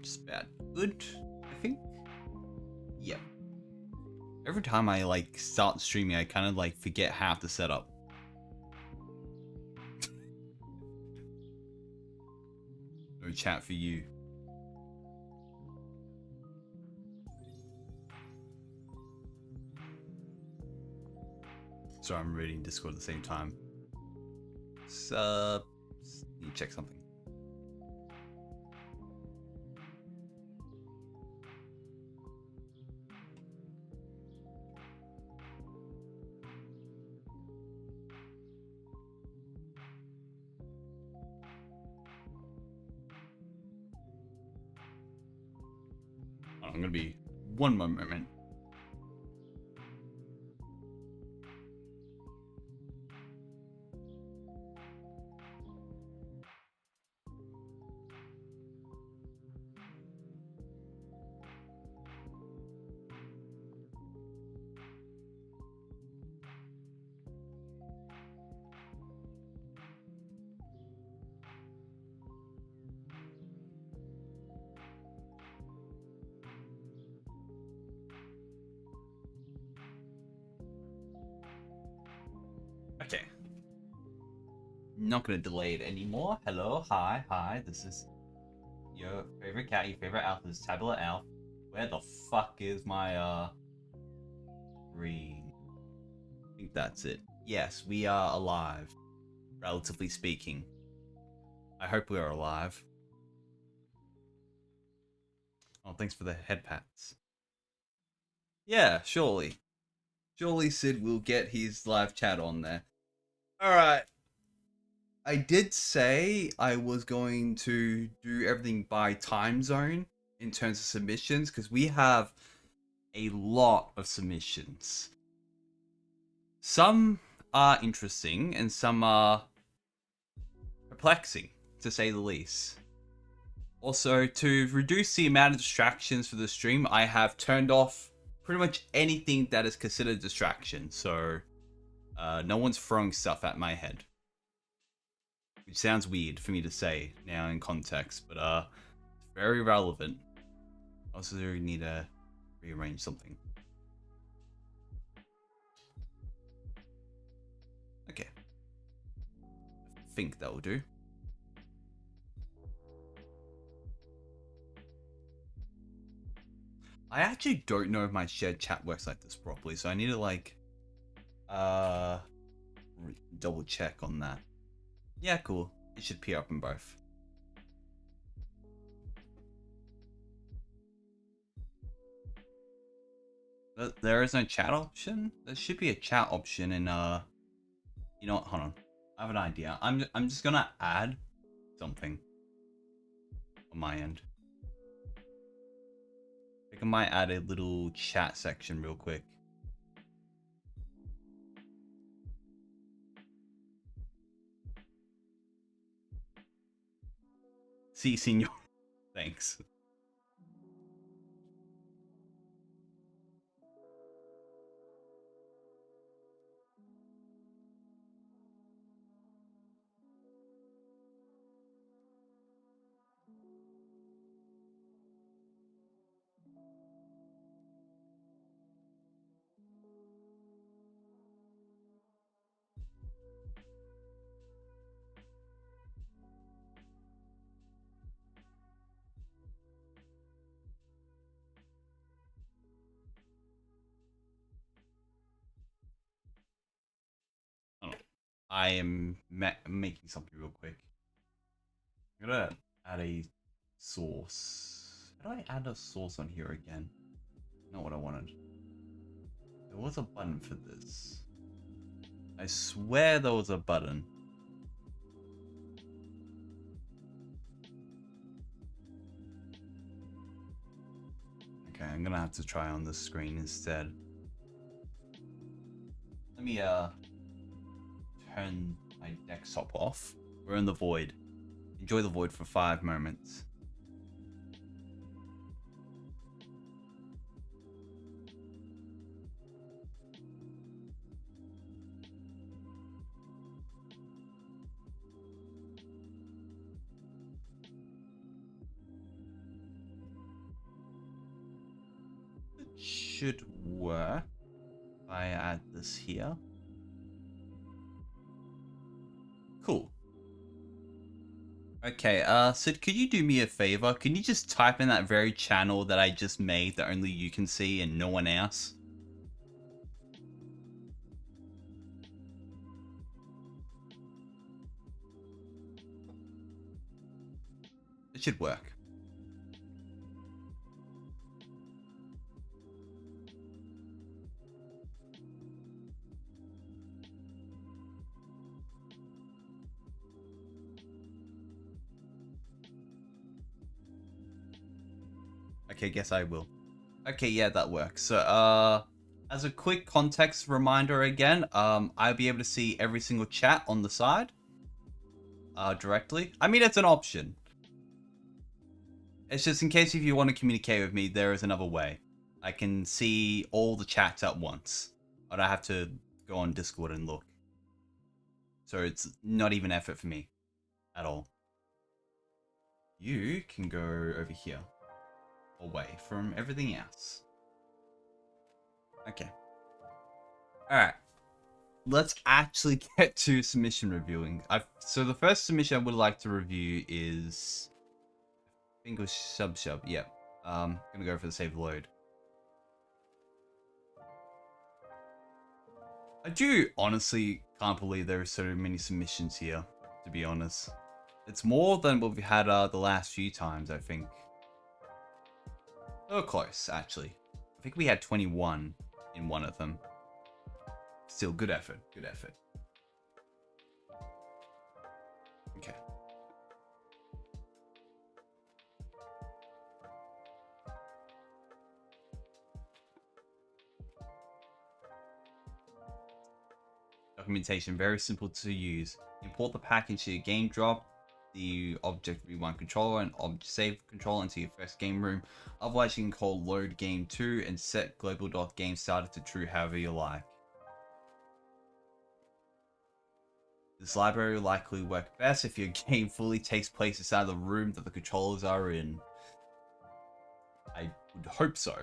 Just about good, I think. Yep. Every time I like start streaming, I kind of like forget half the setup. No chat for you. Sorry, I'm reading Discord at the same time. So, need to check something. I'm gonna be one more moment. Okay. Not gonna delay it anymore. Hello, hi. This is your favorite cat, your favorite elf. This is Tabula Elf. Where the fuck is my ring? I think that's it. Yes, we are alive. Relatively speaking. I hope we are alive. Oh, thanks for the head pats. Yeah, surely. Surely Sid will get his live chat on there. Alright. I did say I was going to do everything by time zone in terms of submissions because we have a lot of submissions. Some are interesting and some are perplexing, to say the least. Also, to reduce the amount of distractions for the stream, I have turned off pretty much anything that is considered distraction. So, no one's throwing stuff at my head. Which sounds weird for me to say now in context, but it's very relevant. Also, we need to rearrange something. Okay. I think that will do. I actually don't know if my shared chat works like this properly, so I need to like double check on that. Yeah, cool. It should appear up in both. There is no chat option? There should be a chat option in you know what, hold on. I have an idea. I'm just gonna add something on my end. I think I might add a little chat section real quick. See, senor. Thanks. Oh, I am making something real quick. I'm gonna add a source. How do I add a source on here again? Not what I wanted. There was a button for this. I swear there was a button. Okay, I'm gonna have to try on this screen instead. Let me turn my desktop off. We're in the void. Enjoy the void for 5 moments. It should work if I add this here. Cool. Okay, Sid, could you do me a favor? Can you just type in that very channel that I just made that only you can see and no one else? It should work. Okay, guess I will. Okay, yeah, that works. So, as a quick context reminder again, I'll be able to see every single chat on the side, directly. I mean, it's an option. It's just in case if you want to communicate with me, there is another way. I can see all the chats at once. I don't have to go on Discord and look. So it's not even effort for me at all. You can go over here, away from everything else. Okay. Alright. Let's actually get to submission reviewing. So the first submission I would like to review is English Sub. Yep. Gonna go for the save load. I do honestly can't believe there are so many submissions here, to be honest. It's more than what we've had the last few times, I think. Oh, close, actually. I think we had 21 in one of them. Still, good effort, good effort. Okay. Documentation, very simple to use. Import the package to your game drop, the object rewind controller and object save controller into your first game room. Otherwise, you can call load game 2 and set global.game started to true however you like. This library will likely work best if your game fully takes place inside the room that the controllers are in. I would hope so.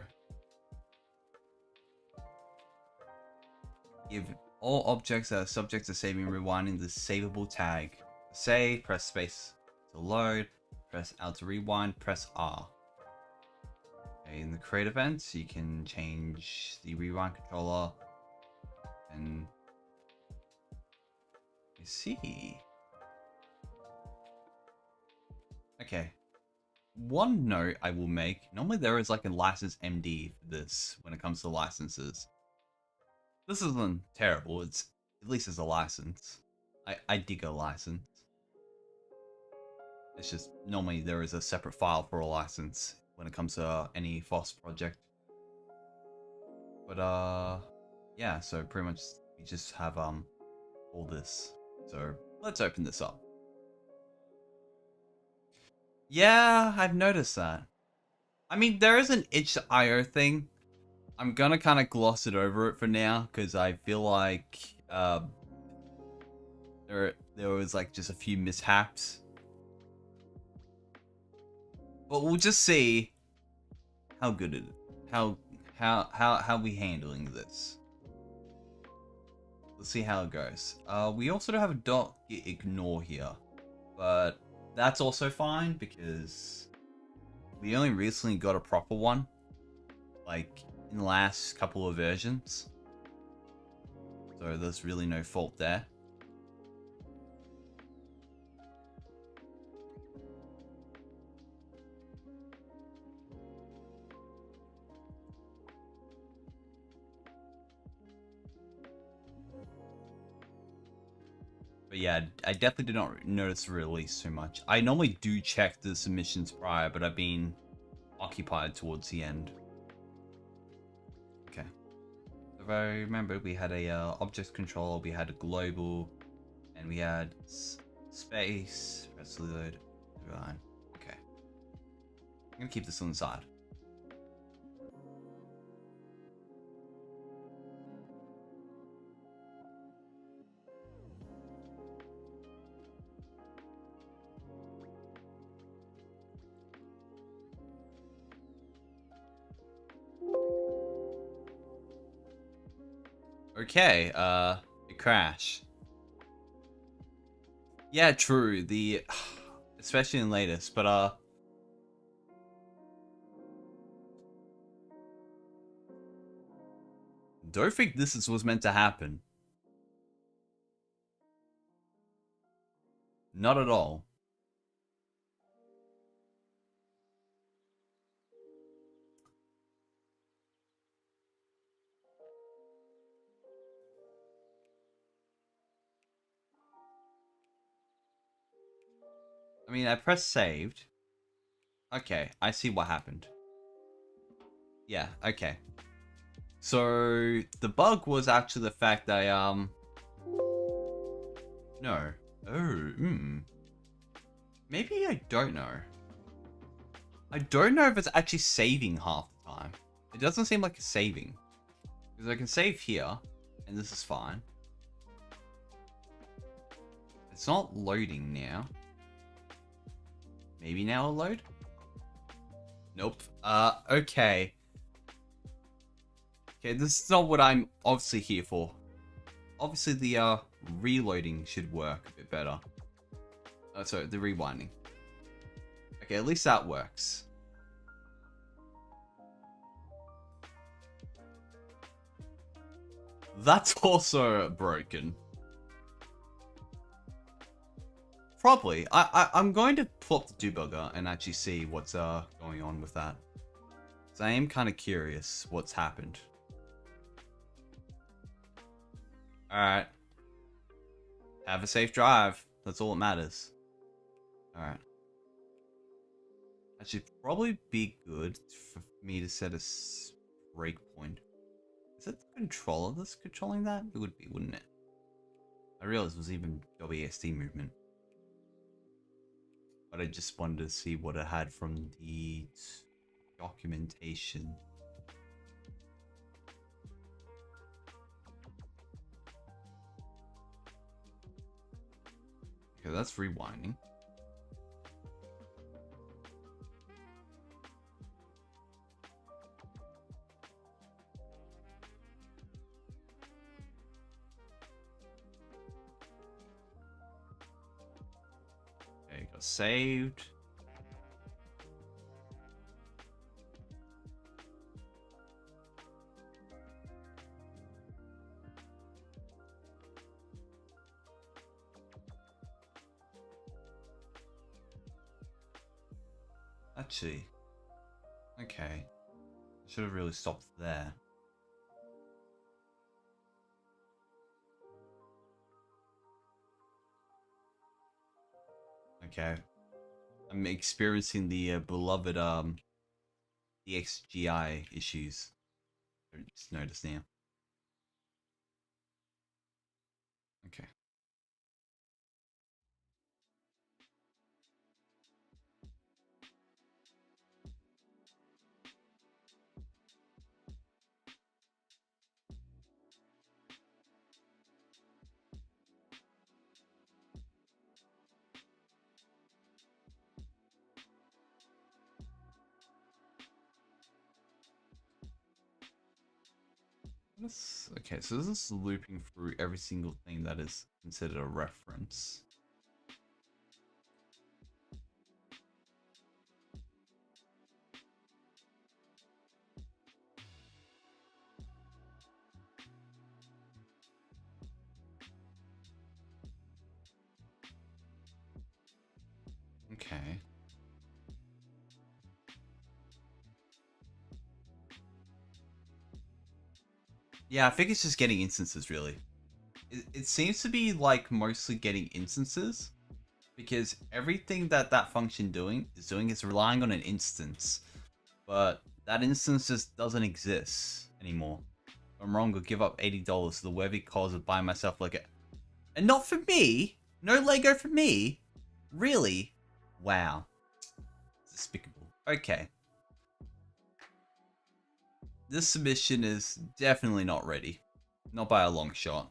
Give all objects that are subject to saving rewinding the savable tag. To save, press space to load, press L to rewind, press R. Okay, in the create events, you can change the rewind controller and you see. Okay. One note I will make, normally there is like a license MD for this when it comes to licenses. This isn't terrible, it's at least it's a license. I dig a license. It's just normally there is a separate file for a license when it comes to any FOSS project. But yeah, so pretty much we just have all this. So let's open this up. Yeah, I've noticed that. I mean, there is an itch.io thing. I'm gonna kind of gloss it over it for now because I feel like there was like just a few mishaps. But we'll just see how good it is. How we handling this. Let's see how it goes. We also have a dot ignore here, but that's also fine because we only recently got a proper one, like in the last couple of versions. So there's really no fault there. But yeah, I definitely did not notice the release too much. I normally do check the submissions prior, but I've been occupied towards the end. Okay. If I remember, we had a object controller, we had a global, and we had space, press load, divine. Okay. I'm gonna keep this on the side. Okay, it crashed. Yeah, true. The especially in latest, but don't think this was meant to happen. Not at all. I mean, I pressed saved. Okay, I see what happened. Yeah, okay. So the bug was actually the fact that no. Maybe I don't know. I don't know if it's actually saving half the time. It doesn't seem like it's saving. Because I can save here, and this is fine. It's not loading now. Maybe now it'll load? Nope. Okay. Okay, this is not what I'm obviously here for. Obviously the reloading should work a bit better. Sorry, the rewinding. Okay, at least that works. That's also broken. Probably. I'm going to pull up the debugger and actually see what's going on with that. So I am kind of curious what's happened. Alright. Have a safe drive. That's all that matters. Alright. That should probably be good for me to set a breakpoint. Is it the controller that's controlling that? It would be, wouldn't it? I realized it was even WASD movement. But I just wanted to see what it had from the documentation. Okay, that's rewinding. Okay, got saved. Actually, okay. I should have really stopped there. Okay. I'm experiencing the beloved the XGI issues. I just noticed now. Okay. Okay, so this is looping through every single thing that is considered a reference. Okay. Yeah, I think it's just getting instances, really. It seems to be, like, mostly getting instances. Because everything that that function is relying on an instance. But that instance just doesn't exist anymore. If I'm wrong, I'll give up $80 to the worthy cause of buying myself Lego. And not for me! No Lego for me! Really? Wow. Despicable. Okay. This submission is definitely not ready. Not by a long shot.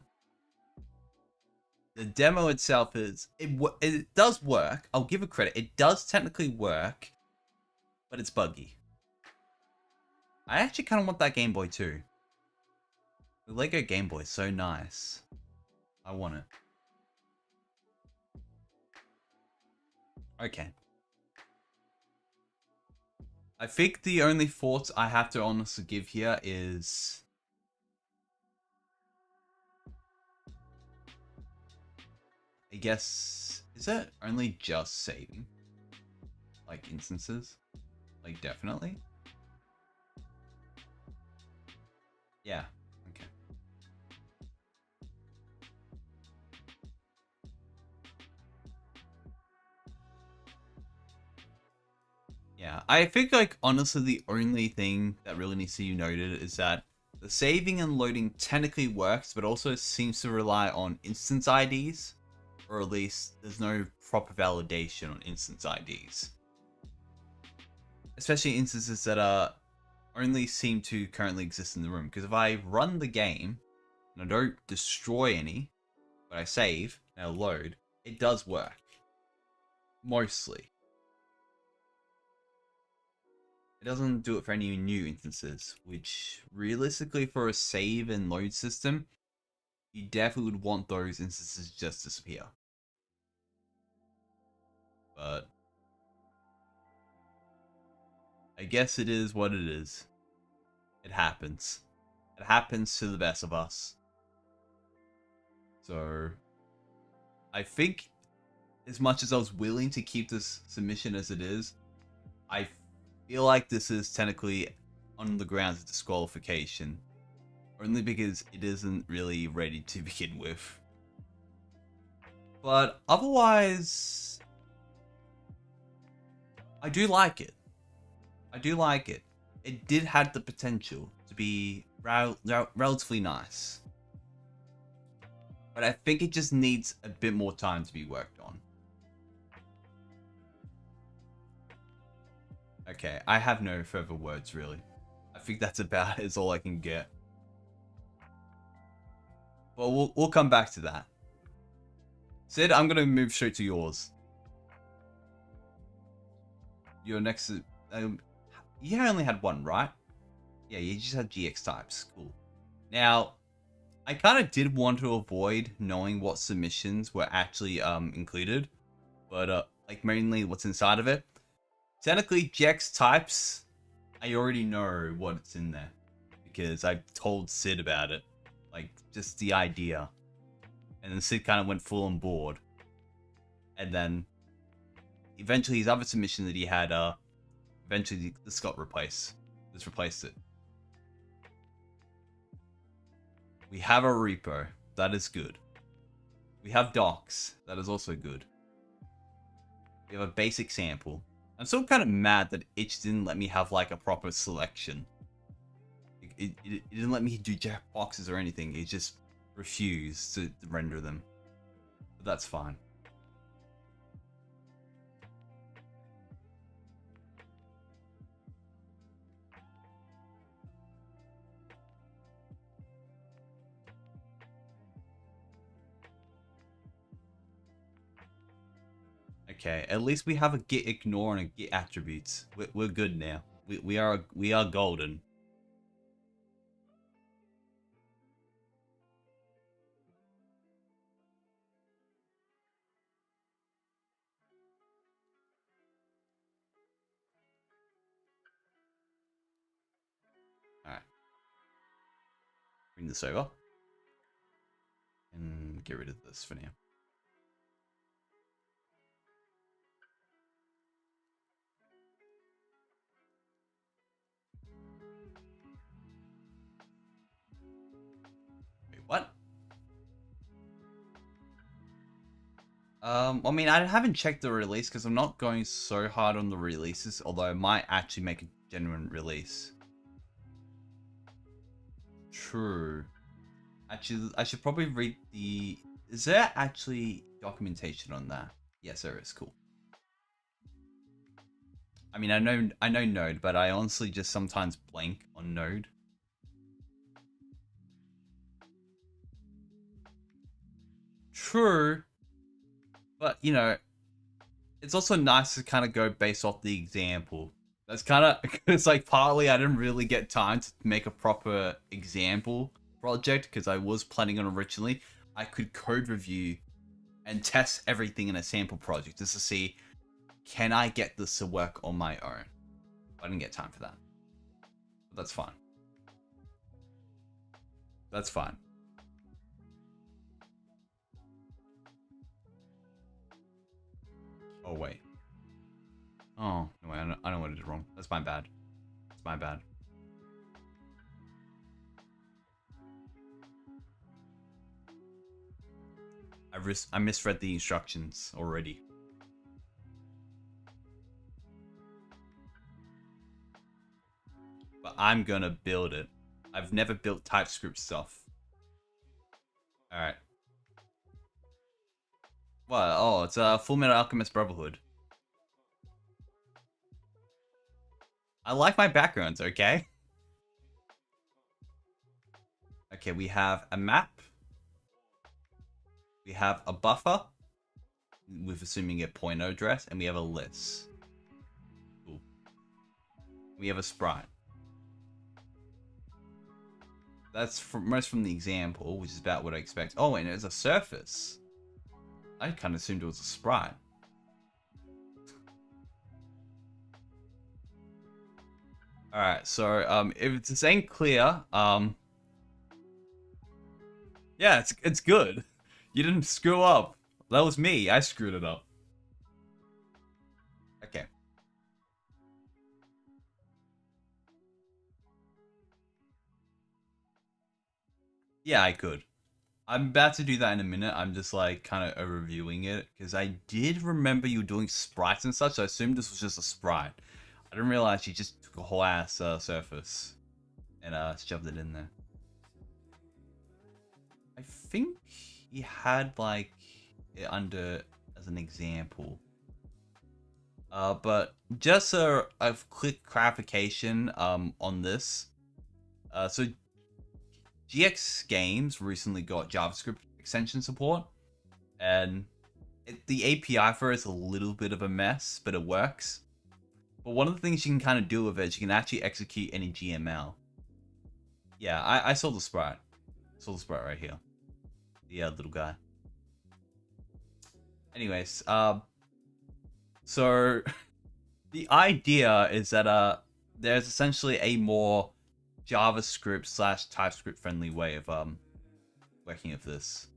The demo itself is... It does work. I'll give it credit. It does technically work. But it's buggy. I actually kind of want that Game Boy too. The Lego Game Boy is so nice. I want it. Okay. I think the only thoughts I have to honestly give here is... I guess... Is it only just saving? Like instances? Like definitely? Yeah. Okay. Yeah, I think like honestly the only thing that really needs to be noted is that the saving and loading technically works, but also seems to rely on instance IDs, or at least there's no proper validation on instance IDs. Especially instances that only seem to currently exist in the room. Because if I run the game and I don't destroy any, but I save and I load, it does work. Mostly. It doesn't do it for any new instances, which realistically for a save and load system, you definitely would want those instances just disappear. But I guess it is what it is. It happens. It happens to the best of us. So I think as much as I was willing to keep this submission as it is, I feel like this is technically on the grounds of disqualification. Only because it isn't really ready to begin with. But otherwise, I do like it. I do like it. It did have the potential to be relatively nice. But I think it just needs a bit more time to be worked on. Okay, I have no further words really. I think that's about is all I can get. But we'll come back to that. Sid, I'm gonna move straight to yours. Your next, you only had one, right? Yeah, you just had GX types. Cool. Now, I kind of did want to avoid knowing what submissions were actually included, but like mainly what's inside of it. Technically, GX types, I already know what's in there because I told Sid about it, like just the idea, and then Sid kind of went full on board, and then eventually his other submission that he had, eventually this got replaced. This replaced it. We have a repo. That is good. We have docs. That is also good. We have a basic sample. I'm still kind of mad that itch didn't let me have like a proper selection. It didn't let me do jack boxes or anything. It just refused to render them. But that's fine. Okay, at least we have a git ignore and a git attributes. We're good now. We are golden. Alright. Bring this over. And get rid of this for now. Wait, what? I mean, I haven't checked the release because I'm not going so hard on the releases, although I might actually make a genuine release. True. Actually, I should probably read the... Is there actually documentation on that? Yes, there is. Cool. I mean, I know Node, but I honestly just sometimes blank on Node. True. But, you know, it's also nice to kind of go based off the example. That's kind of, it's like partly I didn't really get time to make a proper example project because I was planning on originally. I could code review and test everything in a sample project just to see, can I get this to work on my own? I didn't get time for that. But that's fine. That's fine. Oh, wait. Oh, no, wait, I know what I did wrong. That's my bad. It's my bad. I misread the instructions already. but I'm gonna build it. I've never built TypeScript stuff. Alright. Well, oh, it's a Full Metal Alchemist Brotherhood. I like my backgrounds, okay? Okay, we have a map. We have a buffer. With assuming a pointer address. And we have a list. Cool. We have a sprite. That's most from the example, which is about what I expect. Oh, and there's a surface. I kind of assumed it was a sprite. Alright, so if this ain't clear, yeah, it's good. You didn't screw up. That was me. I screwed it up. Okay. Yeah, I could. I'm about to do that in a minute. I'm just like kind of overviewing it because I did remember you doing sprites and such. So I assumed this was just a sprite. I didn't realize you just took a whole ass surface and shoved it in there. I think he had like it under as an example. But just a quick clarification on this. So GX Games recently got JavaScript extension support, and the API for it is a little bit of a mess, but it works. But one of the things you can kind of do with it is you can actually execute any GML. Yeah, I saw the sprite. Saw the sprite right here. The little guy. Anyways, so the idea is that there's essentially a more JavaScript / TypeScript friendly way of working with this.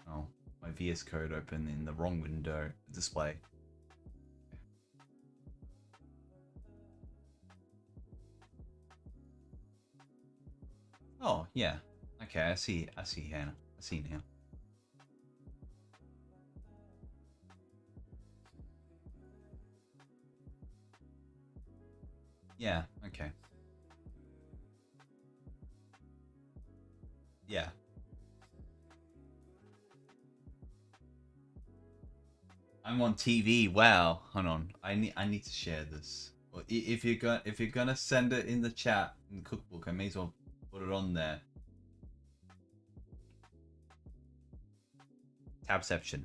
Oh, my VS Code opened in the wrong window display. Oh yeah, okay, I see Hannah. I see now. Yeah, okay. Yeah. I'm on TV. Wow. Hold on. I need to share this. Well, if you're gonna send it in the chat in the cookbook, I may as well put it on there. Tabception.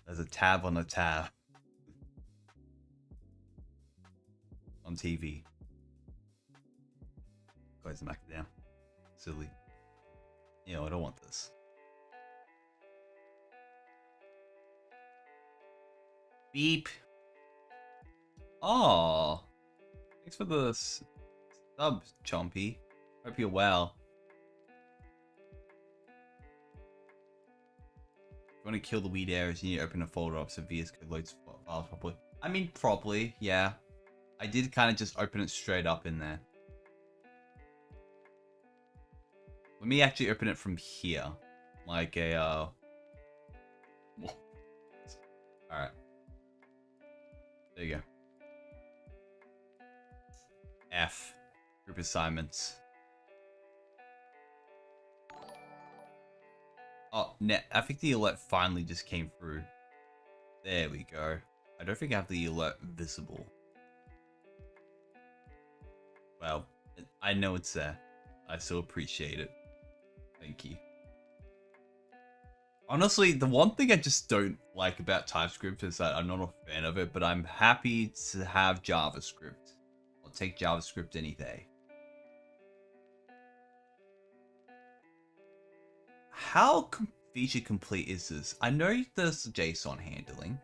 There's a tab on a tab. On TV. Close the back down. Silly. You know, I don't want this. Beep. Oh. Thanks for the sub, Chompy. Hope you're well. If you want to kill the weed areas, you need to open a folder up so VS Code loads files properly. I mean, probably, yeah. I did kind of just open it straight up in there. Let me actually open it from here. Like a, Alright. There you go. F. Group assignments. Oh, I think the alert finally just came through. There we go. I don't think I have the alert visible. Well, I know it's there. I still appreciate it. Thank you. Honestly, the one thing I just don't like about TypeScript is that I'm not a fan of it, but I'm happy to have JavaScript. I'll take JavaScript any day. How feature complete is this? I know there's JSON handling.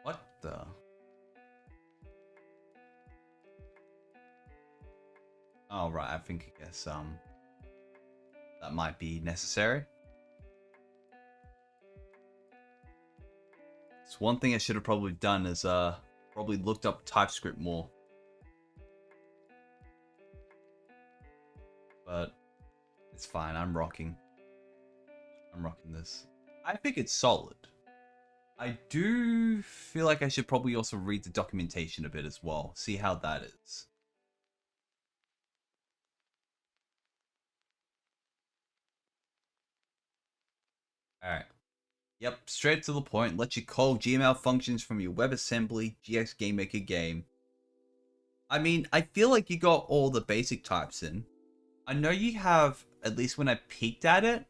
What the? Oh, right. I guess, that might be necessary. So one thing I should have probably done is, probably looked up TypeScript more. But it's fine. I'm rocking this. I think it's solid. I do feel like I should probably also read the documentation a bit as well. See how that is. Alright. Yep, straight to the point. Let you call Gmail functions from your WebAssembly GX GameMaker game. I mean, I feel like you got all the basic types in. I know you have, at least when I peeked at it,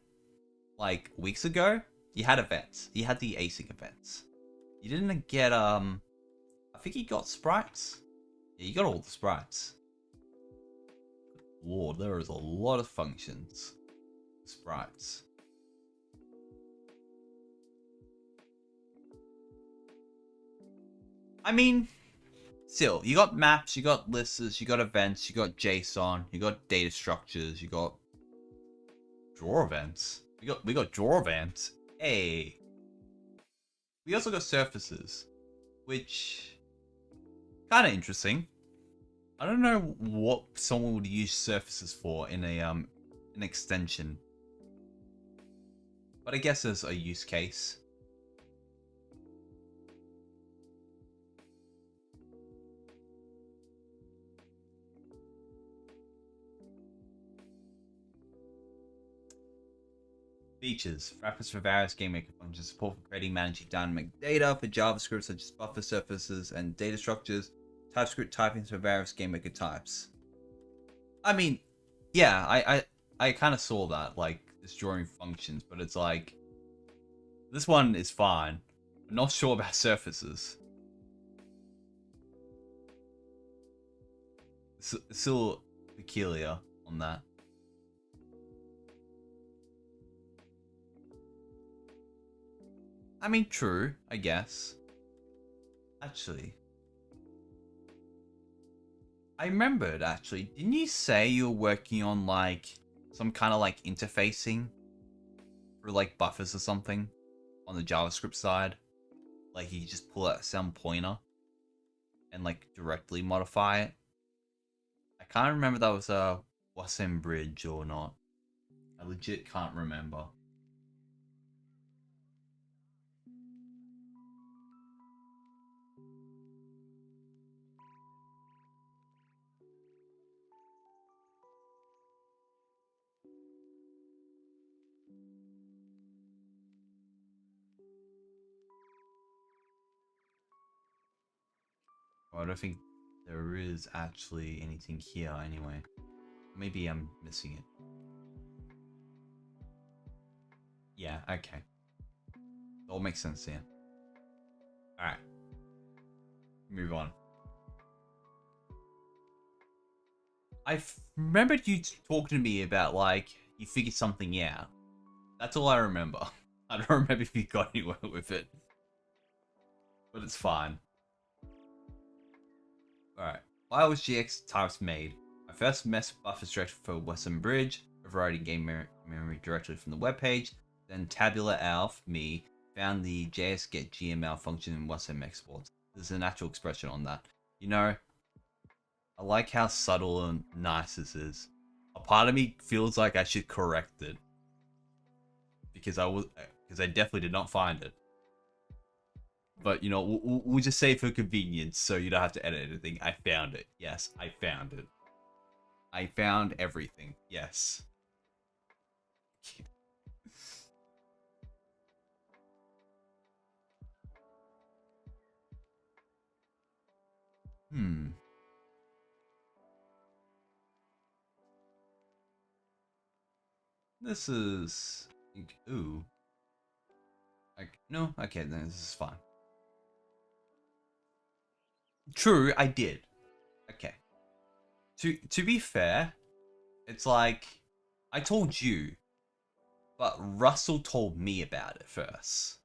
like weeks ago, you had events. You had the async events. You didn't get, I think you got sprites. Yeah, you got all the sprites. Lord, there is a lot of functions. Sprites. I mean, still, you got maps, you got lists, you got events, you got JSON, you got data structures, you got draw events. We got draw events. Hey. We also got surfaces, which kind of interesting. I don't know what someone would use surfaces for in a an extension, but I guess there's a use case. Features. Wrappers for various GameMaker functions. Support for creating, managing dynamic data for JavaScript such as buffer surfaces and data structures. TypeScript typing for various GameMaker types. I mean, yeah, I kind of saw that, like, this drawing functions, but it's like, this one is fine. I'm not sure about surfaces. It's still peculiar on that. I mean, true, I guess. Actually, I remembered, actually. Didn't you say you were working on, like, some kind of, like, interfacing for, like, buffers or something on the JavaScript side? Like, you just pull out some pointer and, like, directly modify it? I can't remember if that was a Wasm Bridge or not. I legit can't remember. Well, I don't think there is actually anything here anyway. Maybe I'm missing it. Yeah, okay. It all makes sense here. Alright. Move on. I remembered you talking to me about, like, you figured something out. That's all I remember. I don't remember if you got anywhere with it. But it's fine. Alright. Why was GX types made? I first messed buffers directly for Western Bridge, overriding game memory directly from the webpage. Then Tabula Alf, me, found the JS get GML function in Western exports. There's an actual expression on that. You know, I like how subtle and nice this is. A part of me feels like I should correct it. Because I definitely did not find it. But, you know, we'll just say for convenience, so you don't have to edit anything. I found it. Yes, I found it. I found everything. Yes. Hmm. This is... Ooh. No? Okay, then this is fine. True, I did. Okay. To be fair, it's like... I told you, but Russell told me about it first.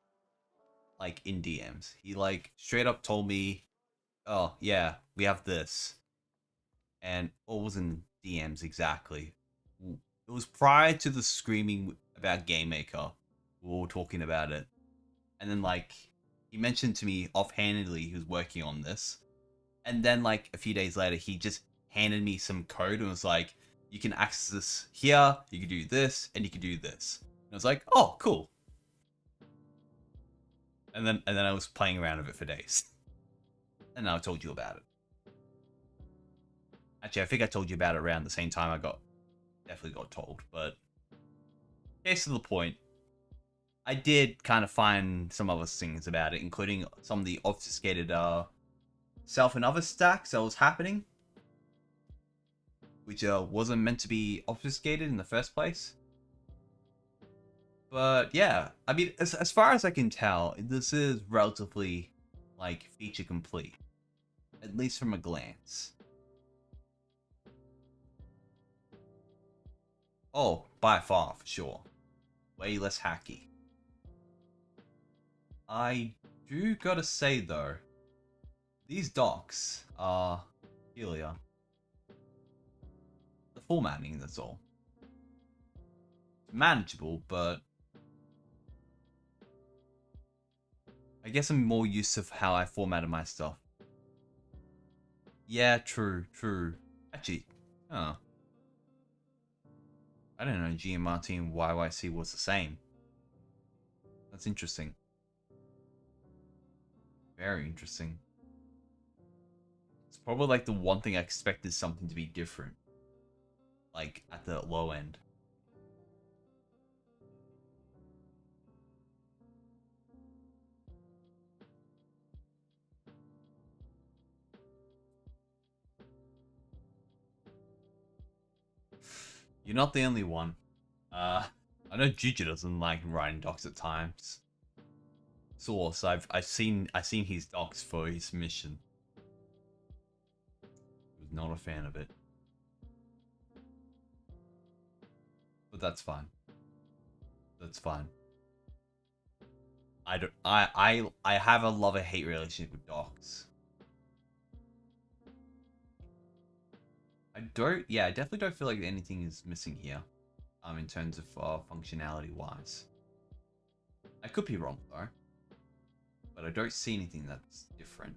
Like, in DMs. He, like, straight up told me, oh, yeah, we have this. And what was in DMs exactly? It was prior to the screaming about Game Maker. We were all talking about it. And then, like, he mentioned to me offhandedly he was working on this. And then, like, a few days later, he just handed me some code and was like, you can access this here, you can do this, and you can do this. And I was like, oh, cool. And then I was playing around with it for days. And I told you about it. Actually, I think I told you about it around the same time I definitely got told, but case to the point, I did kind of find some other things about it, including some of the obfuscated self and other stacks that was happening, which wasn't meant to be obfuscated in the first place. But yeah, I mean, as far as I can tell, this is relatively like feature complete, at least from a glance. Oh, by far, for sure. Way less hacky. I do gotta say though, these docks are peculiar. The formatting, that's all. It's manageable, but I guess I'm more used to how I formatted my stuff. Yeah, true. Actually, oh. I don't know GMRT and YYC was the same. That's interesting. Very interesting. It's probably like the one thing I expected something to be different. Like at the low end. You're not the only one. I know Juju doesn't like writing docs at times. Source, I've seen his docs for his mission. He was not a fan of it. But that's fine. That's fine. I don't I have a love-hate relationship with docs. I definitely don't feel like anything is missing here. In terms of functionality wise. I could be wrong though. But I don't see anything that's different.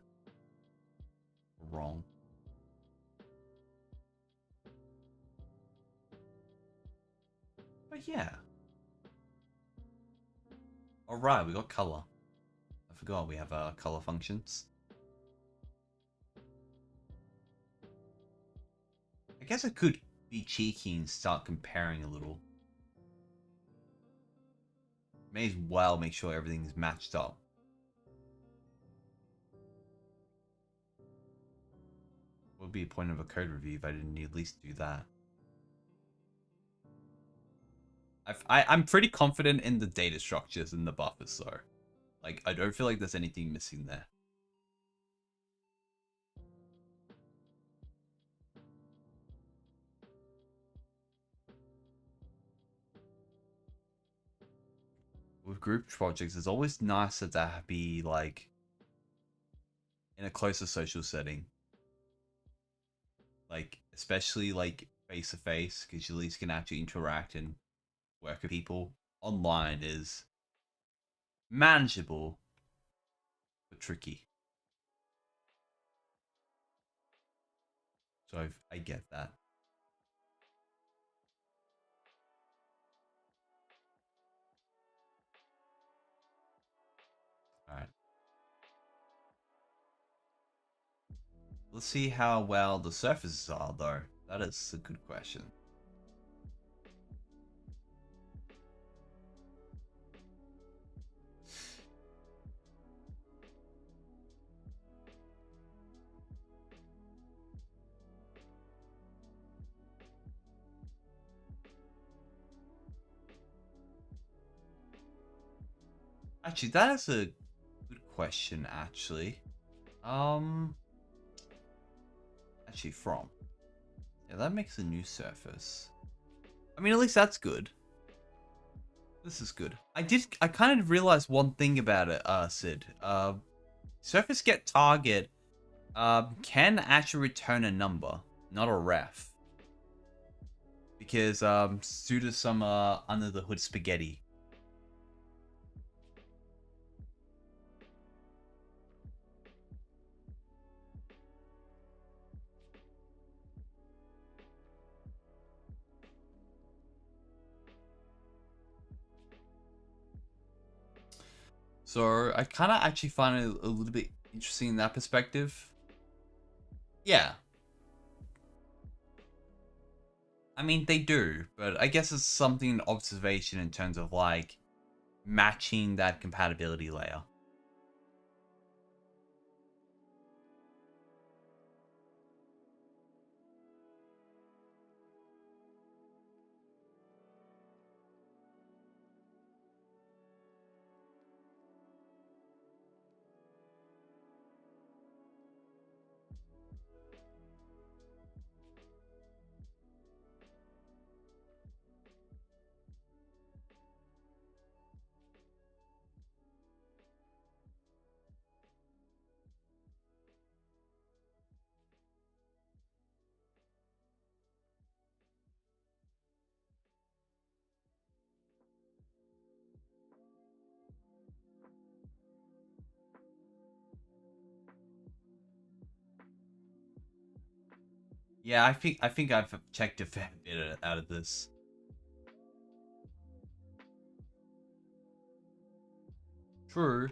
Or wrong. But yeah. Alright, we got color. I forgot we have color functions. I guess I could be cheeky and start comparing a little. May as well make sure everything's matched up. Would be a point of a code review if I didn't at least do that. I'm pretty confident in the data structures and the buffers though. Like, I don't feel like there's anything missing there. With group projects, it's always nicer to be like in a closer social setting. Like, especially like face to face, because you at least can actually interact and work with people. Online is manageable, but tricky. So I get that. Alright. Let's see how well the surfaces are, though. That is a good question. Actually, that is a good question, actually. Actually, from. Yeah, that makes a new surface. I mean, at least that's good. This is good. I kind of realized one thing about it, Sid. Surface get target can actually return a number, not a ref. Because due to some under the hood spaghetti. So I kind of actually find it a little bit interesting in that perspective. Yeah. I mean, they do, but I guess it's something observation in terms of like matching that compatibility layer. Yeah, I think I've checked a fair bit out of this. True.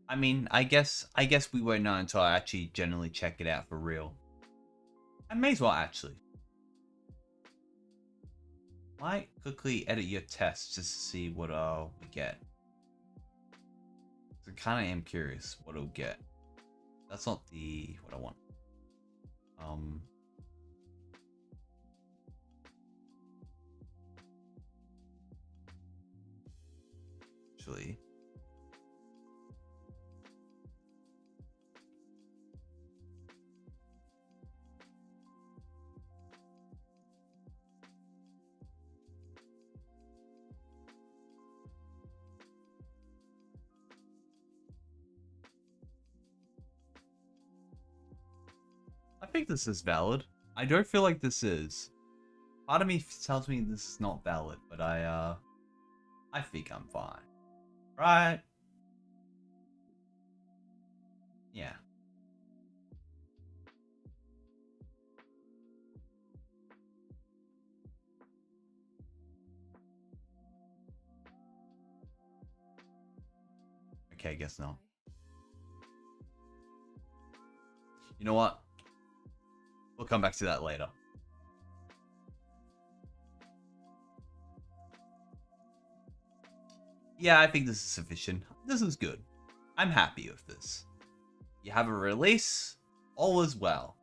I mean, I guess we won't know until I actually generally check it out for real. I may as well actually. Might quickly edit your test just to see what we get. So kind of am curious what it'll get. That's not the what I want. Um. Actually. I think this is valid. I don't feel like this is. Part of me tells me this is not valid, but I think I'm fine. Right? Yeah. Okay, I guess no. You know what? We'll come back to that later. Yeah, I think this is sufficient. This is good. I'm happy with this. You have a release. All is well.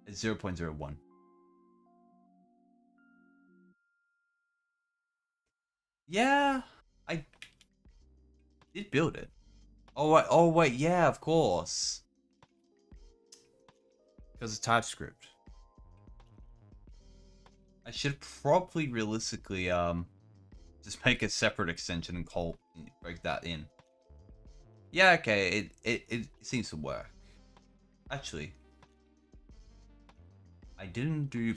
It's 0.01. Yeah, I did build it. Oh wait, yeah, of course. Because it's TypeScript. I should probably realistically just make a separate extension and break that in. Yeah, okay, it seems to work. Actually, I didn't do.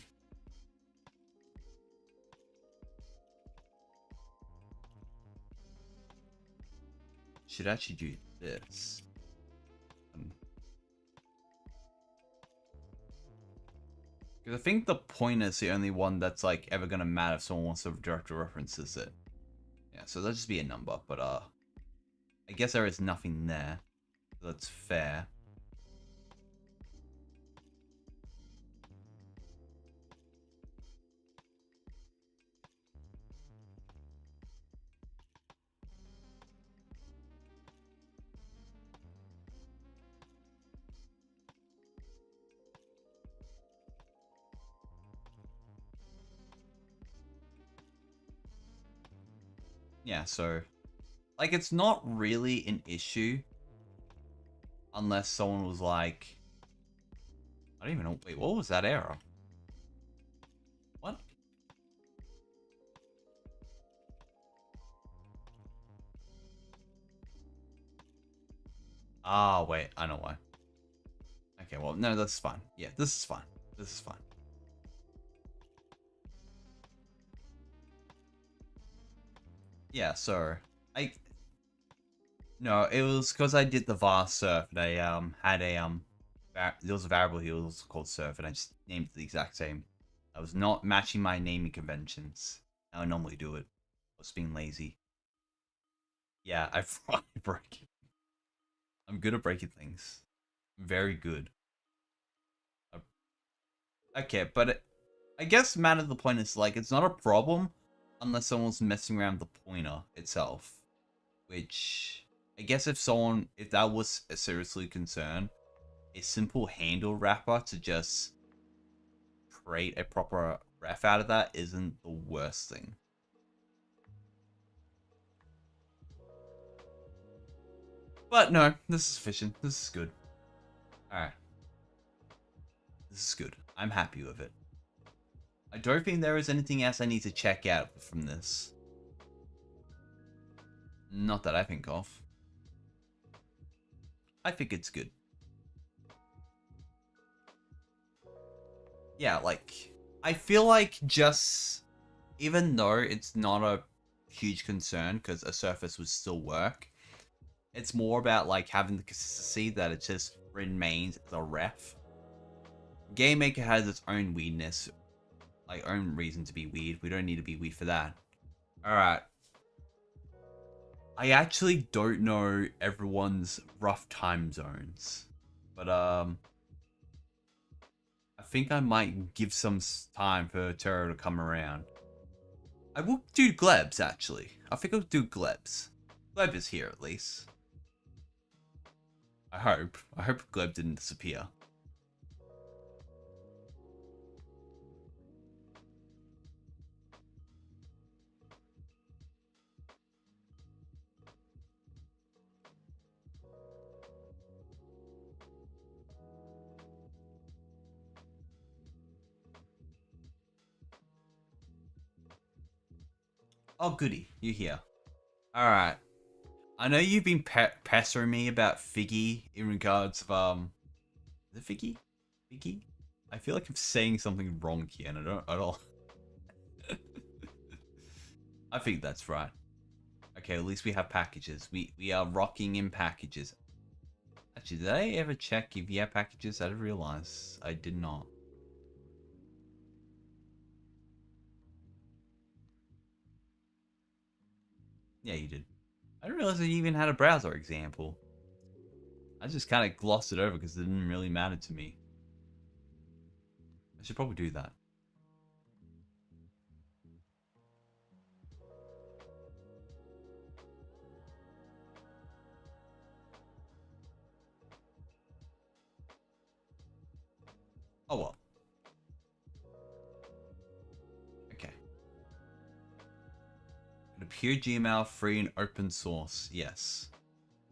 Should actually do this. Because I think the pointer's the only one that's like ever gonna matter if someone wants to direct references it. Yeah, so that'll just be a number, but I guess there is nothing there. So that's fair. Yeah, so like it's not really an issue unless someone was like, I don't even know. Wait, what was that error? What? Ah, wait, I know why. Okay, well, no, that's fine. Yeah, this is fine. This is fine. Yeah, so I no, it was because I did the var surf. They had a there was a variable here was called surf, and I just named it the exact same. I was not matching my naming conventions. I would normally do it. I Just being lazy. Yeah, I break. I'm good at breaking things. Very good. Okay, but I guess matter the point is like it's not a problem unless someone's messing around the pointer itself. Which I guess if that was a seriously concern, a simple handle wrapper to just create a proper ref out of that isn't the worst thing. But no, this is sufficient. This is good. Alright. This is good. I'm happy with it. I don't think there is anything else I need to check out from this. Not that I think of. I think it's good. Yeah, like, I feel like just, even though it's not a huge concern because a surface would still work, it's more about like having the consistency that it just remains as a ref. Game Maker has its own weirdness, like own reason to be weird. We don't need to be weird for that. Alright. I actually don't know everyone's rough time zones. But I think I might give some time for Turo to come around. I will do Glebs, actually. I think I'll do Glebs. Gleb is here, at least. I hope. I hope Gleb didn't disappear. Oh, goody. You're here. Alright. I know you've been pestering me about Figgy in regards of, is it Figgy? Figgy? I feel like I'm saying something wrong here, and I don't at all. I think that's right. Okay, at least we have packages. We are rocking in packages. Actually, did I ever check if you have packages? I didn't realize I did not. Yeah, you did. I didn't realize that you even had a browser example. I just kind of glossed it over because it didn't really matter to me. I should probably do that. Oh well. Okay. It appear Gmail free and open source. Yes.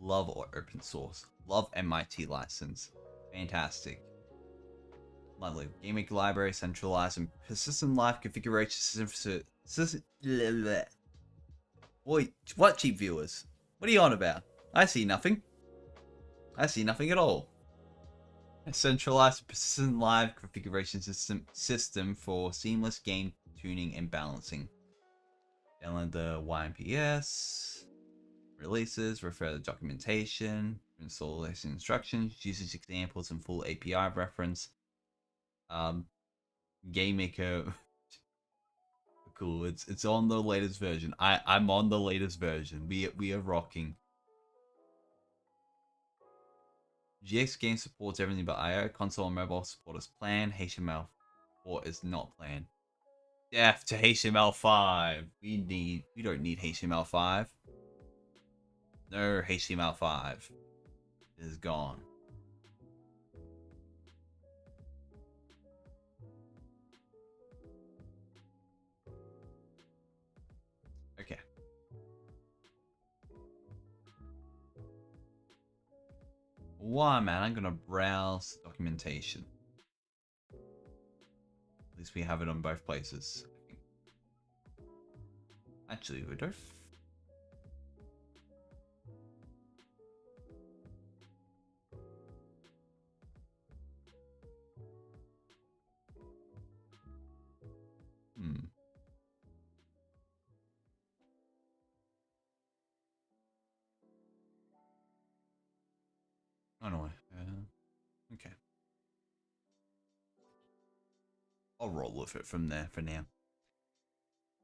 Love or open source. Love MIT license. Fantastic. Lovely. Gaming library centralized and persistent live configuration system. Wait, what, cheap viewers? What are you on about? I see nothing. I see nothing at all. A centralized persistent live configuration system for seamless game tuning and balancing. Download the YMPS releases, refer to the documentation, installation instructions, usage examples, and full API reference. Game Maker. Cool. It's on the latest version. I'm on the latest version. We are rocking. GX Game supports everything but IO. Console and mobile support is planned. HTML4 is not planned. Death to HTML5. We don't need HTML5. No HTML5. It is gone. Okay. Why, man? I'm gonna browse documentation. At least we have it on both places. Actually, we don't. Hmm. Oh no. Okay. I'll roll with it from there for now.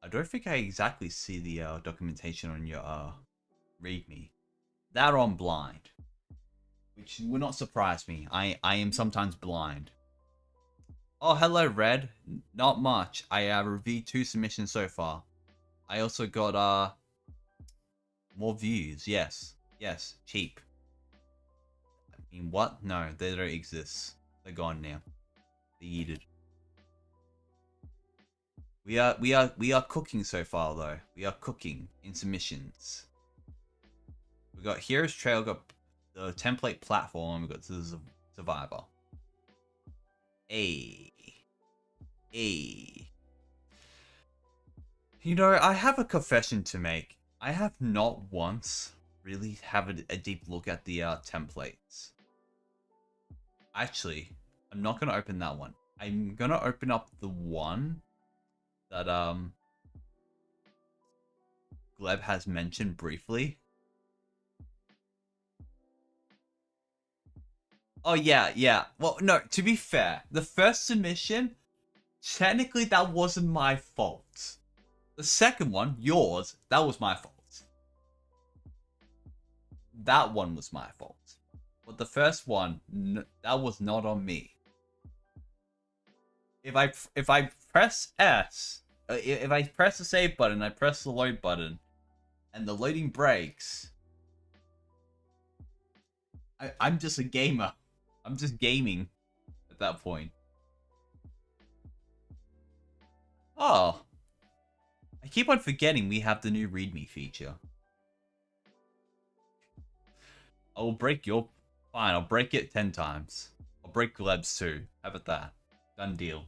I don't think I exactly see the documentation on your README. That or I'm blind, which would not surprise me. I am sometimes blind. Oh, hello, Red. Not much. I reviewed 2 submissions so far. I also got more views. Yes, cheap. I mean, what? No, they don't exist. They're gone now. They're yeeted. We are cooking so far though. We are cooking in submissions. We got Heroes Trail, got the template platform, we got the Survivor. A. You know, I have a confession to make. I have not once really have a deep look at the templates. Actually, I'm not gonna open that one. I'm gonna open up the one that Gleb has mentioned briefly. Oh yeah. Well, no, to be fair, the first submission, technically that wasn't my fault. The second one, yours, that was my fault. That one was my fault. But the first one, that was not on me. If I press S, if I press the save button, I press the load button, and the loading breaks, I'm just a gamer. I'm just gaming at that point. Oh, I keep on forgetting we have the new README feature. I will break your... Fine, I'll break it 10 times. I'll break Gleb's too. How about that? Done deal.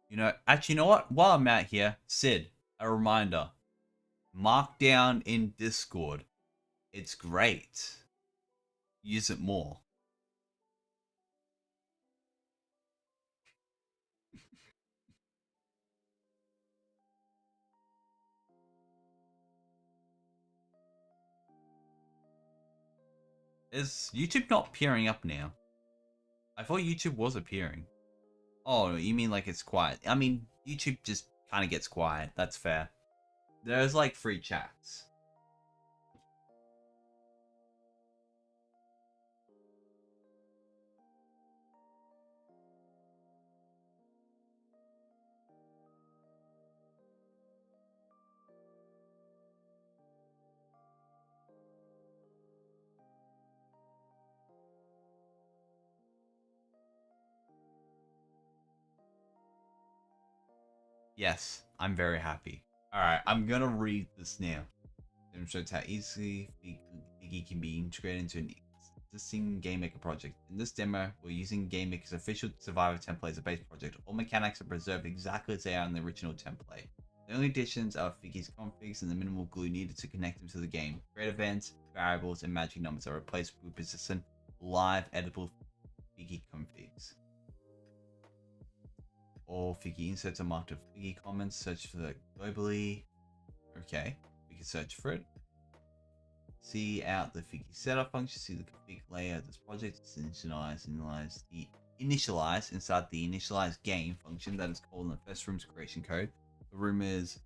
You know, actually, you know what? While I'm out here, Sid, a reminder. Markdown in Discord. It's great. Use it more. Is YouTube not appearing up now? I thought YouTube was appearing. Oh, you mean like it's quiet? I mean, YouTube just kind of gets quiet. That's fair. There's like free chats. Yes, I'm very happy. Alright, I'm gonna read this now. Demonstrates how easily Figgy can be integrated into an existing GameMaker project. In this demo, we're using GameMaker's official Survivor template as a base project. All mechanics are preserved exactly as they are in the original template. The only additions are Figgy's configs and the minimal glue needed to connect them to the game. Create events, variables, and magic numbers are replaced with persistent, live, editable Figgy configs. All Figgy inserts are marked with Figgy comments. Search for that globally. Okay, we can search for it. See out the Figgy setup function. See the config layout of this project. It's initialize inside the initialize game function that is called in the first room's creation code. The room is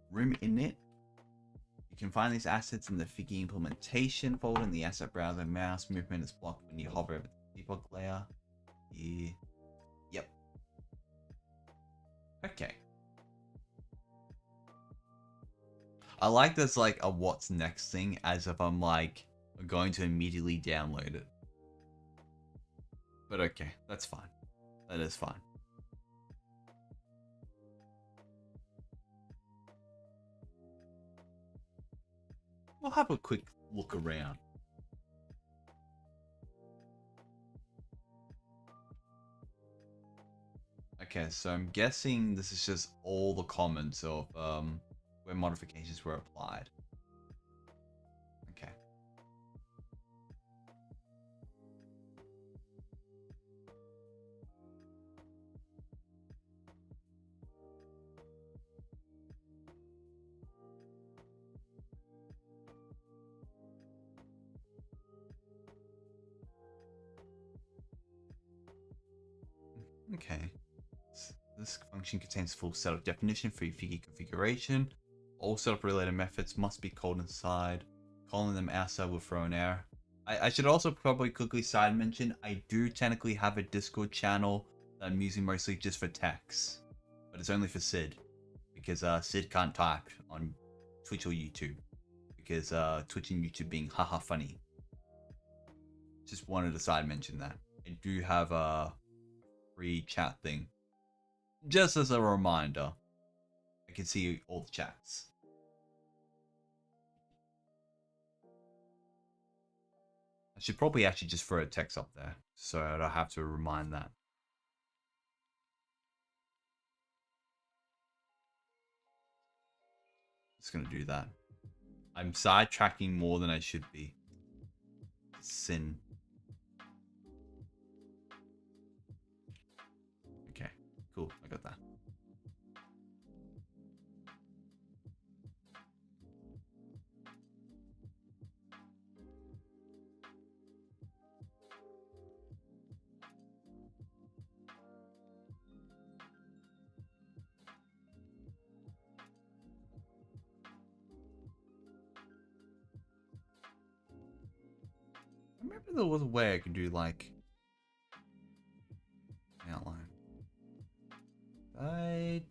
room init. You can find these assets in the Figgy implementation folder in the asset browser. Mouse movement is blocked when you hover over the debug layer. Yeah. Yep. Okay. I like this like a what's next thing as if I'm like going to immediately download it. But okay, that's fine. That is fine. We'll have a quick look around. Okay, so I'm guessing this is just all the comments of where modifications were applied. Okay. Okay. This function contains full setup definition for your figure configuration. All setup related methods must be called inside. Calling them outside will throw an error. I should also probably quickly side mention, I do technically have a Discord channel that I'm using mostly just for text. But it's only for Sid. Because Sid can't type on Twitch or YouTube. Because Twitch and YouTube being haha funny. Just wanted to side mention that. I do have a free chat thing. Just as a reminder. I can see all the chats. I should probably actually just throw a text up there. So I don't have to remind that. Just gonna do that. I'm sidetracking more than I should be. Sin. Okay, cool. I got that. I remember there was a way I could do like an outline. I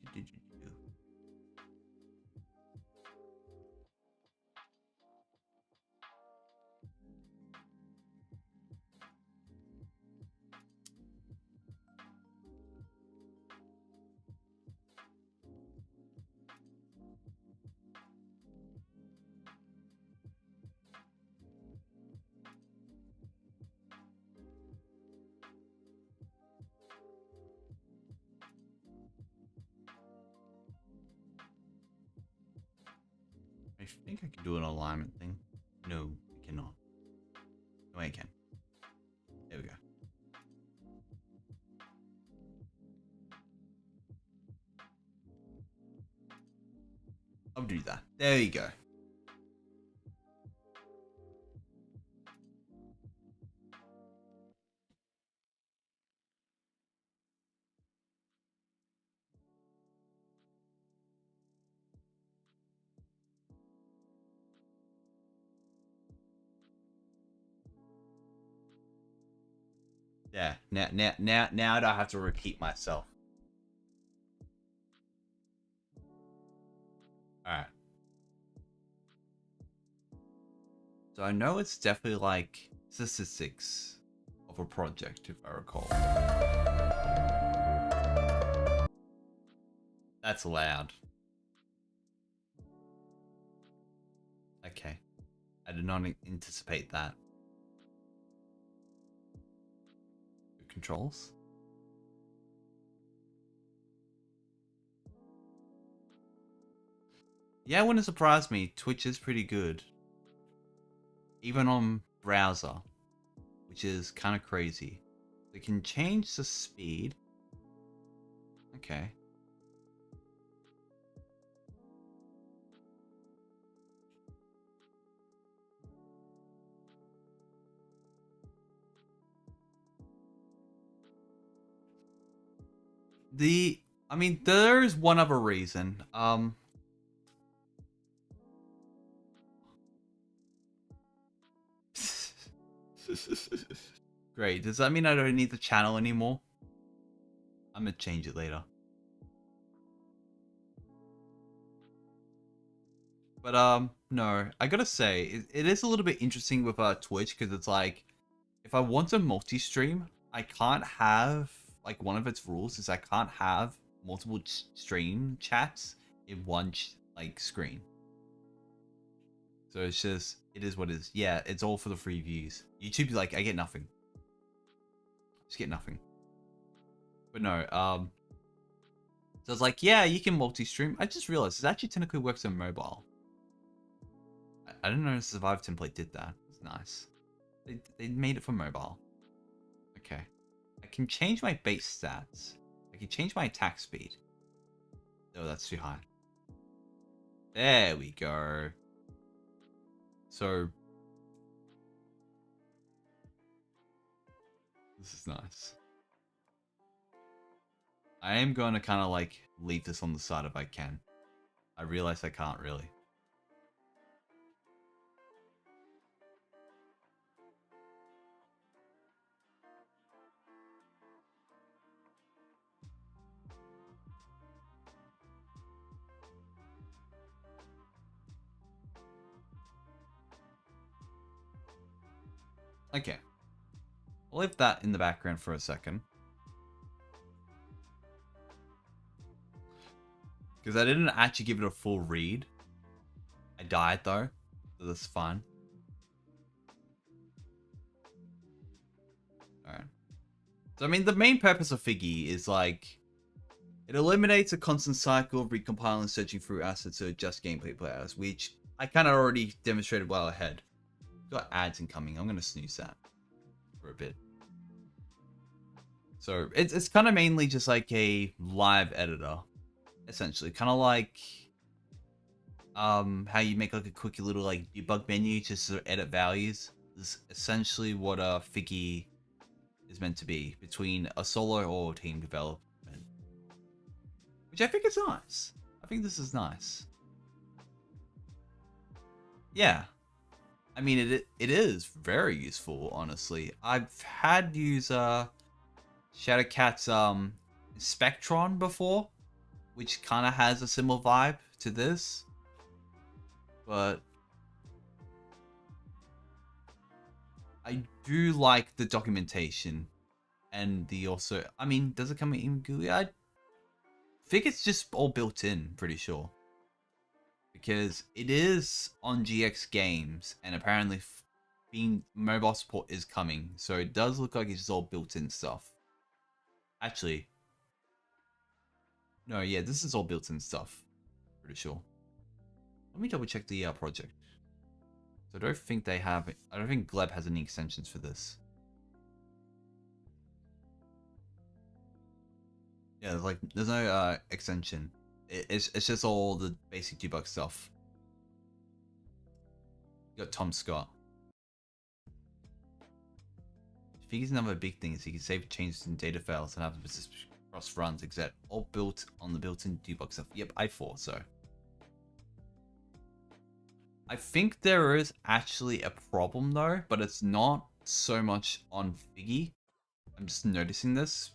think I can do an alignment thing. No, I cannot. No, I can. There we go. I'll do that. There you go. Yeah. Now I don't have to repeat myself. Alright. So I know it's definitely like statistics of a project, if I recall. That's loud. Okay. I did not anticipate that. Controls? Yeah, it wouldn't surprise me. Twitch is pretty good. Even on browser. Which is kind of crazy. They can change the speed. Okay. I mean, there is one other reason. Great. Does that mean I don't need the channel anymore? I'm gonna change it later. But no, I gotta say, it is a little bit interesting with Twitch because it's like, if I want to multi-stream, I can't have like one of its rules is I can't have multiple stream chats in one like screen. So it's just it is what it is. Yeah, it's all for the free views. YouTube's like I get nothing. Just get nothing. But no, so it's like yeah, you can multi-stream. I just realized it actually technically works on mobile. I didn't know the Survive template did that. It's nice. They made it for mobile. Okay. I can change my base stats. I can change my attack speed. Oh, that's too high. There we go. So this is nice. I am going to kind of like leave this on the side if I can. I realize I can't really. Okay. I'll leave that in the background for a second. Because I didn't actually give it a full read. I died though, so that's fine. Alright. So I mean, the main purpose of Figgy is like, it eliminates a constant cycle of recompiling and searching through assets to adjust gameplay players, which I kind of already demonstrated well ahead. Got ads incoming. I'm going to snooze that for a bit. So it's kind of mainly just like a live editor, essentially. Kind of like how you make like a quick little like debug menu just to edit values. This is essentially what a Figgy is meant to be between a solo or team development. Which I think is nice. I think this is nice. Yeah. I mean, it is very useful, honestly. I've had use Shadowcat's Spectron before, which kind of has a similar vibe to this. But I do like the documentation and the also, I mean, does it come in GUI? I think it's just all built in, pretty sure. Because it is on GX Games, and apparently being mobile support is coming. So it does look like it's just all built-in stuff. Actually, no, yeah, this is all built-in stuff. Pretty sure. Let me double check the project. So I don't think they have, I don't think Gleb has any extensions for this. Yeah, there's no extension. It's just all the basic debug stuff. You got Tom Scott. I think it's another big thing is you can save changes in data files and have cross runs, etc. All built on the built-in debug stuff. Yep, I thought so. I think there is actually a problem though, but it's not so much on Figgy. I'm just noticing this.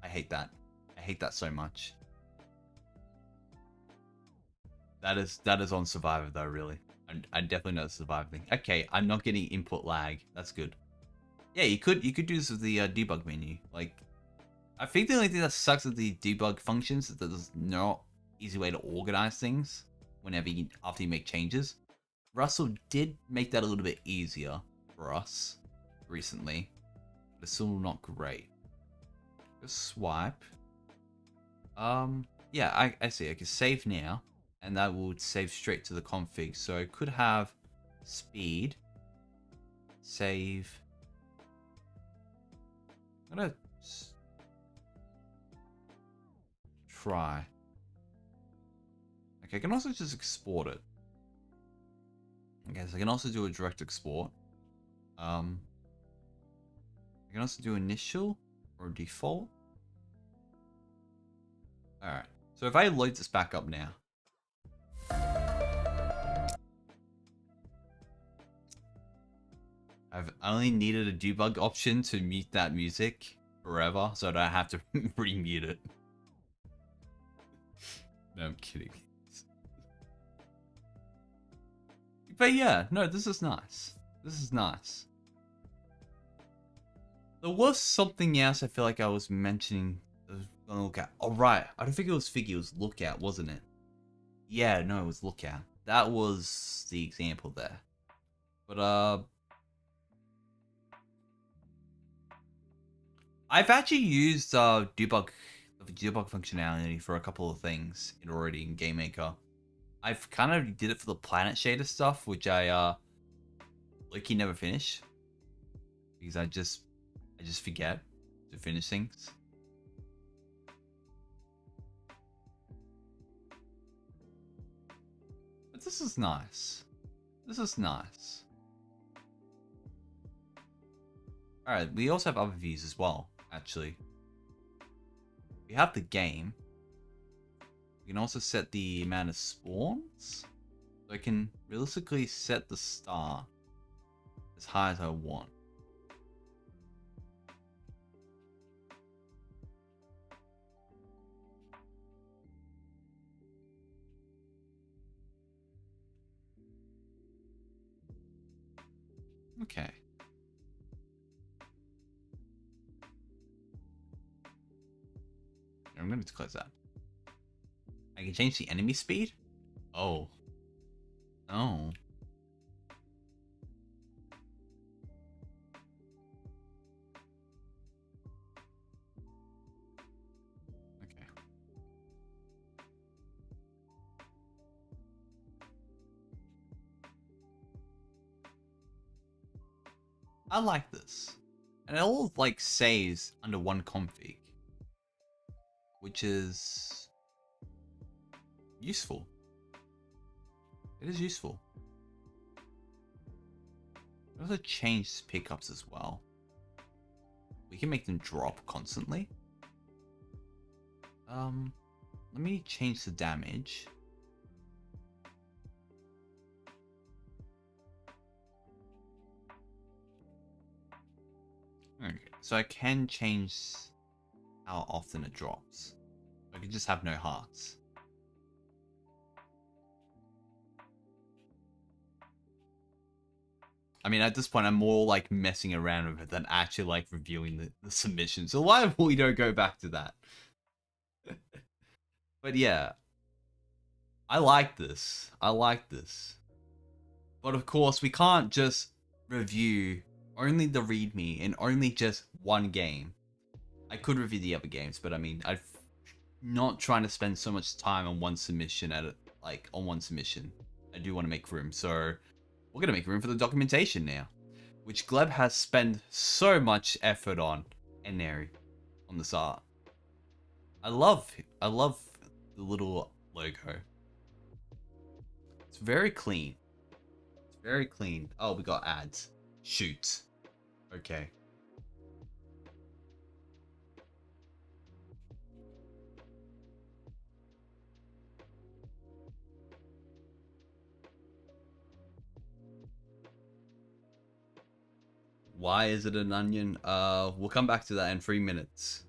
I hate that. I hate that so much. That is on Survivor though, really. I definitely know the Survivor thing. Okay, I'm not getting input lag. That's good. Yeah, you could do this with the debug menu. Like, I think the only thing that sucks with the debug functions is that there's no easy way to organize things whenever after you make changes. Russell did make that a little bit easier for us recently, but it's still not great. Just swipe. Yeah, I see. I can save now, and that will save straight to the config. So I could have speed, save. I'm gonna try. Okay, I can also just export it. Okay, so I can also do a direct export. I can also do initial or default. Alright, so if I load this back up now. I've only needed a debug option to mute that music forever, so I don't have to re-mute it. No, I'm kidding. But yeah, no, this is nice. This is nice. There was something else I feel like I was mentioning. I was gonna look at. Oh, right. I don't think it was Figgy, it was Lookout, wasn't it? Yeah, no, it was Lookout. That was the example there. But, I've actually used debug functionality for a couple of things already in GameMaker. I've kind of did it for the planet shader stuff, which I lucky never finish because I just forget to finish things. But this is nice. This is nice. Alright, we also have other views as well, actually. We have the game. We can also set the amount of spawns. So I can realistically set the star as high as I want. Okay. I'm going to close that. I can change the enemy speed? Oh. Oh. Okay. I like this. And it all like saves under one config. Which is useful. It is useful. We also change pickups as well. We can make them drop constantly. Let me change the damage. Okay, so I can change how often it drops. I can just have no hearts. I mean, at this point, I'm more like messing around with it than actually like reviewing the submission. So why we don't go back to that? But yeah, I like this. I like this. But of course, we can't just review only the README and only just one game. I could review the other games, but I mean, I'm not trying to spend so much time on one submission on one submission. I do want to make room, so we're gonna make room for the documentation now, which Gleb has spent so much effort on and Neri on this art. I love the little logo. It's very clean. It's very clean. Oh, we got ads. Shoot. Okay. Why is it an onion? We'll come back to that in 3 minutes.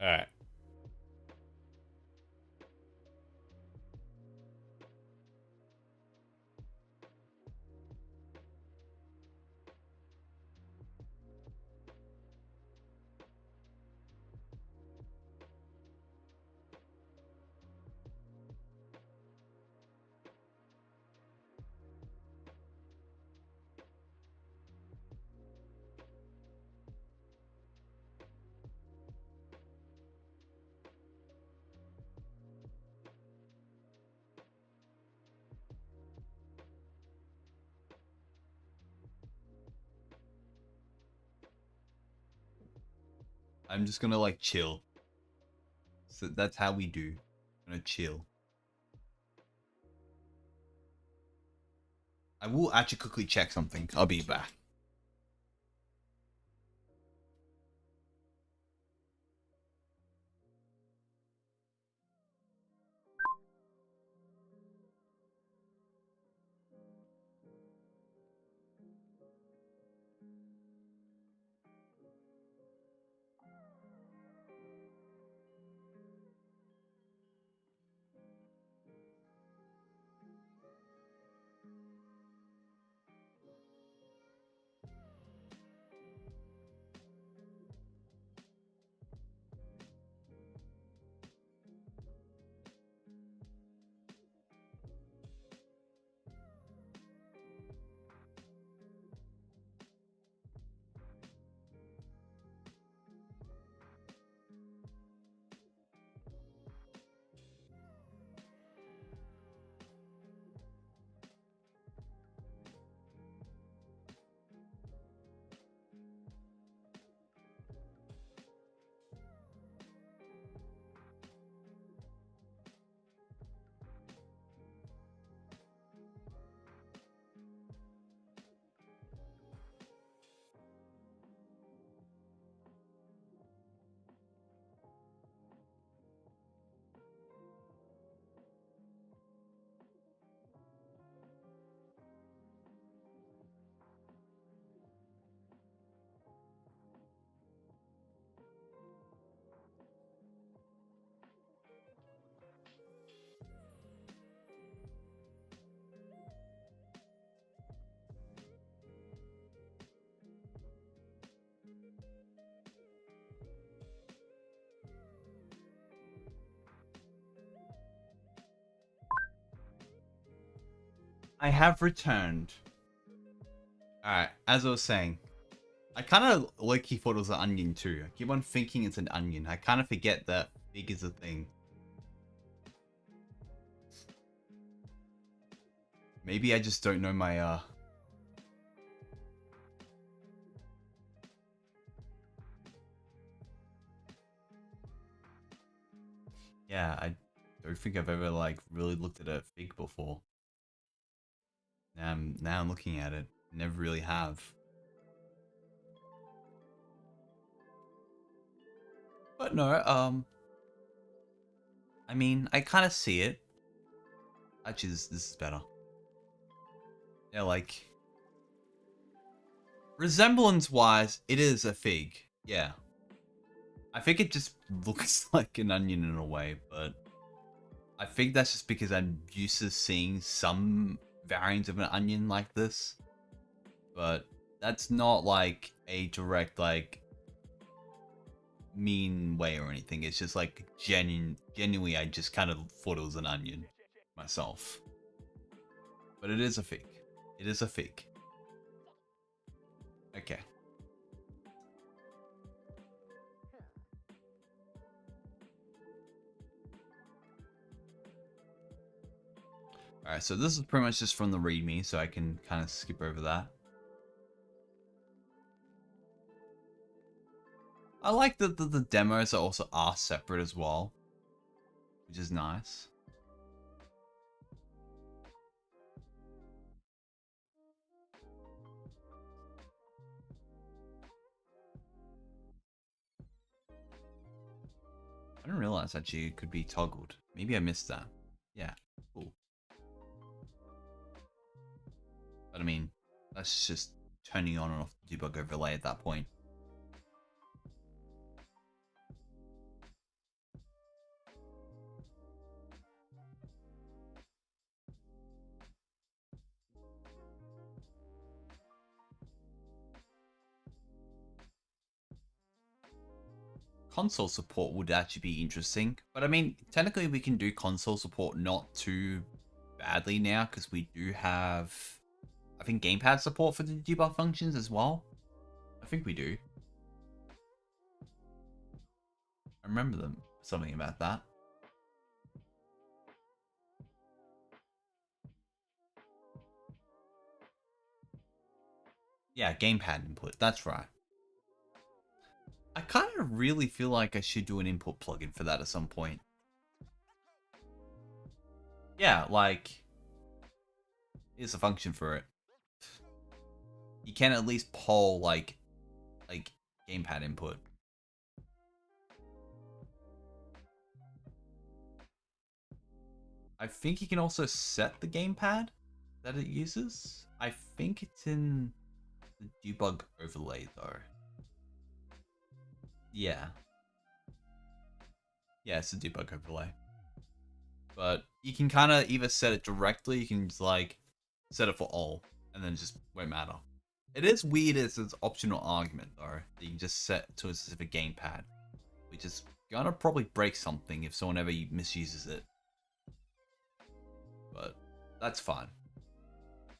Alright. I'm just gonna like chill. So that's how we do. I'm gonna chill. I will actually quickly check something. I'll be back. I have returned. Alright, as I was saying, I kind of low-key thought it was an onion too. I keep on thinking it's an onion. I kind of forget that fig is a thing. Maybe I just don't know my, Yeah, I don't think I've ever, like, really looked at a fig before. Now I'm looking at it. Never really have. But no, I mean, I kind of see it. Actually, this is better. Yeah, like, resemblance-wise, it is a fig. Yeah. I think it just looks like an onion in a way, but I think that's just because I'm used to seeing some variants of an onion like this. But that's not like a direct, like, mean way or anything. It's just like genuinely, I just kind of thought it was an onion myself. But it is a fig. It is a fig. Okay. Alright, so this is pretty much just from the readme, so I can kind of skip over that. I like that the demos are also separate as well, which is nice. I didn't realize actually it could be toggled. Maybe I missed that. Yeah, cool. But I mean, that's just turning on and off the debug overlay at that point. Console support would actually be interesting. But I mean, technically we can do console support not too badly now because we do have, I think, gamepad support for the debug functions as well. I think we do. I remember them something about that. Yeah, gamepad input. That's right. I kind of really feel like I should do an input plugin for that at some point. Yeah, like, here's a function for it. You can at least poll like gamepad input. I think you can also set the gamepad that it uses. I think it's in the debug overlay though. Yeah. Yeah, it's a debug overlay. But you can kind of either set it directly, you can just like set it for all, and then it just won't matter. It is weird as an optional argument though, that you can just set to a specific gamepad, which is gonna probably break something if someone ever misuses it. But that's fine.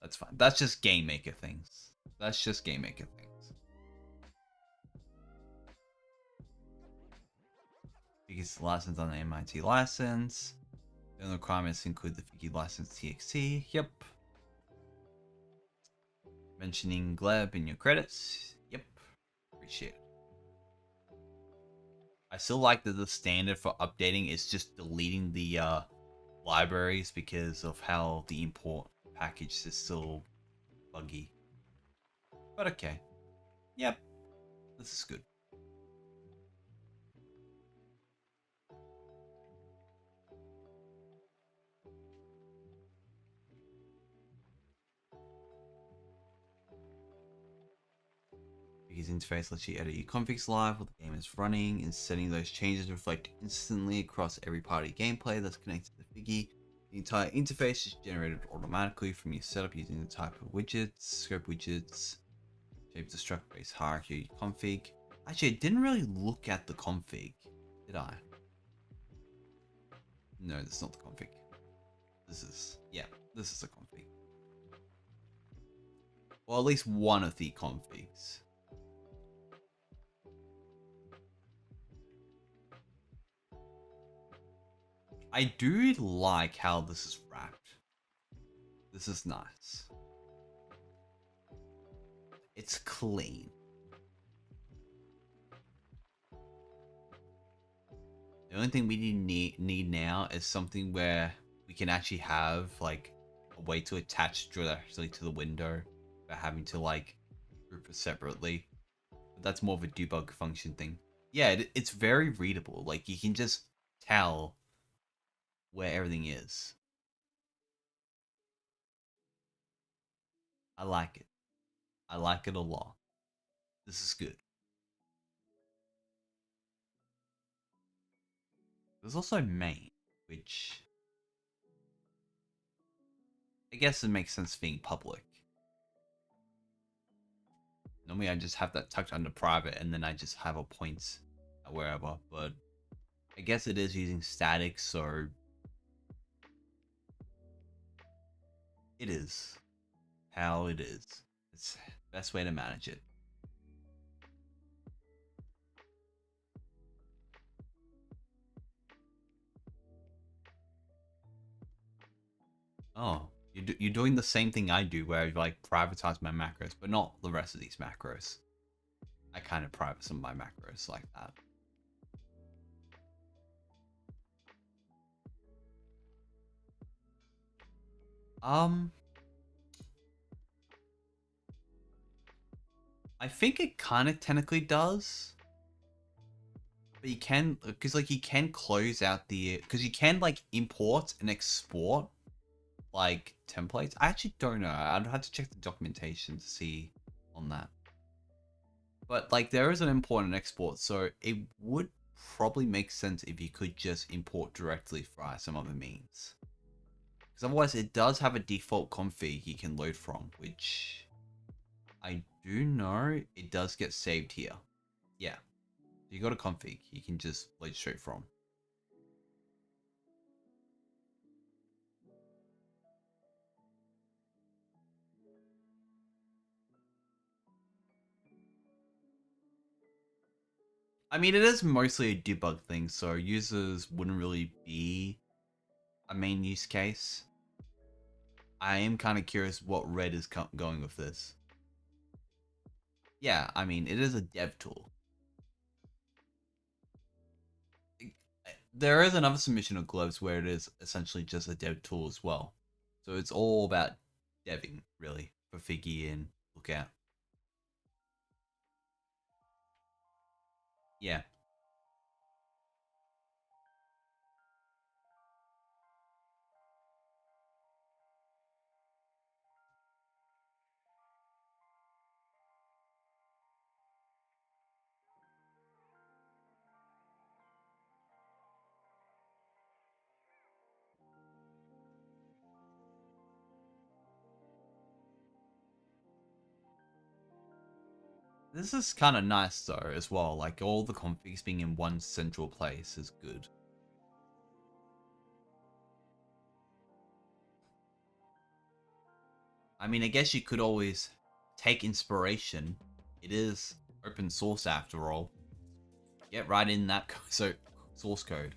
That's fine. That's just game maker things. That's just game maker things. Because the license on the MIT license. The only requirements include the Figgy license TXT. Yep. Mentioning Gleb in your credits. Yep. Appreciate it. I still like that the standard for updating is just deleting the libraries because of how the import package is still buggy. But okay. Yep. This is good. Because interface lets you edit your configs live while the game is running, and setting those changes reflect instantly across every part of your gameplay that's connected to the Figgy. The entire interface is generated automatically from your setup using the type of widgets, scope widgets, shape to struct based hierarchy config. Actually, I didn't really look at the config, did I? No, that's not the config. This is the config. Or at least one of the configs. I do like how this is wrapped. This is nice. It's clean. The only thing we need now is something where we can actually have like a way to attach directly to the window without having to like group it separately. But that's more of a debug function thing. Yeah, it's very readable. Like you can just tell where everything is. I like it. I like it a lot. This is good. There's also main, which I guess it makes sense being public. Normally I just have that tucked under private and then I just have a point wherever, but I guess it is using static, so it is how it is. It's the best way to manage it. Oh, you're doing the same thing I do where I like privatize my macros, but not the rest of these macros. I kind of private some of my macros like that. I think it kind of technically does. But you can, because like you can close out the, because you can like import and export like templates. I actually don't know. I'd have to check the documentation to see on that. But like there is an import and export, so it would probably make sense if you could just import directly via some other means. Because otherwise it does have a default config you can load from, which I do know it does get saved here. Yeah. You got a config you can just load straight from. I mean, it is mostly a debug thing, so users wouldn't really be a main use case. I am kind of curious what Red is going with this. Yeah, I mean, it is a dev tool. There is another submission of Gloves where it is essentially just a dev tool as well. So it's all about deving, really, for Figgy and Lookout. Yeah. This is kind of nice though as well, like all the configs being in one central place is good. I mean, I guess you could always take inspiration. It is open source after all. Get right in that source code.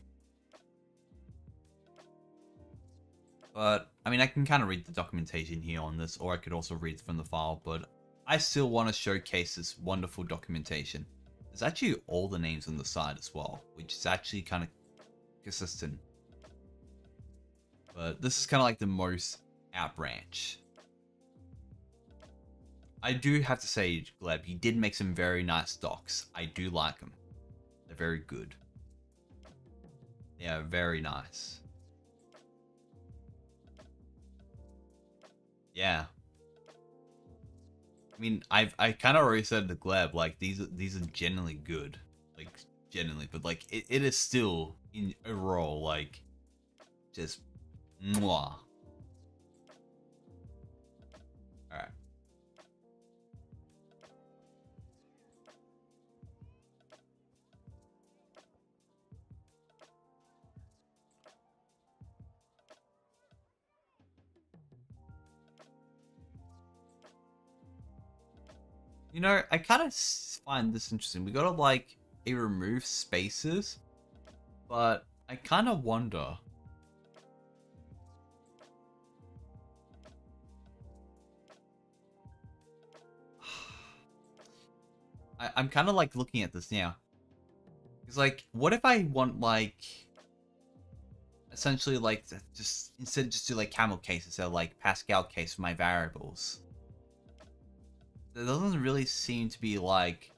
But, I mean, I can kind of read the documentation here on this, or I could also read from the file, but I still want to showcase this wonderful documentation. There's actually all the names on the side as well, which is actually kind of consistent. But this is kind of like the most out branch. I do have to say, Gleb, you did make some very nice docs. I do like them. They're very good. They are very nice. Yeah. I mean, I kind of already said to Gleb, like these are genuinely good, like genuinely, but like it is still in overall like just mwah. All right. I kind of find this interesting. We got to like a remove spaces, but I kind of wonder. I'm kind of like looking at this now. It's like, what if I want like essentially like just instead just do like camel case instead of like Pascal case for my variables? There doesn't really seem to be like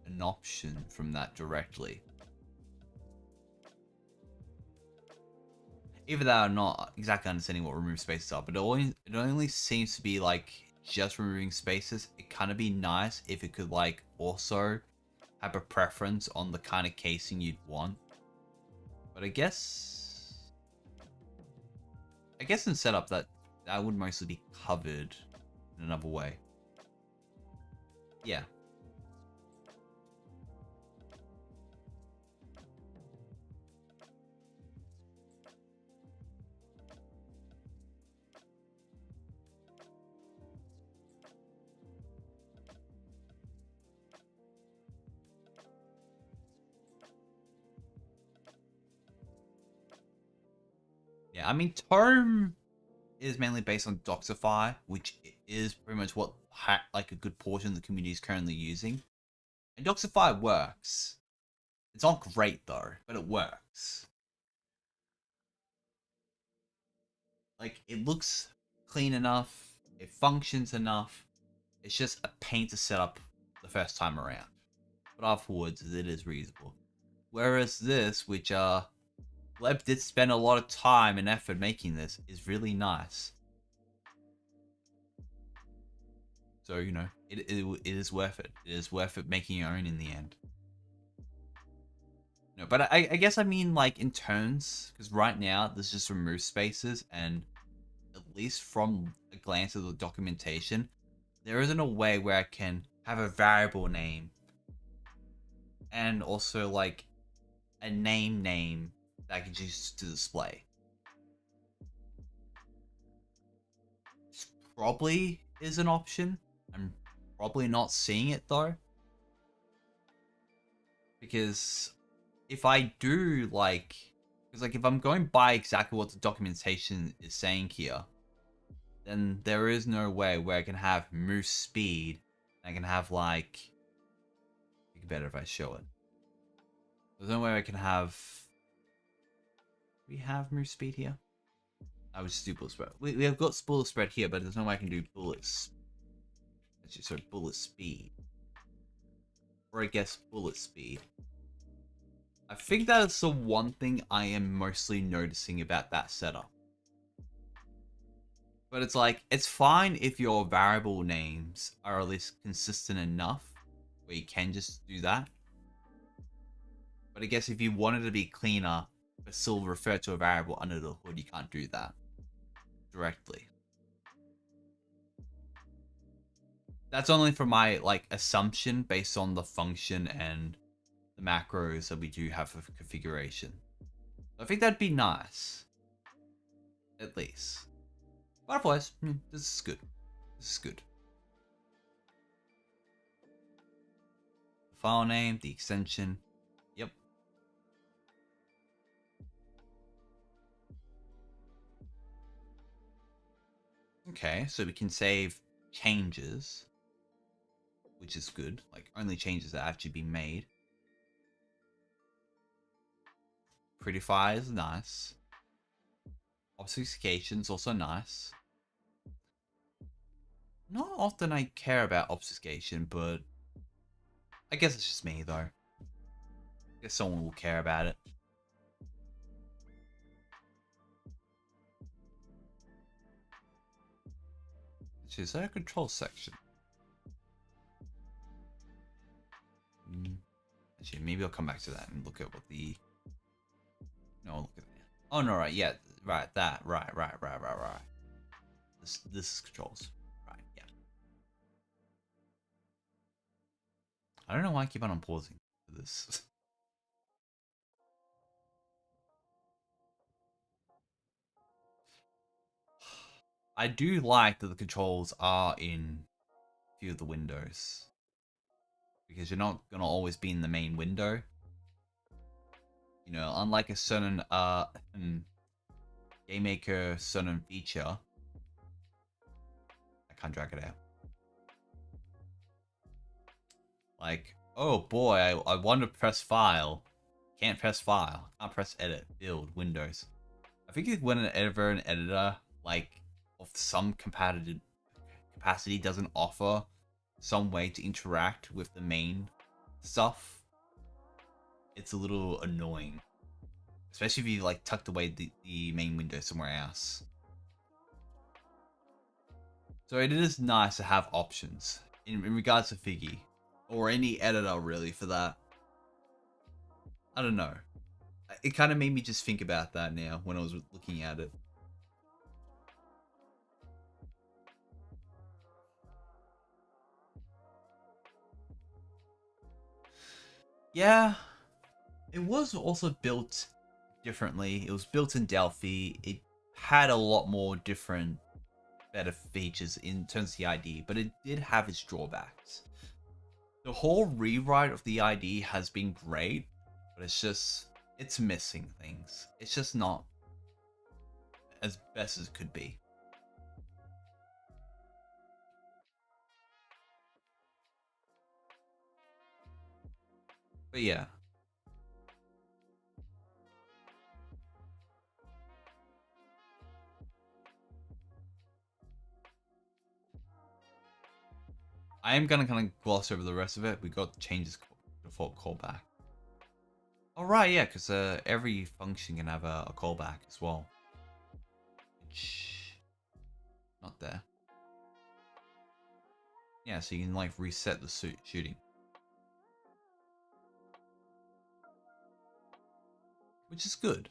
an option from that directly. Either that or not exactly understanding what remove spaces are, but it only seems to be like just removing spaces. It kind of be nice if it could like also have a preference on the kind of casing you'd want. But I guess in setup that would mostly be covered in another way. Yeah. Yeah, I mean, Tome is mainly based on Doxify, which is pretty much what like a good portion of the community is currently using. And Doxify works. It's not great though, but it works. Like it looks clean enough, it functions enough. It's just a pain to set up the first time around. But afterwards, it is reasonable. Whereas this, which Leb did spend a lot of time and effort making this, is really nice. So it is worth it. It is worth it making your own in the end. No, but I guess I mean like in turns, because right now this just removes spaces, and at least from a glance of the documentation, there isn't a way where I can have a variable name and also like a name that I can choose to display. This probably is an option. I'm probably not seeing it though. Because if I do because like if I'm going by exactly what the documentation is saying here, then there is no way where I can have moose speed. I can have like, it'd be better if I show it. There's no way I can have. We have moose speed here. I would just do bullet spread. We have got bullet spread here, but there's no way I can do bullets. Actually, sorry, bullet speed. Or I guess bullet speed. I think that is the one thing I am mostly noticing about that setup. But it's like, it's fine if your variable names are at least consistent enough where you can just do that. But I guess if you wanted to be cleaner, but still refer to a variable under the hood, you can't do that directly. That's only for my like assumption based on the function and the macros that we do have for configuration. I think that'd be nice. At least. But otherwise, this is good. This is good. The file name, the extension. Yep. Okay, so we can save changes, which is good. Like only changes that have to be made. Prettify is nice. Obfuscation is also nice. Not often I care about obfuscation, but I guess it's just me though. I guess someone will care about it. Is there a control section? Actually, maybe I'll come back to that and look at what the. No, look at that. Oh no, right, yeah, right, that, right. This is controls, right? Yeah. I don't know why I keep on pausing for this. I do like that the controls are in a few of the windows. because you're not gonna always be in the main window. You know, unlike a certain game maker certain feature. I can't drag it out. Like, oh boy, I want to press file. Can't press file. Can't press edit, build, Windows. I think when an editor, like, of some capacity doesn't offer some way to interact with the main stuff, it's a little annoying. Especially if you, like, tucked away the main window somewhere else. So it is nice to have options in regards to Figgy. Or any editor, really, for that. I don't know. It kind of made me just think about that now when I was looking at it. Yeah, it was also built differently. It was built in Delphi. It had a lot more different, better features in terms of the ID, but it did have its drawbacks. The whole rewrite of the ID has been great, but it's missing things. It's just not as best as it could be. But yeah. I am gonna kind of gloss over the rest of it. We got changes default callback. All right, yeah, because every function can have a callback as well. Which, not there. Yeah, so you can like reset the shooting. Which is good.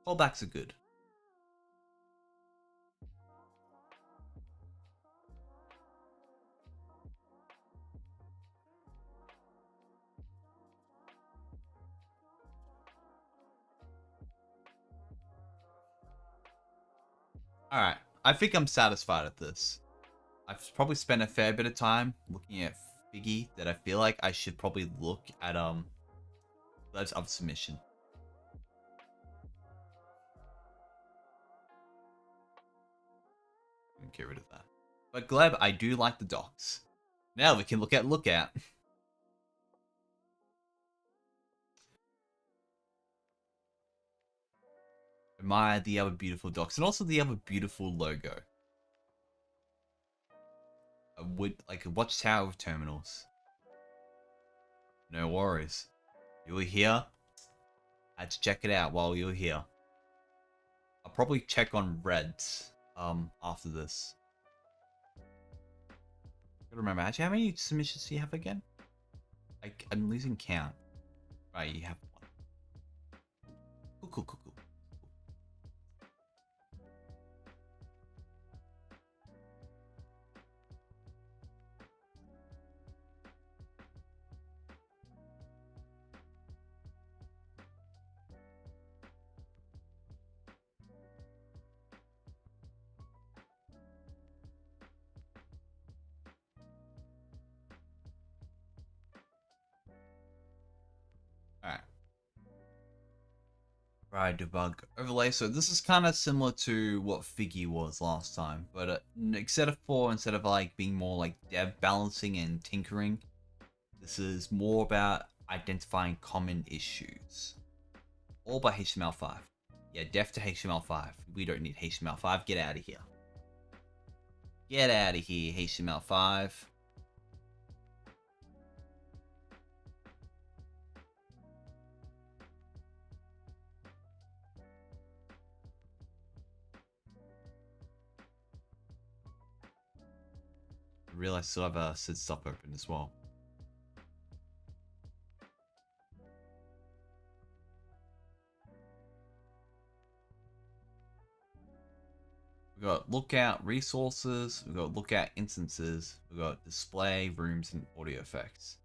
Callbacks are good. Alright, I think I'm satisfied at this. I've probably spent a fair bit of time looking at Figgy that I feel like I should probably look at Gleb's other submission. Get rid of that. But Gleb, I do like the docs. Now we can look at Lookout. Admire the other beautiful docs and also the other beautiful logo. Like a watchtower with terminals. No worries. You were here. I had to check it out while you were here. I'll probably check on Reds after this. Gotta remember, actually, how many submissions do you have again? I'm losing count. Right, you have one. Cool. Alright. Right, debug overlay. So this is kind of similar to what Figgy was last time, but instead of like being more like dev balancing and tinkering, this is more about identifying common issues. All by HTML5. Yeah, def to HTML5. We don't need HTML5. Get out of here. Get out of here, HTML5. I realize I still have a sid stop open as well. We've got lookout resources, we've got lookout instances, we've got display, rooms, and audio effects.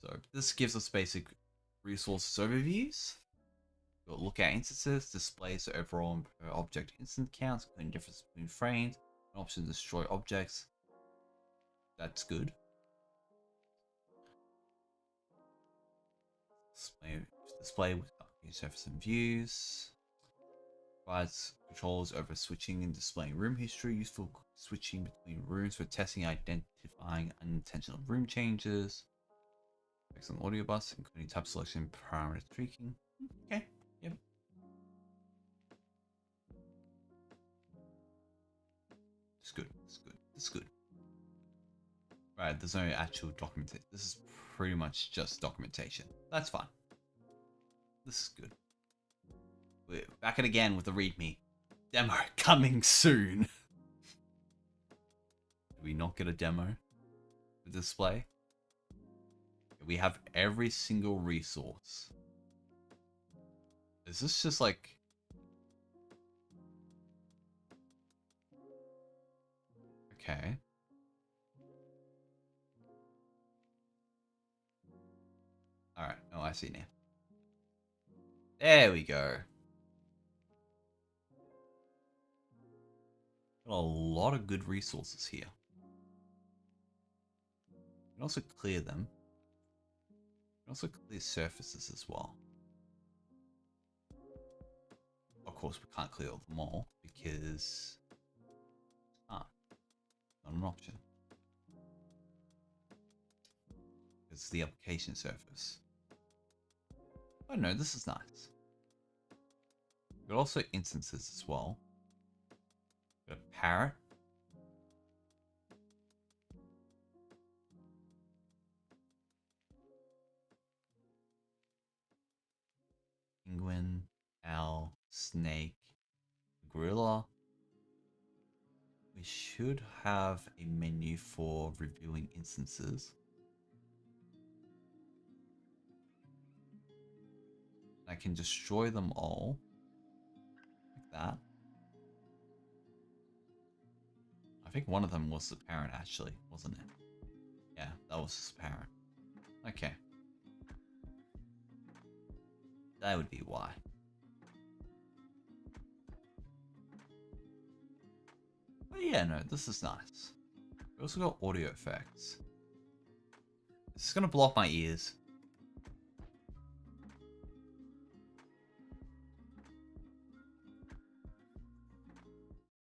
So this gives us basic resources overviews. We've got lookout instances, displays the overall object instance counts, including difference between frames, an option to destroy objects. That's good. display with surface and views. Provides controls over switching and displaying room history, useful switching between rooms for testing, identifying unintentional room changes. Excellent audio bus, including type selection, parameter tweaking. Okay, yep. It's good, it's good, it's good. Right, there's no actual documentation. This is pretty much just documentation. That's fine. This is good. We're back at again with the README. Demo coming soon. Did we not get a demo? The display? We have every single resource. Is this just like... Okay. Alright, oh I see now. There we go. Got a lot of good resources here. You can also clear them. You can also clear surfaces as well. Of course, we can't clear them all because not an option. It's the application surface. Oh no, this is nice. But also instances as well. Got a parrot. Penguin, owl, snake, gorilla. We should have a menu for reviewing instances. I can destroy them all. Like that. I think one of them was the parent actually, wasn't it? Yeah, that was his parent. Okay. That would be why. But yeah, no, this is nice. We also got audio effects. This is gonna block my ears.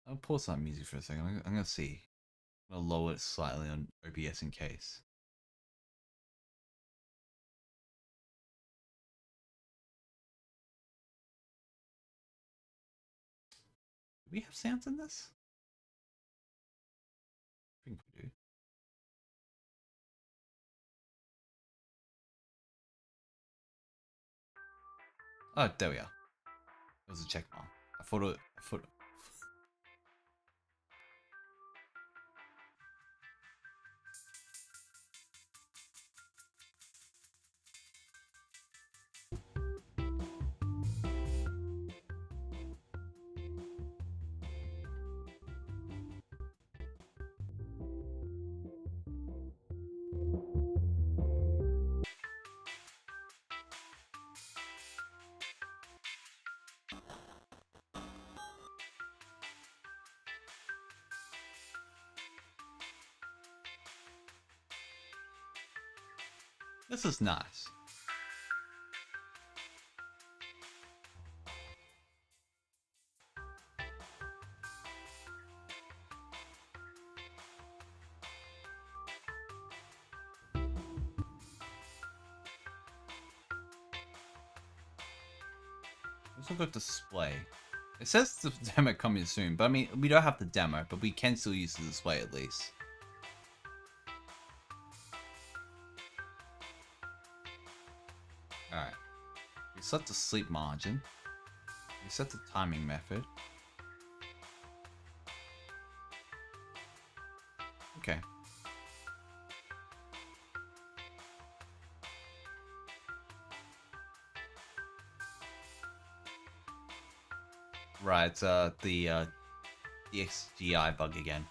I'll pause that music for a second. I'm gonna see. I'm gonna lower it slightly on OBS in case. Do we have sounds in this? I think we do. Oh, there we are. It was a check mark. I thought. This is nice. Let's look at display. It says the demo coming soon, but I mean, we don't have the demo, but we can still use the display at least. Alright. We set the sleep margin. We set the timing method. Okay. Right, the XGI bug again.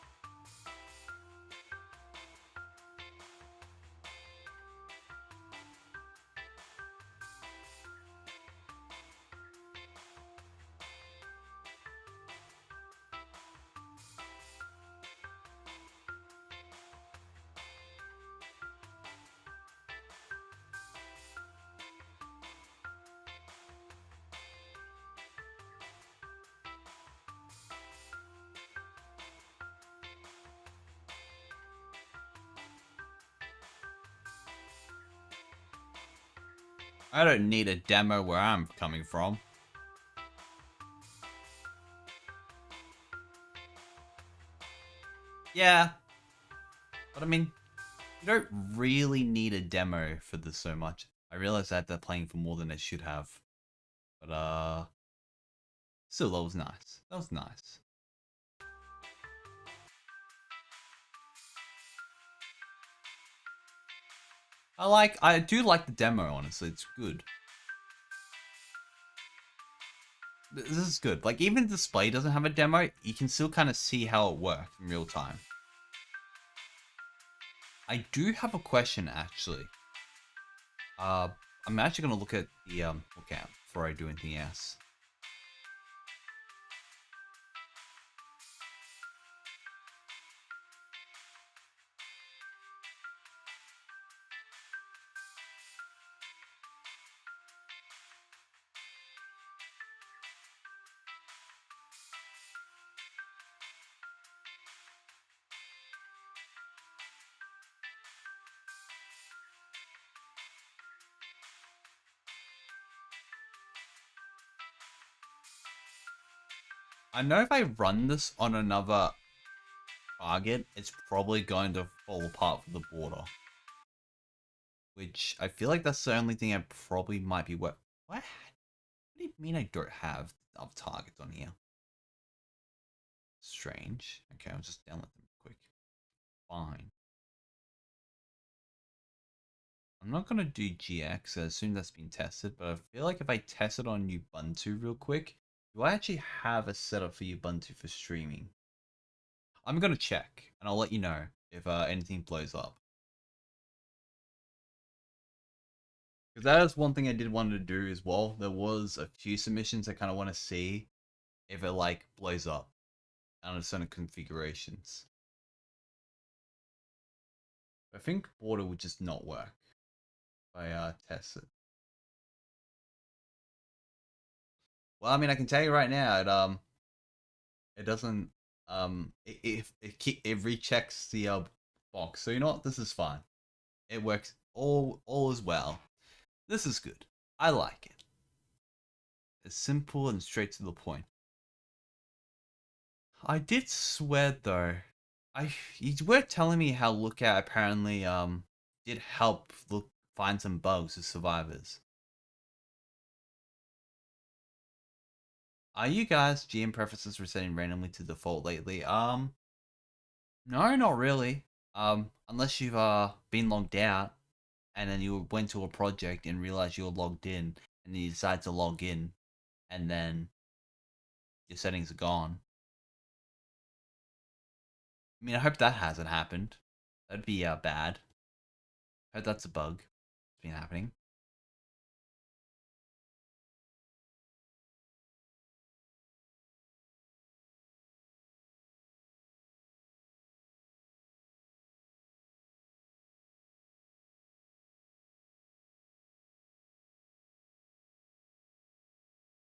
I don't need a demo where I'm coming from. Yeah, but I mean, you don't really need a demo for this so much. I realize that they're playing for more than they should have. But still that was nice. That was nice. I do like the demo, honestly. It's good. This is good. Like, even the display doesn't have a demo, you can still kind of see how it works in real time. I do have a question, actually. I'm actually gonna look at the lookout before I do anything else. I know if I run this on another target, it's probably going to fall apart for the border. Which, I feel like that's the only thing I probably might be worth. What? What do you mean I don't have other targets on here? Strange. Okay, I'll just download them quick. Fine. I'm not going to do GX, I assume that's been tested, but I feel like if I test it on Ubuntu real quick, do I actually have a setup for Ubuntu for streaming? I'm going to check, and I'll let you know if anything blows up. Because that is one thing I did want to do as well. There was a few submissions I kind of want to see if it like blows up under certain configurations. I think border would just not work if I test it. Well, I mean, I can tell you right now, it doesn't it rechecks the box. So you know what? This is fine. It works all as well. This is good. I like it. It's simple and straight to the point. I did swear though. You were telling me how Lookout apparently did help find some bugs with survivors. Are you guys GM preferences resetting randomly to default lately? No, not really. Unless you've been logged out and then you went to a project and realized you were logged in and you decide to log in and then your settings are gone. I mean, I hope that hasn't happened. That'd be bad. I hope that's a bug. It's been happening.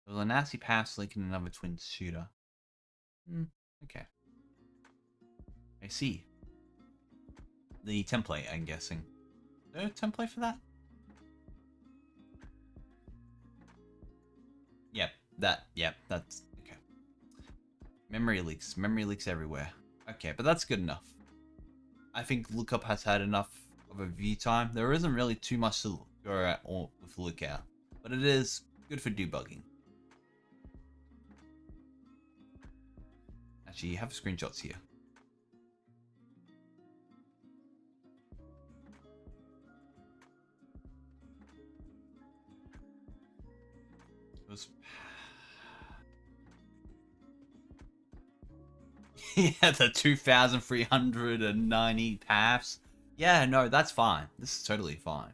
There was a nasty pass link in another twin shooter. Okay. I see. The template, I'm guessing. Is there a template for that? Yep, that's okay. Memory leaks everywhere. Okay, but that's good enough. I think Lookup has had enough of a view time. There isn't really too much to go at with Lookout, but it is good for debugging. Actually, you have screenshots here. It was... yeah, the 2,390 paths. Yeah, no, that's fine. This is totally fine.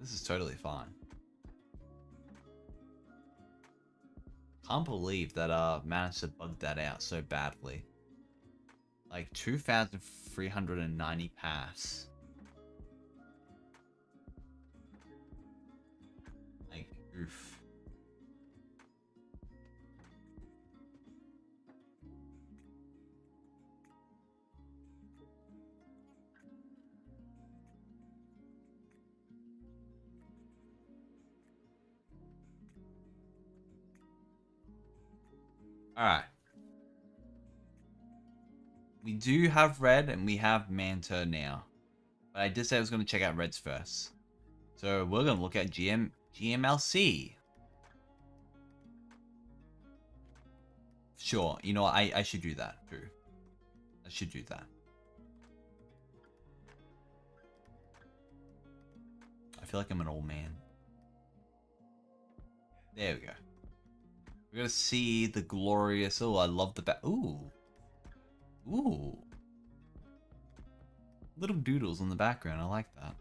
This is totally fine. Can't believe that managed to bug that out so badly. Like 2,390 paths. Like, oof. Alright. We do have red and we have Manta now. But I did say I was going to check out reds first. So we're going to look at GMLC. Sure, you know what? I should do that too. I should do that. I feel like I'm an old man. There we go. We're gonna see the glorious. Oh, I love the back. Ooh. Ooh. Little doodles in the background. I like that.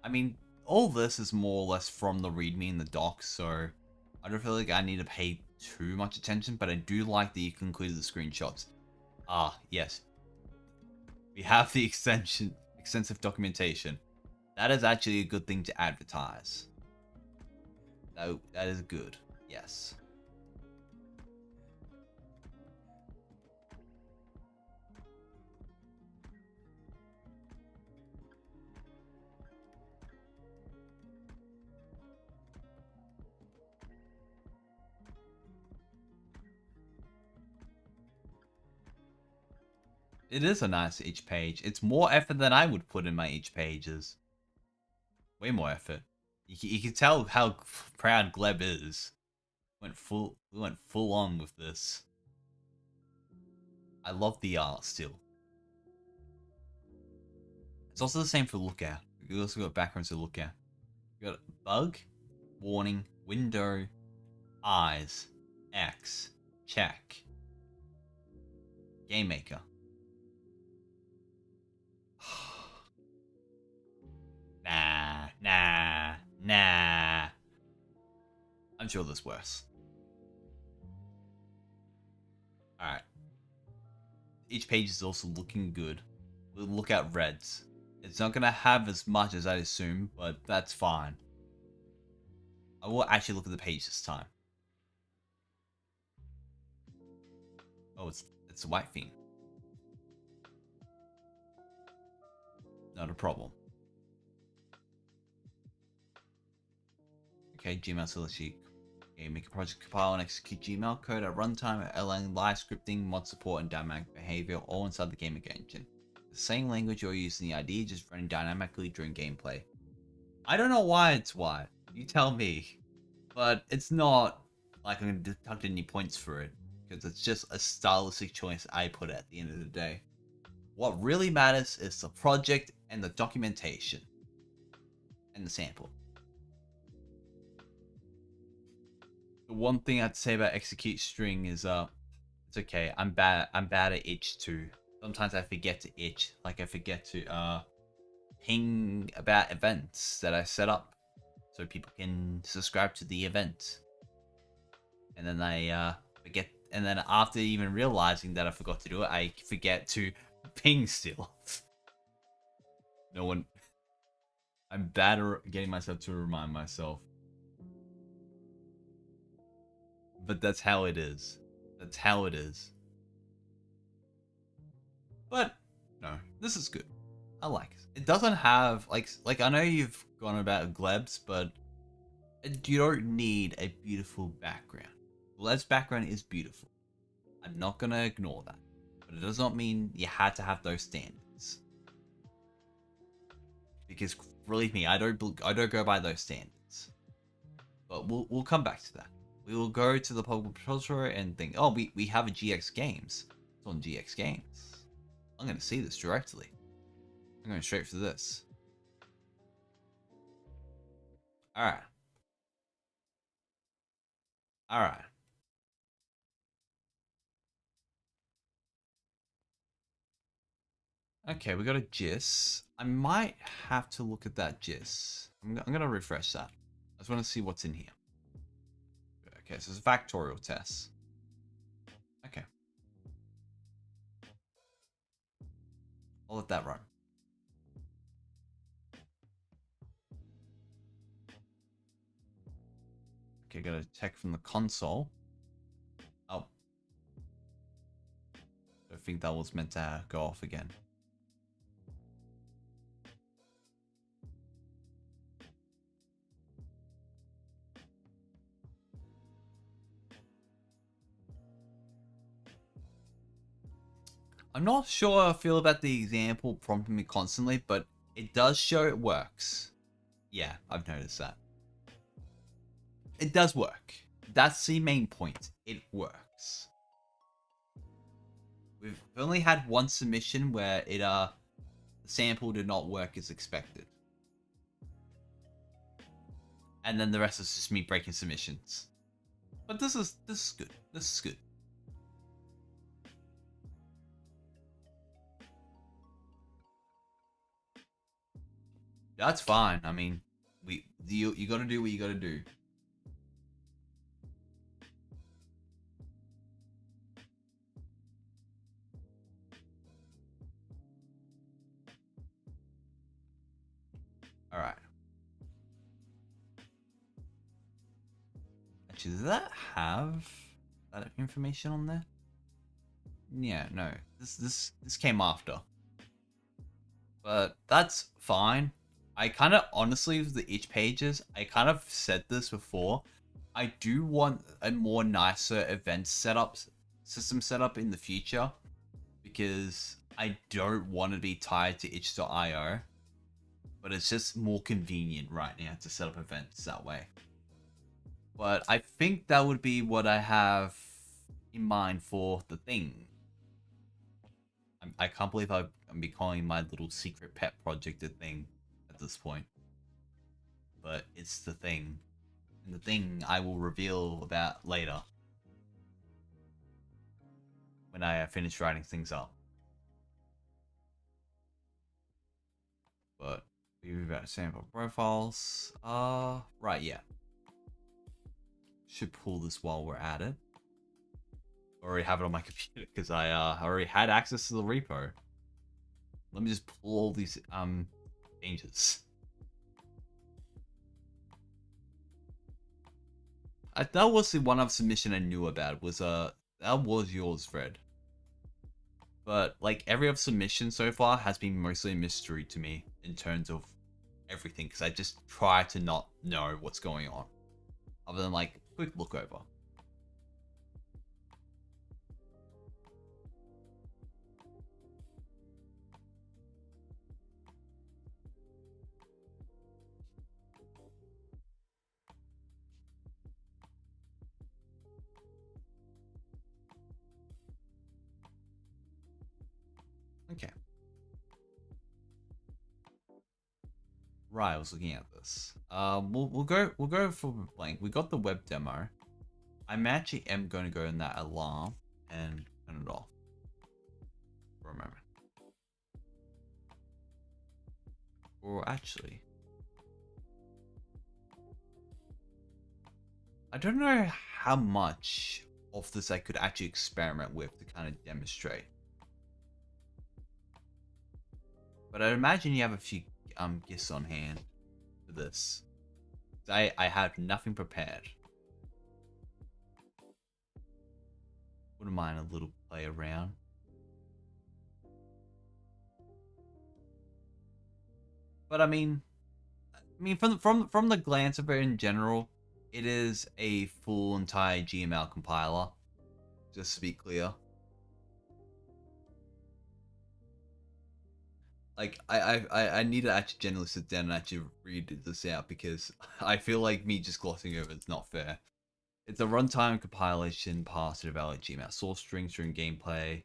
I mean, all this is more or less from the README in the docs, so I don't feel like I need to pay too much attention, but I do like that you can include the screenshots. Ah, yes. We have the extensive documentation. That is actually a good thing to advertise. That is good. Yes. It is a nice each page. It's more effort than I would put in my each pages. Way more effort. You can tell how proud Gleb is. We went full on with this. I love the art still. It's also the same for Lookout. We also got backgrounds to look at. We got bug, warning, window, eyes, X, check, game maker. Nah. I'm sure there's worse. Alright. Each page is also looking good. We'll look at reds. It's not gonna have as much as I assume, but that's fine. I will actually look at the page this time. Oh, it's a white theme. Not a problem. Okay, Gmail Solution. Okay, make a project, compile and execute Gmail code at runtime, allowing live scripting, mod support, and dynamic behavior all inside the gaming engine. The same language you're using the ID, just running dynamically during gameplay. I don't know why it's white. You tell me. But it's not like I'm going to deduct any points for it, because it's just a stylistic choice I put at the end of the day. What really matters is the project and the documentation. And the sample. The one thing I'd say about execute string is it's okay. I'm bad at itch too. Sometimes I forget to itch. Like I forget to ping about events that I set up so people can subscribe to the event. And then I forget, and then after even realizing that I forgot to do it, I forget to ping still. No one. I'm bad at getting myself to remind myself. But that's how it is. That's how it is. But no, this is good. I like it. It doesn't have like I know you've gone about Gleb's, but you don't need a beautiful background. Gleb's background is beautiful. I'm not gonna ignore that, but it does not mean you had to have those standards. Because believe me, I don't go by those standards. But we'll come back to that. We will go to the public repository and think, oh, we have a GX Games. It's on GX Games. I'm going to see this directly. I'm going straight for this. Alright. Alright. Okay, we got a GIS. I might have to look at that GIS. I'm going to refresh that. I just want to see what's in here. Okay, so it's a factorial test. Okay. I'll let that run. Okay, got a tech from the console. Oh. I think that was meant to go off again. I'm not sure how I feel about the example prompting me constantly, but it does show it works. Yeah, I've noticed that. It does work. That's the main point. It works. We've only had one submission where the sample did not work as expected. And then the rest is just me breaking submissions. But this is good. This is good. That's fine. I mean, you got to do what you got to do. All right. Actually, does that have that information on there? Yeah, no. This came after. But that's fine. I kind of honestly with the itch pages, I kind of said this before. I do want a more nicer event system setup in the future because I don't want to be tied to itch.io. But it's just more convenient right now to set up events that way. But I think that would be what I have in mind for the thing. I can't believe I'm be calling my little secret pet project a thing at this point. But it's the thing. And the thing I will reveal about later. When I finish writing things up. But we've about sample profiles. Right, yeah. Should pull this while we're at it. Already have it on my computer because I already had access to the repo. Let me just pull all these changes. That was the one of submission I knew about. That was yours, Fred. But like every other submission so far has been mostly a mystery to me in terms of everything because I just try to not know what's going on, other than like quick look over. Okay. Right, I was looking at this. We'll go for blank. We got the web demo. I actually am going to go in that alarm and turn it off for a moment. Or actually, I don't know how much of this I could actually experiment with to kind of demonstrate. But I imagine you have a few gifts on hand for this. I have nothing prepared. Wouldn't mind a little play around. But I mean from the glance of it in general, it is a full entire GML compiler. Just to be clear. Like I need to actually genuinely sit down and actually read this out because I feel like me just glossing over it's not fair. It's a runtime compilation pass to evaluate GML source strings during gameplay.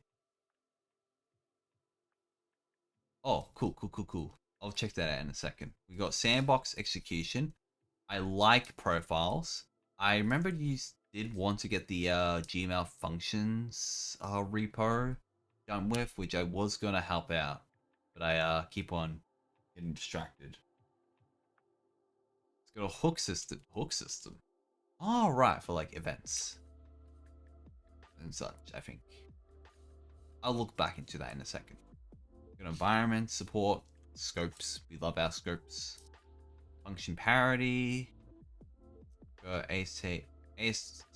Oh, cool. I'll check that out in a second. We got sandbox execution. I like profiles. I remember you did want to get the GML functions repo done with, which I was gonna help out, but I keep on getting distracted. It's got a hook system. Oh, right, for like events and such. I think I'll look back into that in a second. Got environment support, scopes. We love our scopes. Function parity. Got AST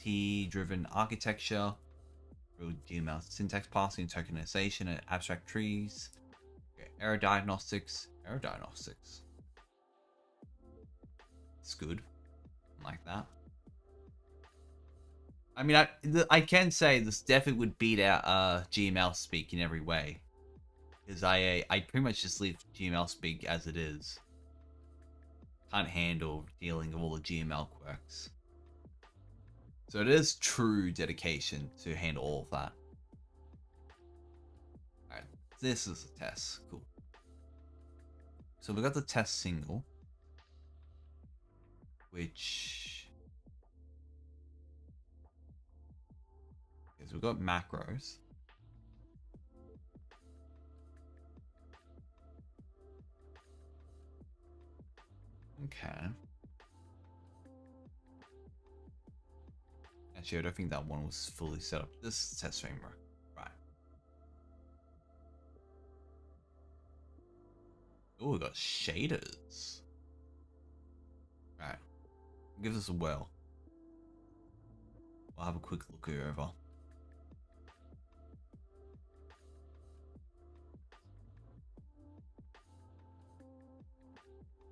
driven architecture. Real GML syntax parsing, tokenization, and abstract trees. Okay, error diagnostics. It's good. I like that. I mean, I can say this definitely would beat out GML speak in every way, because I pretty much just leave GML speak as it is. Can't handle dealing with all the GML quirks. So it is true dedication to handle all of that. Alright, this is a test. Cool. So we got the test single, which is we've got macros. Okay. Actually, I don't think that one was fully set up. This is test framework. Right. Oh, we got shaders. Right. Give this a whirl. We'll have a quick look over.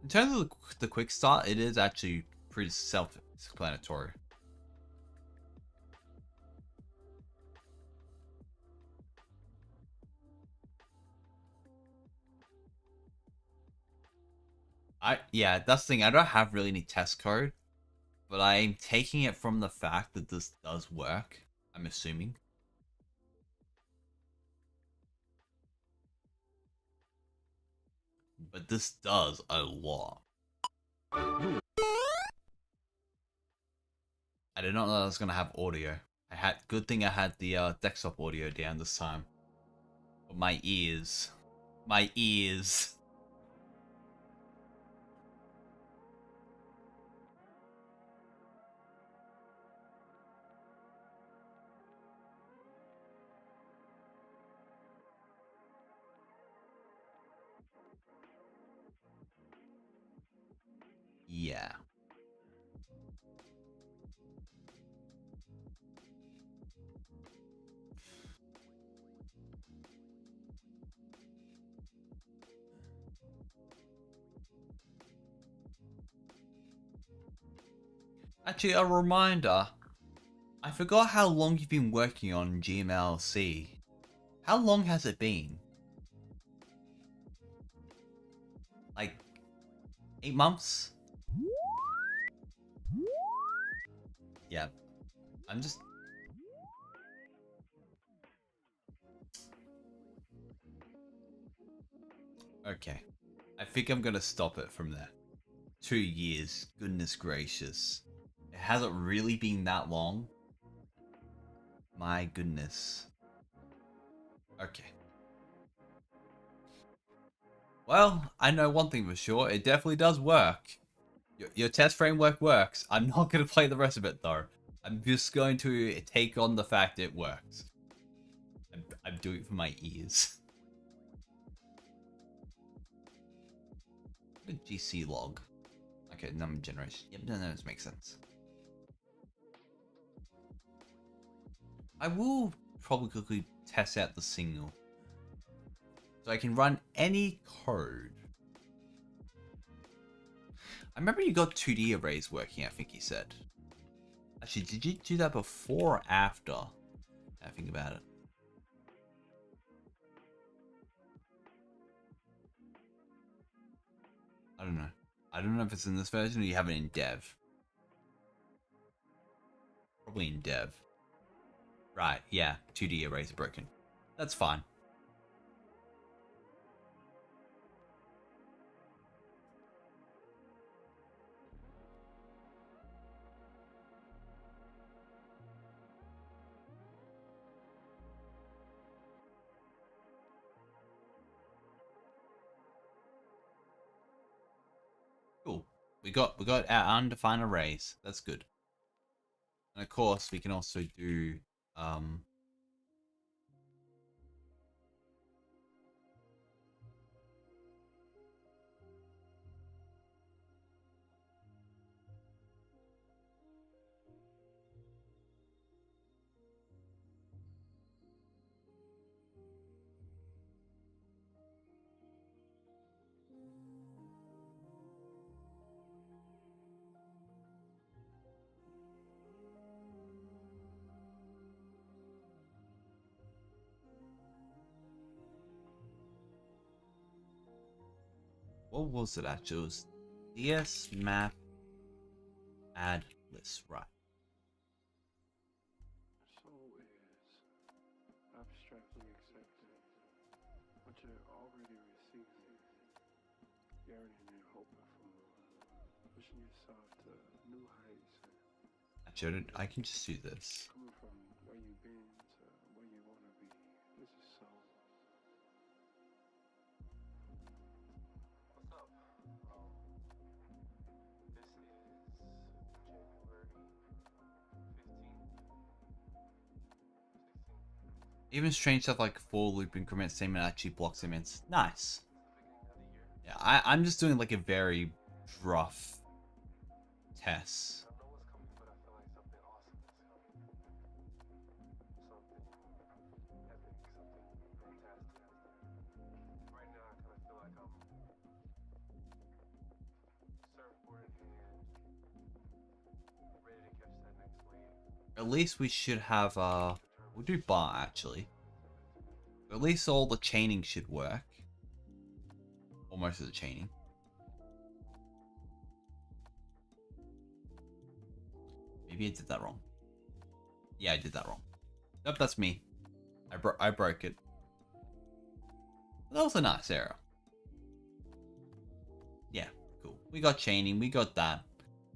In terms of the quick start, it is actually pretty self-explanatory. Yeah, that's the thing. I don't have really any test code, but I'm taking it from the fact that this does work. I'm assuming. But this does a lot. I did not know I was gonna have audio. Good thing I had the desktop audio down this time. But my ears. My ears. Yeah. Actually, a reminder. I forgot how long you've been working on GMLC. How long has it been? Like 8 months? Yeah. I'm just... Okay. I think I'm gonna stop it from there. 2 years. Goodness gracious. It hasn't really been that long. My goodness. Okay. Well, I know one thing for sure. It definitely does work. Your test framework works. I'm not going to play the rest of it, though. I'm just going to take on the fact it works. I'm doing it for my ears. What a GC log. Okay, number generation. Yep, no, this makes sense. I will probably quickly test out the signal. So I can run any code. I remember you got 2D arrays working, I think you said. Actually, did you do that before or after? I think about it. I don't know. I don't know if it's in this version or you have it in dev. Probably in dev. Right, yeah. 2D arrays are broken. That's fine. Cool. We got our undefined arrays. That's good. And of course, we can also do what was it actually? It was DS map add list, right? Soul is abstractly accepting what you're already receiving, yearning and hoping for more, pushing yourself to new heights, and Actually, I can just do this. coming from where you've been to where you want to be. This is soul. What's up? This is January 15th, 16th. Even strange stuff like for loop increment statement actually blocks him. It's nice. Beginning of the year. Yeah, I'm just doing like a very rough test. I don't know what's coming, but I feel like something awesome is coming. Something epic, something fantastic. Right now, I kind of feel like I'm surfboard in hand, ready to catch that next wave. At least we should have we'll do bar actually. At least all the chaining should work. Or most of the chaining. Maybe I did that wrong. Yeah, I did that wrong. Nope, that's me. I broke it. That was a nice error. Yeah, cool. We got chaining, we got that.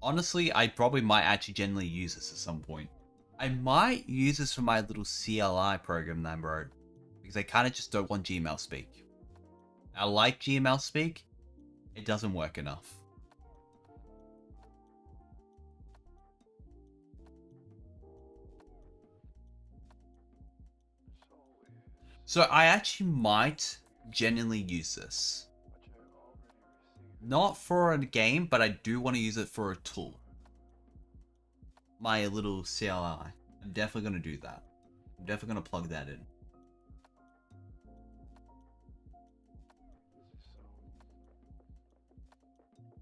Honestly, I probably might actually generally use this at some point. I might use this for my little CLI program that I wrote. Because I kind of just don't want Gmail speak. I like Gmail speak. It doesn't work enough. Soul is So I actually might genuinely use this. what you're already receiving. Not for a game, but I do want to use it for a tool. My little CLI. I'm definitely going to do that. I'm definitely going to plug that in. This is soul.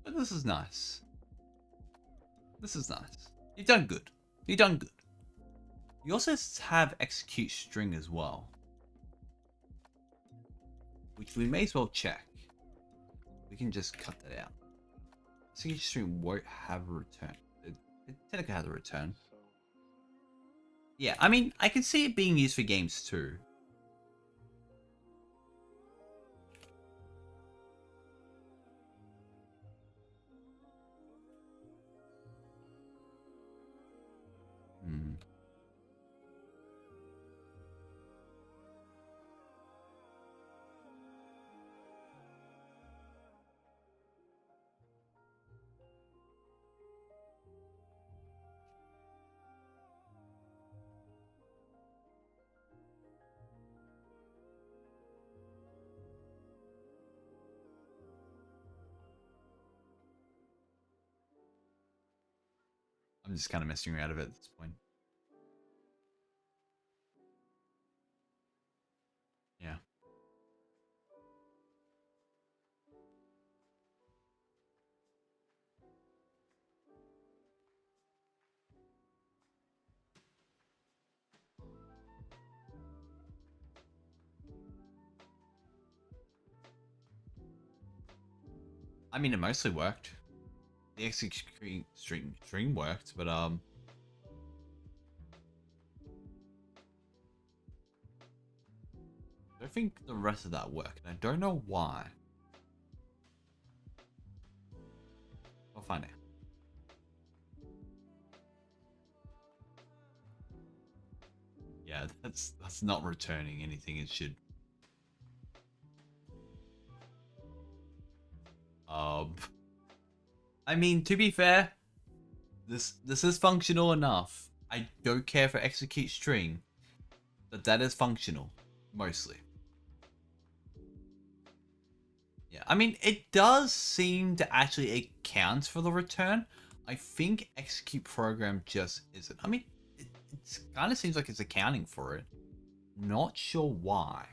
But this is nice. This is nice. You've done good. You've done good. You also have execute string as well. Which we may as well check. We can just cut that out. Execute string won't have a return. It technically has a return. Soul. Yeah, I mean, I can see it being used for games too. Hmm. I'm just kind of messing around with it at this point. Yeah. I mean, it mostly worked. The execute string worked, but I don't think the rest of that worked. I don't know why. I'll find out. Yeah, that's not returning anything it should. I mean, to be fair, this is functional enough. I don't care for execute string, but that is functional mostly. Yeah, I mean, it does seem to actually account for the return. I think execute program just isn't. I mean, it kind of seems like it's accounting for it. Not sure why.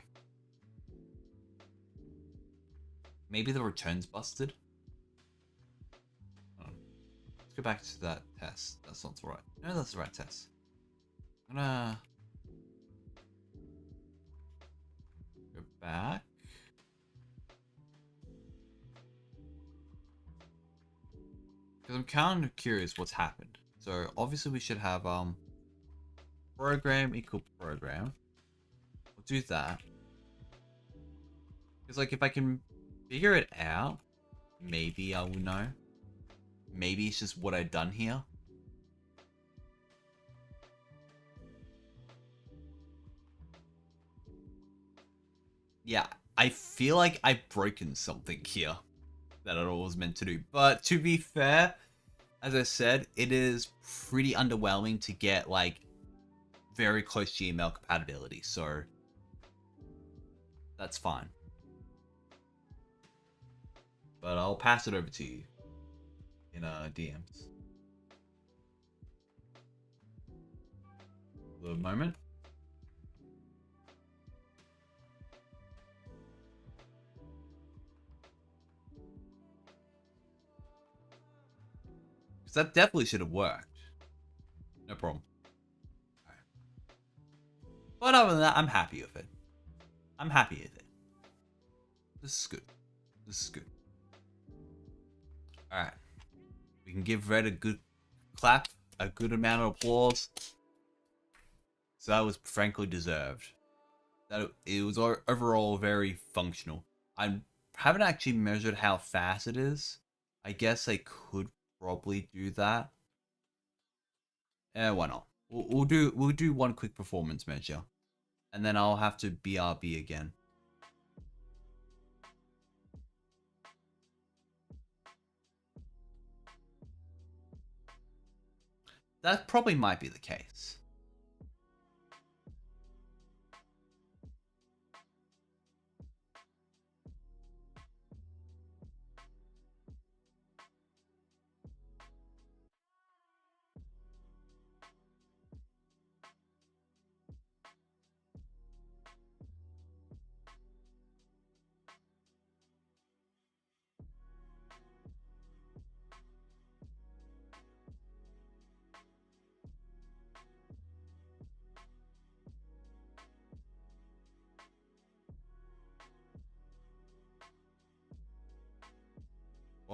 Maybe the return's busted. Let's go back to that test. That's not the right. No, that's the right test. I'm gonna go back. Because I'm kind of curious what's happened. So obviously we should have program equal program. We'll do that. Because like if I can figure it out, maybe I will know. Maybe it's just what I've done here. Yeah, I feel like I've broken something here that I was meant to do. But to be fair, as I said, it is pretty underwhelming to get like very close Gmail compatibility. So that's fine. But I'll pass it over to you in DMs. A little moment. Because that definitely should have worked. No problem. Right. But other than that, I'm happy with it. I'm happy with it. This is good. This is good. Alright. We can give Red a good clap, a good amount of applause. So that was frankly deserved. That it was overall very functional. I haven't actually measured how fast it is. I guess I could probably do that. Why not? We'll do one quick performance measure, and then I'll have to BRB again. That probably might be the case.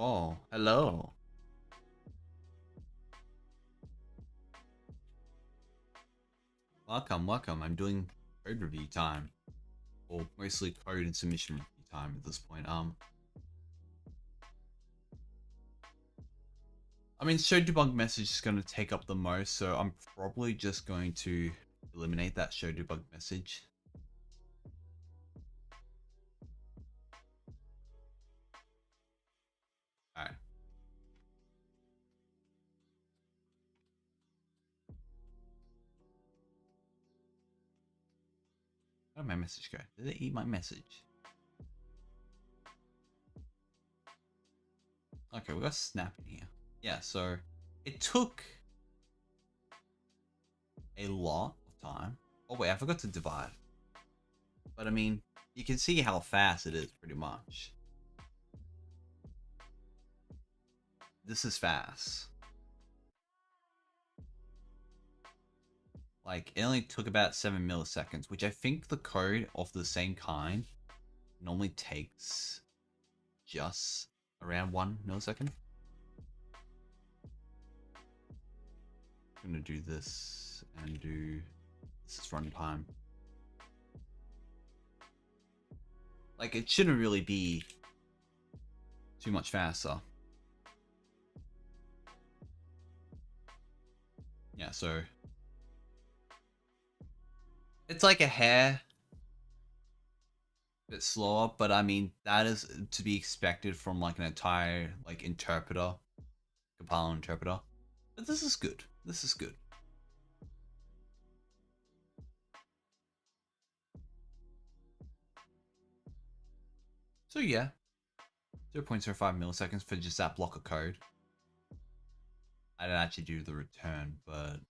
Oh, hello. Welcome, welcome. I'm doing code review time. Or mostly code and submission review time at this point. I mean, show debug message is going to take up the most, so I'm probably just going to eliminate that show debug message. Alright. Where did my message go? Did it eat my message? Okay, we got snap in here. Yeah, so it took a lot of time. Oh wait, I forgot to divide. But I mean, you can see how fast it is pretty much. This is fast. Like, it only took about 7 milliseconds, which I think the code of the same kind normally takes just around 1 millisecond. I'm gonna do this and do this is runtime. Like, it shouldn't really be too much faster. Yeah, so it's like a hair bit slower, but I mean that is to be expected from like an entire like interpreter, compiler interpreter. But this is good. This is good. So yeah, 0.05 milliseconds for just that block of code. I didn't actually do the return, but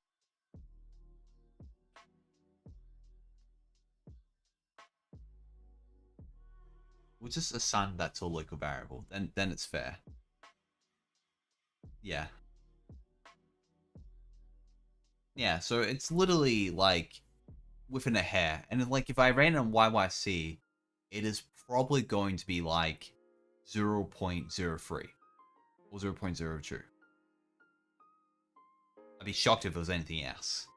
we'll just assign that to a local variable. Then it's fair. Yeah. Yeah, so it's literally like within a hair. And like if I ran on YYC, it is probably going to be like 0.03 or 0.02. I'd be shocked if it was anything else.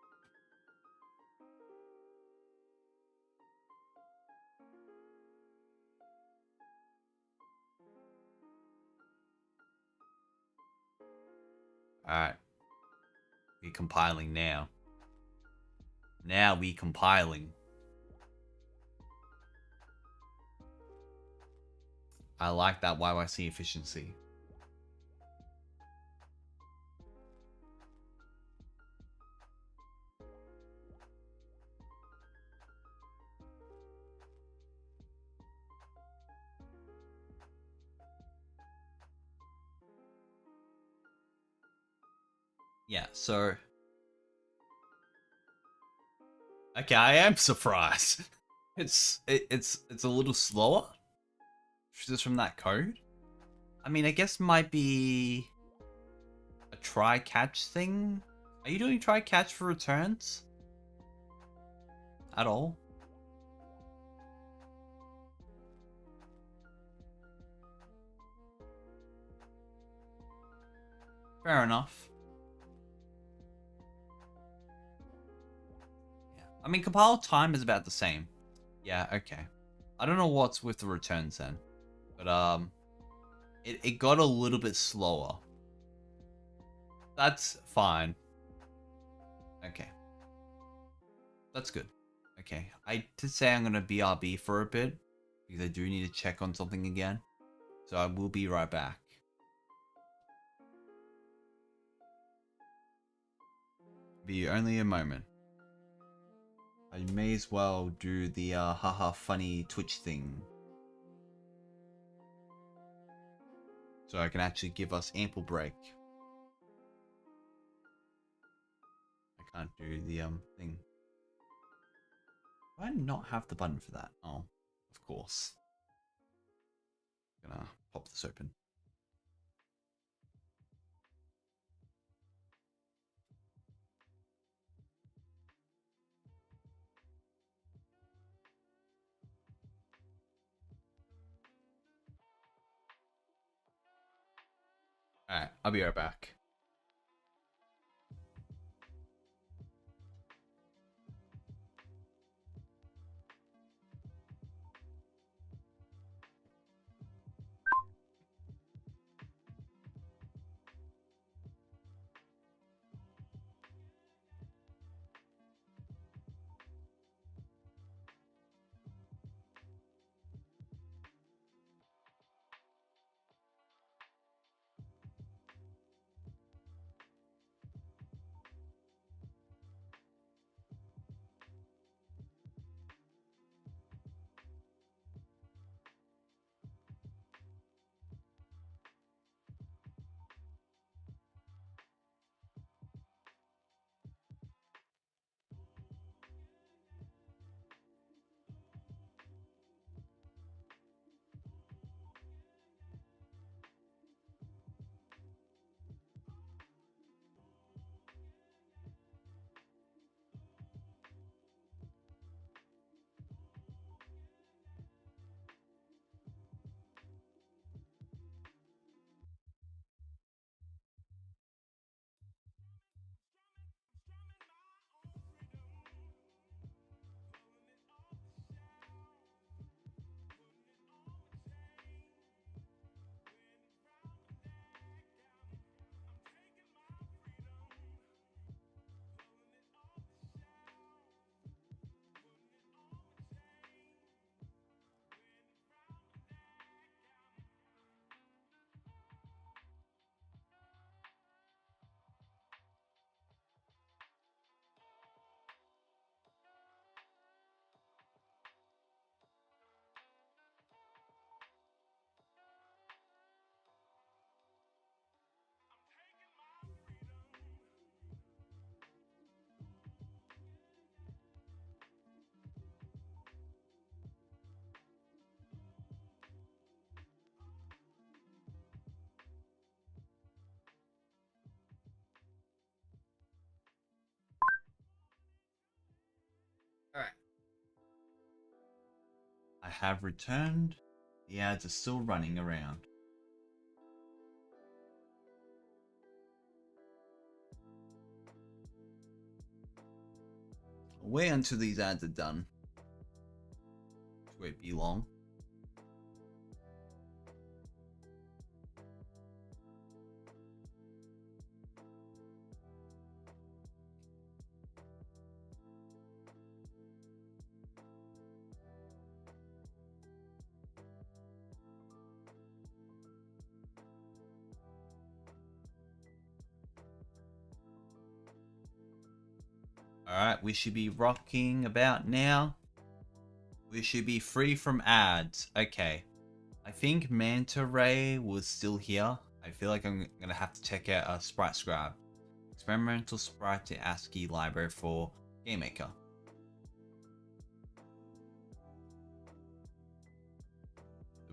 Alright. We're compiling now. Now we compiling. I like that YYC efficiency. Yeah, so okay, I am surprised. It's a little slower just from that code. I mean, I guess might be a try catch thing. Are you doing try catch for returns at all? Fair enough. Yeah. I mean, compile time is about the same. Yeah, okay. I don't know what's with the returns then. But, it got a little bit slower. That's fine. Okay. That's good. Okay. I did say I'm going to BRB for a bit. Because I do need to check on something again. So I will be right back. Be only a moment. I may as well do the haha funny Twitch thing. So I can actually give us ample break. I can't do the thing. Do I not have the button for that? Oh, of course. Gonna pop this open. Alright, I'll be right back. Alright. I have returned. The ads are still running around. Wait until these ads are done. It won't be long. Alright, we should be rocking about now. We should be free from ads. Okay. I think Manta Ray was still here. I feel like I'm gonna have to check out Sprite Scribe. Experimental Sprite to ASCII library for Game Maker.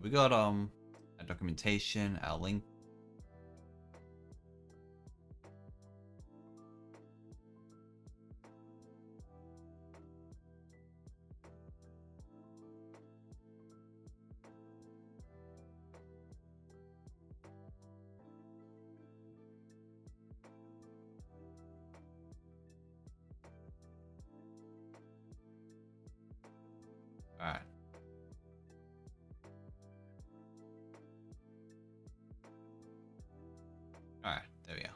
We got our documentation, our link. Alright. Alright, there we are.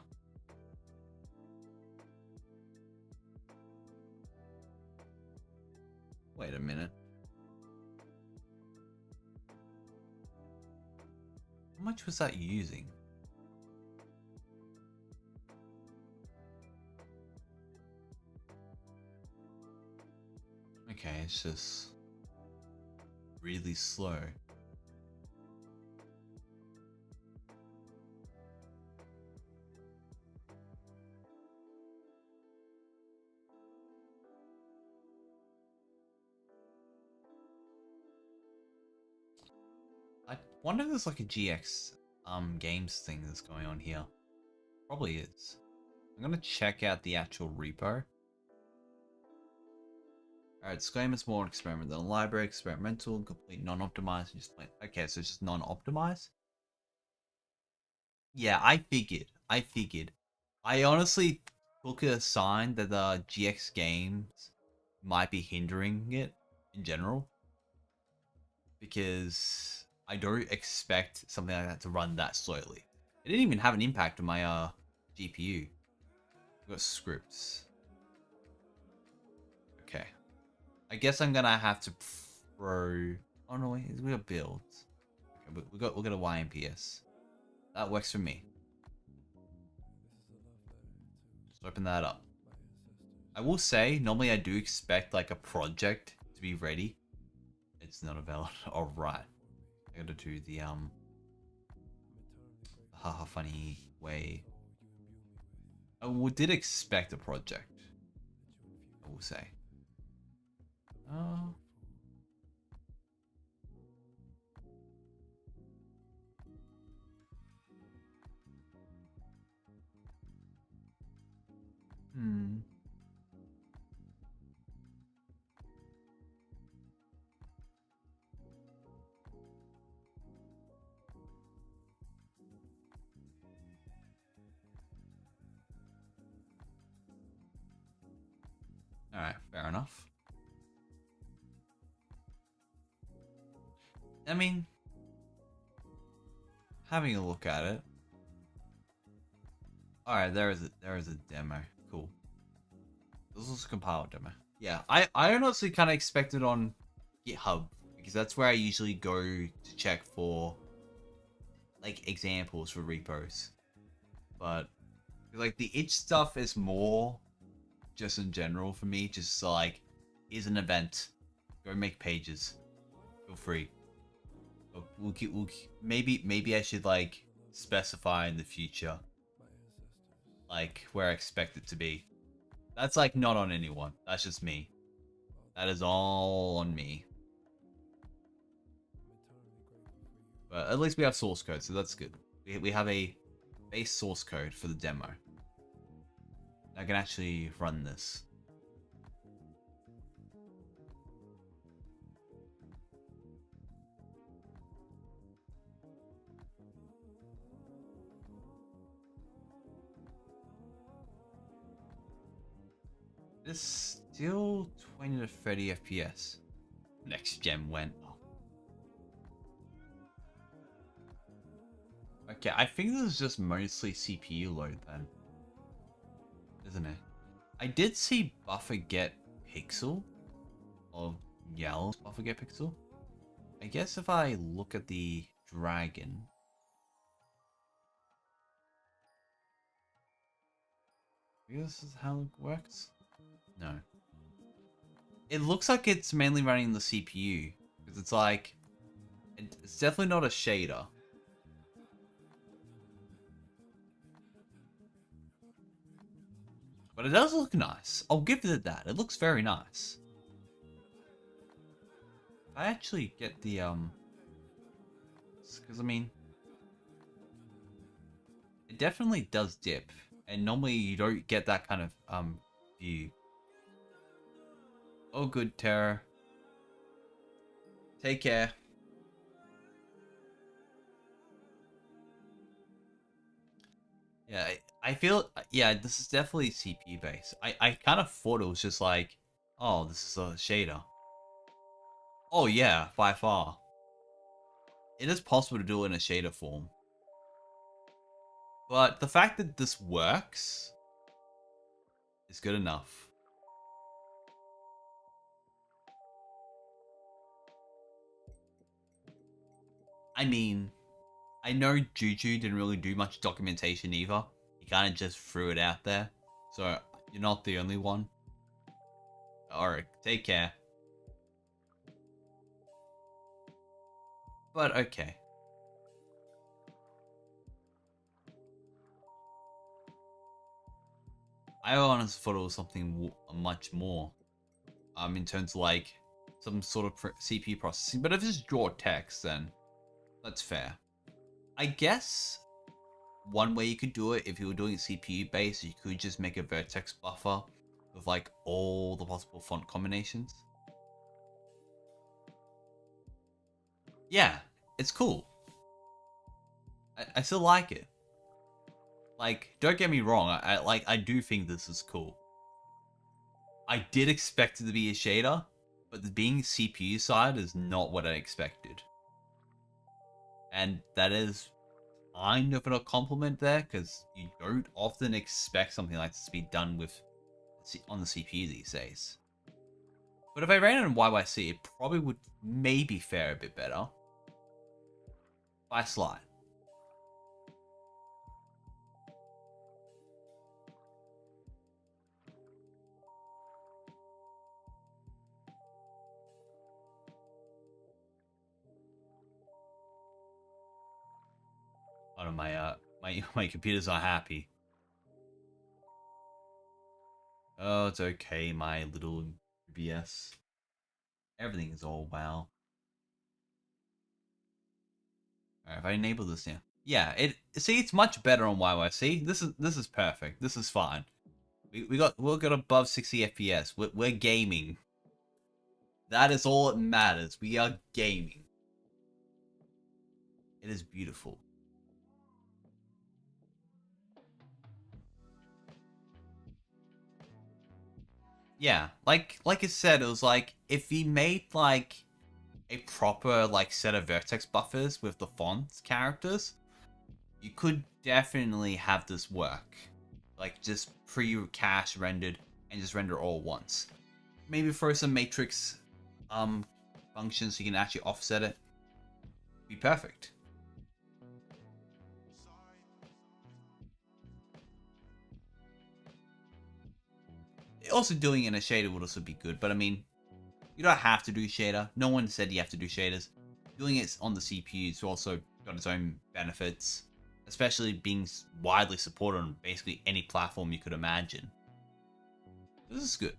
Wait a minute. How much was that using? Okay, it's just really slow. I wonder if there's like a GX games thing that's going on here. Probably is. I'm gonna check out the actual repo. Alright, Scream is more experiment than a library, experimental, complete non-optimized, just plain. Okay, so it's just non-optimized? Yeah, I figured. I honestly took a sign that the GX games might be hindering it in general. Because I don't expect something like that to run that slowly. It didn't even have an impact on my GPU. We've got scripts. Okay. I guess I'm gonna have to pro. Oh no, wait, we got builds. Okay, we got a YMPS. That works for me. Let's open that up. I will say, normally I do expect like a project to be ready. It's not available. All right, I gotta do the haha funny way. I did expect a project. I will say. Oh. Hmm. Alright, fair enough. I mean, having a look at it. Alright, there is a demo. Cool. This is a compiled demo. Yeah, I honestly kind of expected on GitHub because that's where I usually go to check for like examples for repos. But like the itch stuff is more just in general for me, just like here's an event, go make pages, feel free. But maybe I should like specify in the future like where I expect it to be. That's like not on anyone. That's just me. That is all on me. But at least we have source code, so that's good. We have a base source code for the demo. I can actually run this. This Still 20 to 30 FPS. Next gen went. Okay, I think this is just mostly CPU load then. Isn't it? I did see buffer get pixel. Or yell buffer get pixel. I guess if I look at the dragon. Maybe this is how it works? No. It looks like it's mainly running the CPU. Because it's like... It's definitely not a shader. But it does look nice. I'll give it that. It looks very nice. I actually get the, because, I mean... It definitely does dip. And normally you don't get that kind of, view. Oh, good, Terror. Take care. Yeah, I feel, yeah, this is definitely CPU based. I kind of thought it was just like, oh, this is a shader. Oh yeah, by far. It is possible to do it in a shader form. But the fact that this works is good enough. I mean, I know Juju didn't really do much documentation either. He kind of just threw it out there. So, you're not the only one. Alright, take care. But okay. I honestly thought it was something much more. In terms of like some sort of CPU processing. But if it's draw text, then that's fair. I guess one way you could do it if you were doing it CPU based, you could just make a vertex buffer with like all the possible font combinations. Yeah, it's cool. I still like it. Like, don't get me wrong, I do think this is cool. I did expect it to be a shader, but the being CPU side is not what I expected. And that is kind of a compliment there, because you don't often expect something like this to be done with on the CPU these days. But if I ran it on YYC, it probably would maybe fare a bit better. By a slide. Oh, my computers are happy. Oh, it's okay, my little BS. Everything is all well. Alright, if I enable this now. Yeah, it's much better on YYC. This is perfect. This is fine. We'll got above 60 FPS. We're gaming. That is all that matters. We are gaming. It is beautiful. Yeah, like I said, it was like if he made like a proper like set of vertex buffers with the font characters, you could definitely have this work. Like just pre-cache rendered and just render all once. Maybe throw some matrix functions so you can actually offset it. Be perfect. Also doing it in a shader would also be good, but I mean, you don't have to do shader. No one said you have to do shaders. Doing it on the CPU is also got its own benefits, especially being widely supported on basically any platform you could imagine. This is good.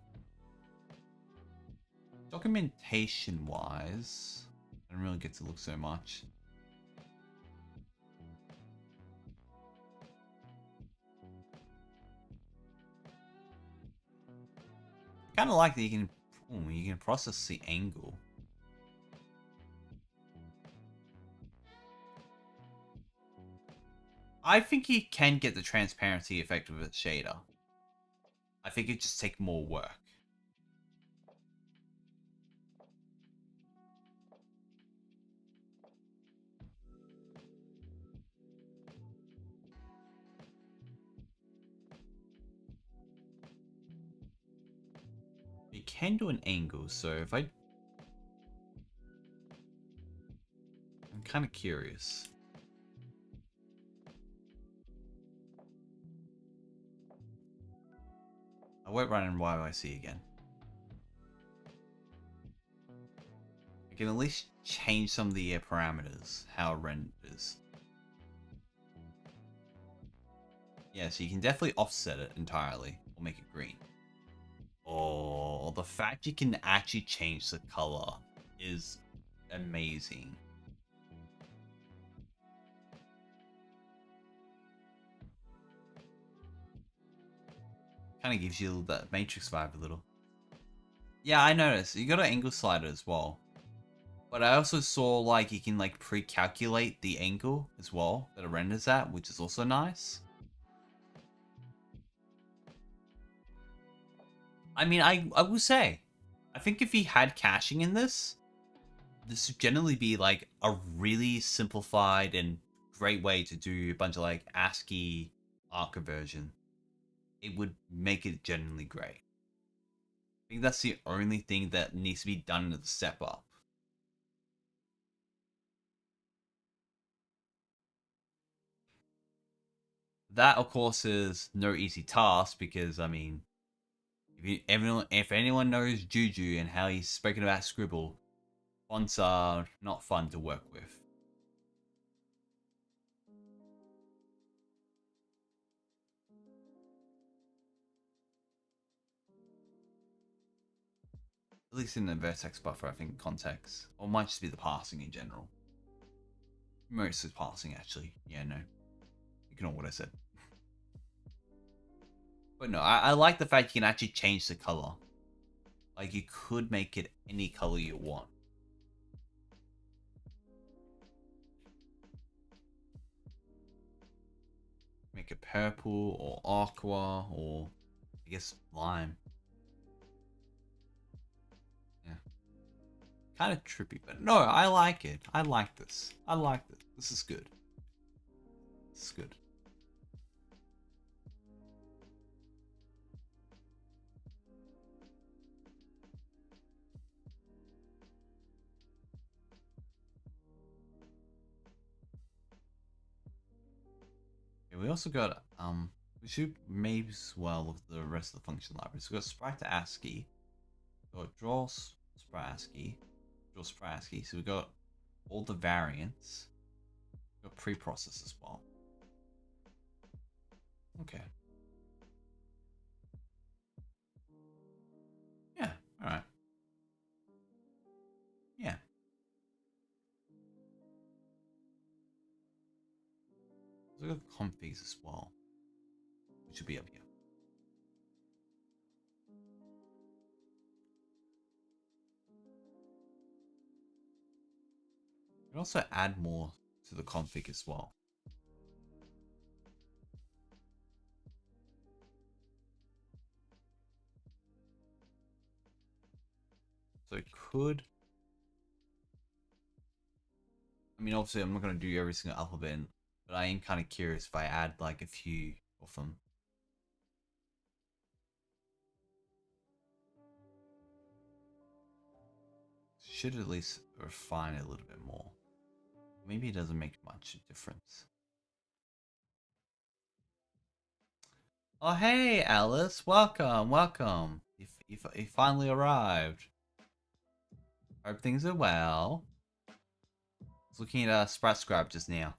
Documentation wise, I don't really get to look so much. I kind of like that you can process the angle. I think you can get the transparency effect with a shader. I think it just takes more work. can do an angle, so if I'm kind of curious. I won't run in YYC again. I can at least change some of the parameters, how it renders. Yeah, so you can definitely offset it entirely, or make it green. Oh, the fact you can actually change the color is amazing. Kind of gives you that Matrix vibe a little. Yeah, I noticed. You got an angle slider as well. But I also saw like you can like pre-calculate the angle as well that it renders at, which is also nice. I mean, I will say, I think if he had caching in this would generally be like a really simplified and great way to do a bunch of like ASCII art conversion. It would make it genuinely great. I think that's the only thing that needs to be done to step up. That, of course, is no easy task because, I mean, if anyone knows Juju and how he's spoken about Scribble, fonts are not fun to work with. At least in the vertex buffer, I think context. Or it might just be the parsing in general. Most is parsing, actually. Yeah, no. Ignore what I said. But no, I like the fact you can actually change the color. Like, you could make it any color you want. Make it purple or aqua or I guess lime. Yeah. Kind of trippy, but no, I like it. I like this. I like this. This is good. This is good. Okay, we also got we should maybe as well look at the rest of the function libraries. We got sprite to ASCII. We got draw sprite ASCII. Draw sprite ASCII. So we got all the variants. We got pre-process as well. Okay. Yeah, alright. Yeah. So we got configs as well. Which should be up here. You can also add more to the config as well. So it could. I mean, obviously, I'm not going to do every single alphabet, but I am kind of curious if I add like a few of them. Should at least refine it a little bit more. Maybe it doesn't make much difference. Oh, hey, Alice. Welcome, welcome. You finally arrived. Hope things are well. I was looking at Sprite Scribe just now.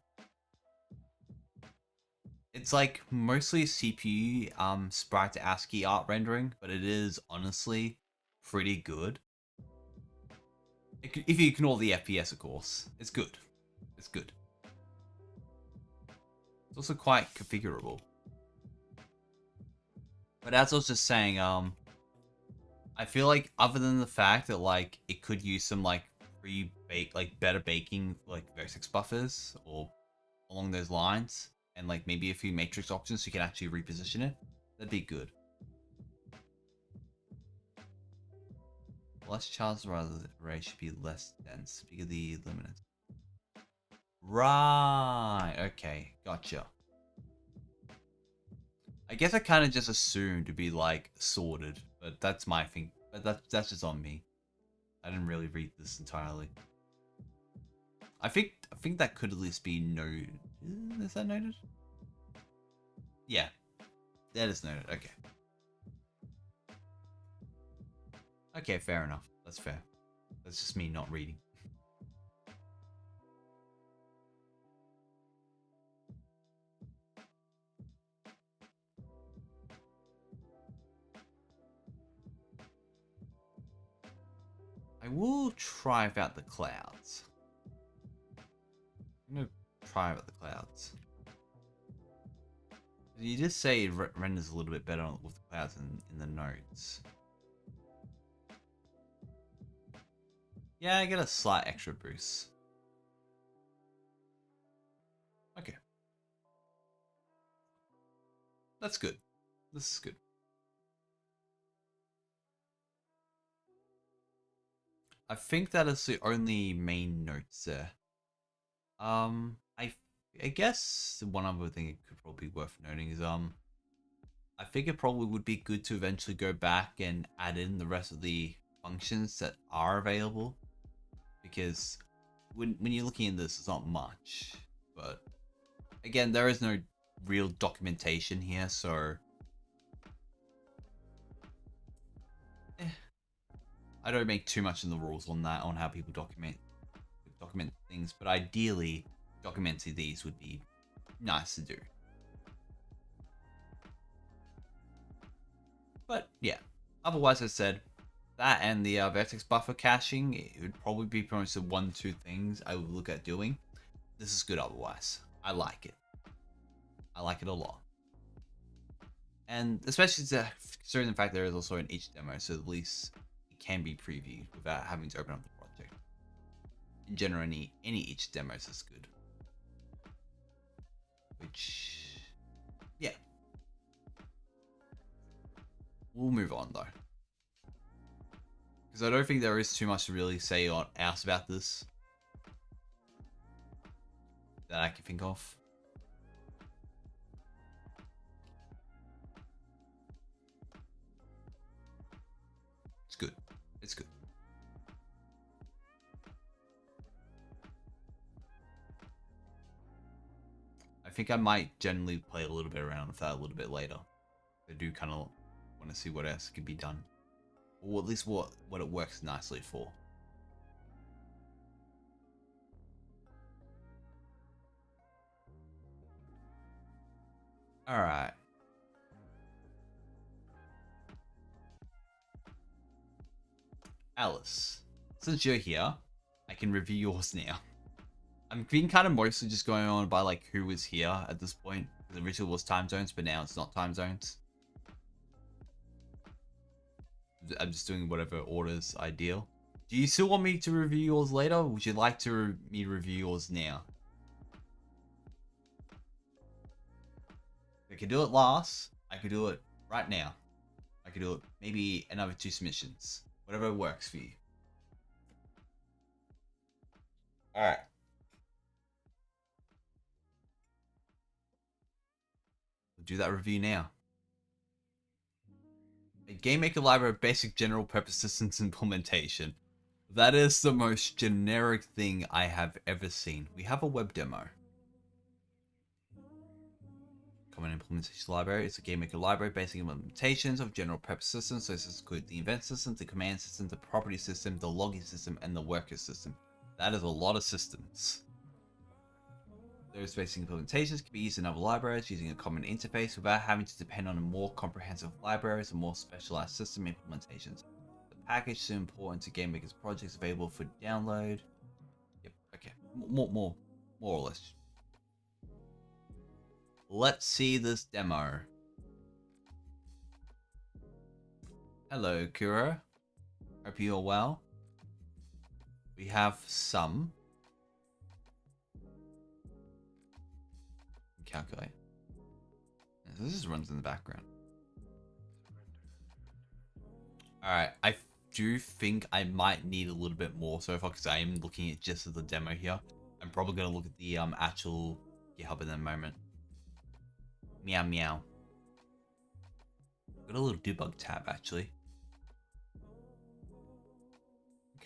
It's like mostly CPU sprite to ASCII art rendering, but it is honestly pretty good. If you ignore the FPS, of course. It's good. It's good. It's also quite configurable. But as I was just saying, I feel like other than the fact that like it could use some like pre-bake, like better baking, like vertex buffers or along those lines, and like maybe a few matrix options so you can actually reposition it, that'd be good. Less charge rather array should be less dense because of the luminance. Right. Okay. Gotcha. I guess I kind of just assumed to be like sorted, but that's my thing. But that's just on me. I didn't really read this entirely. I think that could at least be noted. Is that noted? Yeah, that is noted. Okay. Okay, fair enough. That's fair. That's just me not reading. I will try out the clouds. I'm gonna try out the clouds. You just say it renders a little bit better with the clouds in the nodes. Yeah, I get a slight extra boost. Okay. That's good. This is good. I think that is the only main notes there. I guess one other thing it could probably be worth noting is I think it probably would be good to eventually go back and add in the rest of the functions that are available, because when you're looking at this, it's not much. But again, there is no real documentation here, so I don't make too much in the rules on that, on how people document things. But ideally, documenting these would be nice to do. But yeah, otherwise, as I said, that and the vertex buffer caching, it would probably be pretty much the 1-2 things I would look at doing. This is good otherwise. I like it. I like it a lot. And especially considering the fact there is also an each demo, so at least it can be previewed without having to open up the project. In general, any each demos is good. Which, yeah. We'll move on though, because I don't think there is too much to really say else about this that I can think of. It's good. It's good. I think I might generally play a little bit around with that a little bit later. I do kind of want to see what else can be done, or at least what it works nicely for. All right. Alice, since you're here, I can review yours now. I'm being kind of mostly just going on by like who was here at this point. Because originally it was time zones, but now it's not time zones. I'm just doing whatever order's ideal. Do you still want me to review yours later? Or would you like me to review yours now? I could do it last. I could do it right now. I could do it maybe another 2 submissions. Whatever works for you. Alright. We'll do that review now. A game maker library of basic general purpose systems implementation. That is the most generic thing I have ever seen. We have a web demo. Common implementation library is a game maker library basic implementations of general purpose systems. So this includes the event system, the command system, the property system, the logging system, and the worker system. That is a lot of systems. Those basic implementations can be used in other libraries using a common interface without having to depend on more comprehensive libraries and more specialized system implementations. The package is important to game makers projects available for download. Yep, okay. More or less. Let's see this demo. Hello, Kuro. Hope you're well. We have some. Calculate. This just runs in the background. Alright, I do think I might need a little bit more so far because I am looking at just the demo here. I'm probably going to look at the actual GitHub in a moment. Meow meow. Got a little debug tab actually.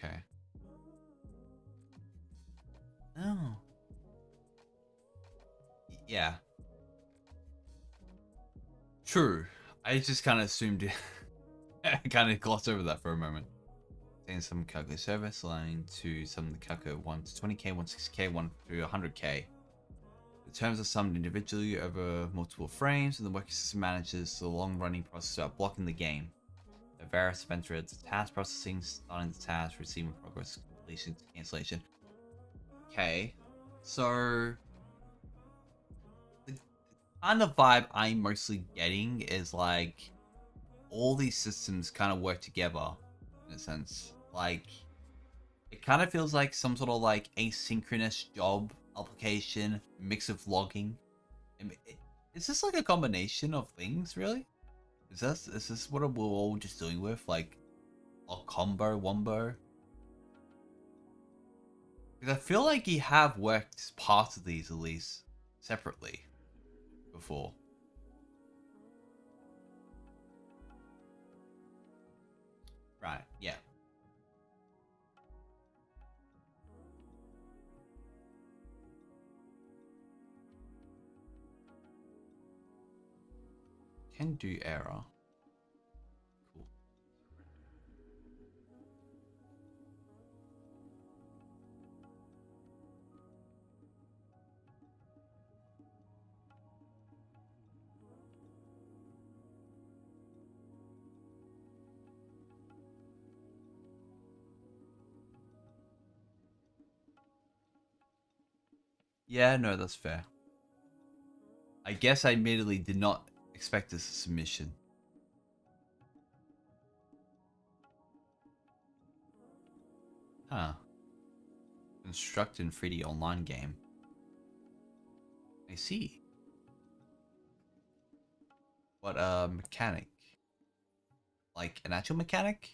Okay. Oh. Yeah. True. I just kind of assumed it. I kind of glossed over that for a moment. Saying some calculate service allowing to sum the calculate 1 to 20k, 1 to 60k, 1 to 100k. The terms are summed individually over multiple frames, and the working system manages the long-running process without blocking the game. The various event threads, task processing, starting the task, receiving progress, completion, cancellation. Okay, so the kind of vibe I'm mostly getting is like all these systems kind of work together in a sense. Like it kind of feels like some sort of like asynchronous job application mix of logging. Is this like a combination of things, really? Is this what we're all just dealing with? Like a combo, wombo? Because I feel like you have worked parts of these at least separately before. Right, yeah. Can do error. Cool. Yeah, no, that's fair. I guess I admittedly did not expect this submission. Huh. Construct in 3D online game. I see. What mechanic? Like an actual mechanic?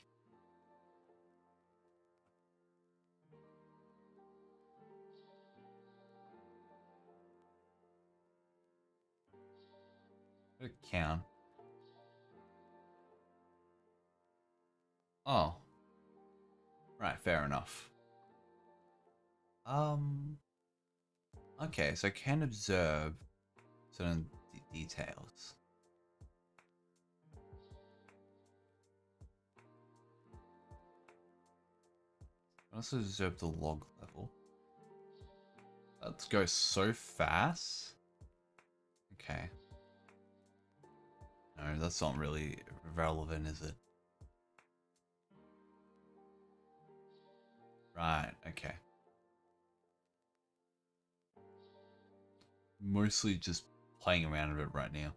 It can. Oh. Right, fair enough. Okay, so I can observe certain details. I also observe the log level. Let's go so fast. Okay. No, that's not really relevant, is it? Right, okay. Mostly just playing around a bit right now.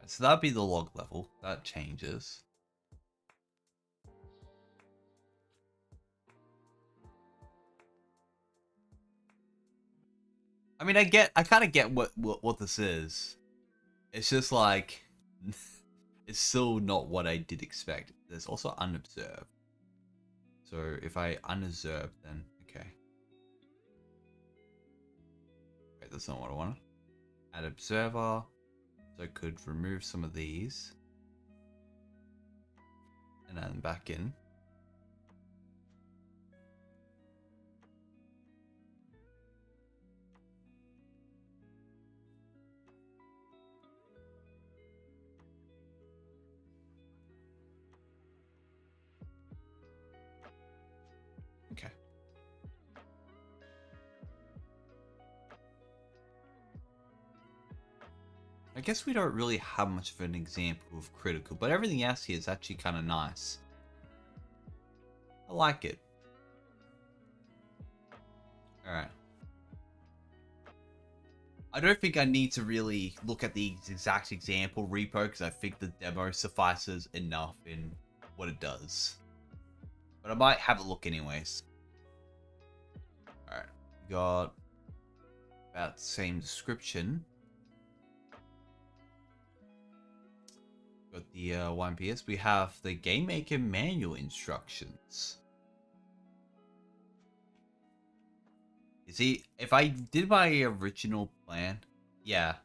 So that'd be the log level. That changes. I mean, I kind of get what this is. It's just like, it's still not what I did expect. There's also unobserved. So if I unobserve, then okay. Wait, that's not what I want. Add observer. So I could remove some of these. And add them back in. Okay. I guess we don't really have much of an example of critical, but everything else here is actually kind of nice. I like it. Alright. I don't think I need to really look at the exact example repo because I think the demo suffices enough in what it does. But I might have a look anyways. Alright. We got about the same description. Got the 1PS. We have the Game Maker manual instructions. You see, if I did my original plan, yeah.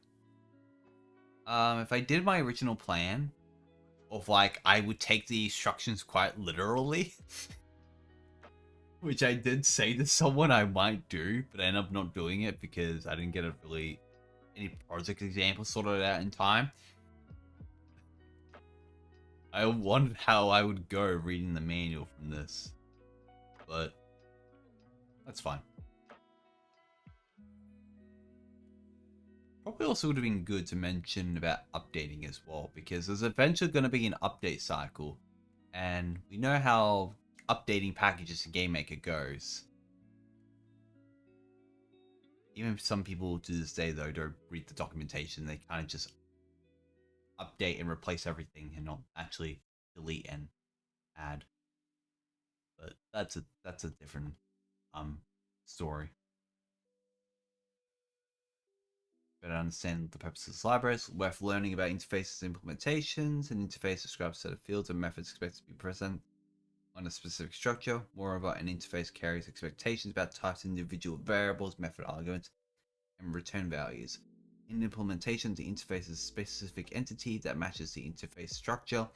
If I did my original plan of like I would take the instructions quite literally, which I did say to someone I might do, but I ended up not doing it because I didn't get a really any project examples sorted out in time. I wondered how I would go reading the manual from this, but that's fine. Probably also would have been good to mention about updating as well, because there's eventually going to be an update cycle, and we know how updating packages in Game Maker goes. Even some people to this day, though, don't read the documentation. They kind of just update and replace everything and not actually delete and add. But that's a different story. Better understand the purposes of libraries, worth learning about interfaces and implementations. An interface describes a set of fields and methods expected to be present on a specific structure. Moreover, an interface carries expectations about types of individual variables, method arguments, and return values. In implementation, the interface is a specific entity that matches the interface structure.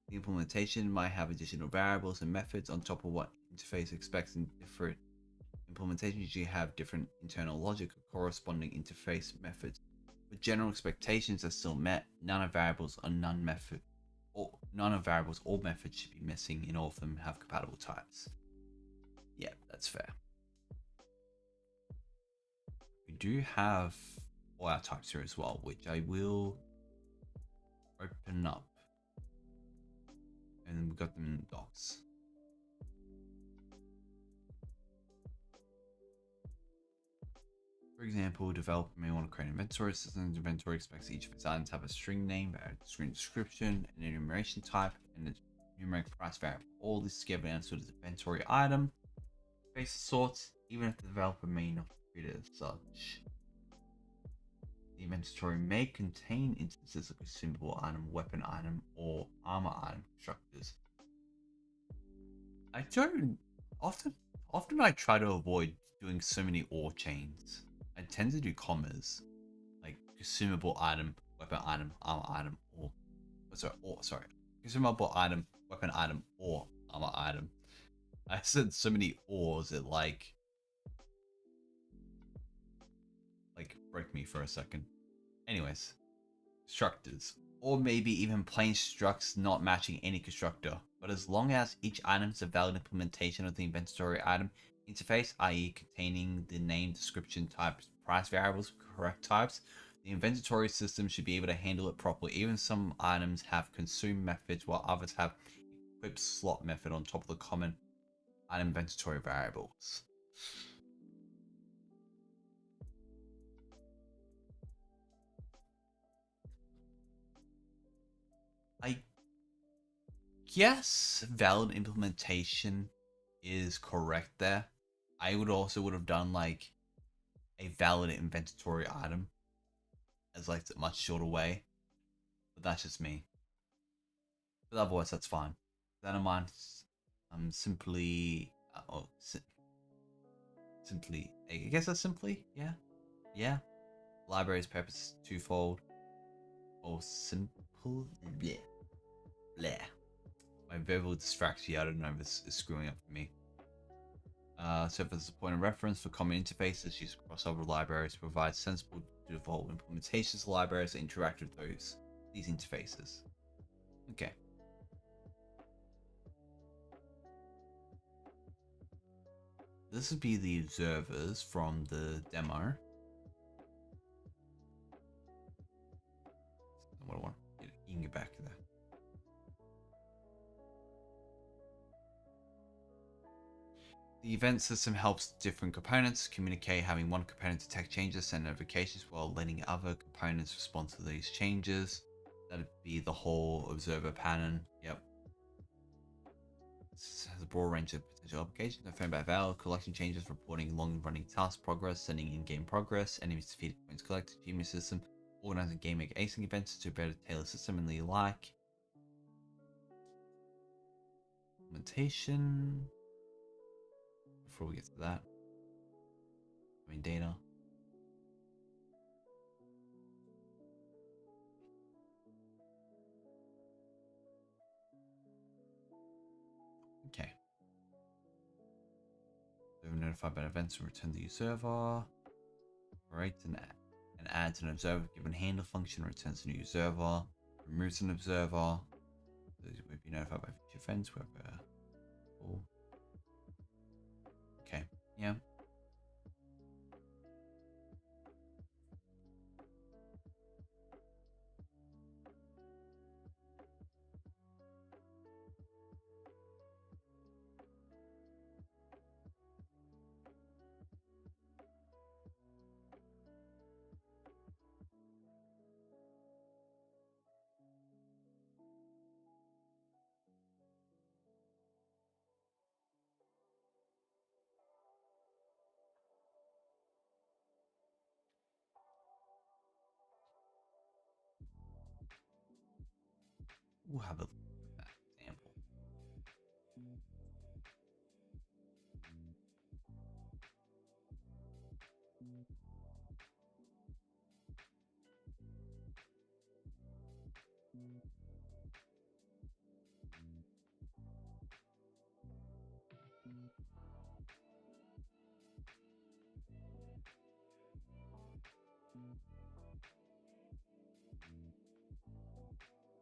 The implementation might have additional variables and methods on top of what interface expects in different implementations. Usually have different internal logic or corresponding interface methods. But general expectations are still met. None of variables or none of variables or methods should be missing, and all of them have compatible types. Yeah, that's fair. We do have all our types here as well, which I will open up. And then we've got them in the docs. For example, developer may want to create an inventory system. The inventory expects each of its items to have a string name, a string description, an enumeration type, and a numeric price variable. All this is given answered as inventory item. Base sorts, even if the developer may not treat it as such. The inventory may contain instances of consumable item, weapon item, or armor item constructors. I don't often I try to avoid doing so many OR chains. I tend to do commas, like consumable item, weapon item, armor item, or consumable item, weapon item, or armor item. I said so many ors it like broke me for a second. Anyways, constructors, or maybe even plain structs not matching any constructor. But as long as each item is a valid implementation of the inventory item interface, i.e. containing the name, description, types, price variables, correct types, the inventory system should be able to handle it properly. Even some items have consume methods, while others have equip slot method on top of the common item inventory variables. I guess valid implementation is correct there. I would have done like a valid inventory item as like a much shorter way, but that's just me. But otherwise, that's fine. Then in mind, simply, simply. I guess that's simply, yeah. Library's purpose is twofold, or simple. Bleh. Bleh. My verbal dyspraxia, I don't know if this is screwing up for me. So as a point of reference for common interfaces used across other libraries, provide sensible default implementations of libraries that interact with these interfaces. Okay. This would be the observers from the demo. What I want. You can get back to that. The event system helps different components communicate, having one component detect changes, send notifications, while letting other components respond to these changes. That'd be the whole observer pattern. Yep. This has a broad range of potential applications. Phone by value, collection changes, reporting long-running task progress, sending in-game progress, enemies defeated, points collected, achievement system, organizing game maker async events to better tailor system and the like. Implementation. Before we get to that, I mean data. Okay. So we're notified about events and return to the server. Right, and adds an observer given handle function returns a new observer. Removes an observer. So we'll be notified by future events. Oh. Okay. Yeah. We'll have a look at that example.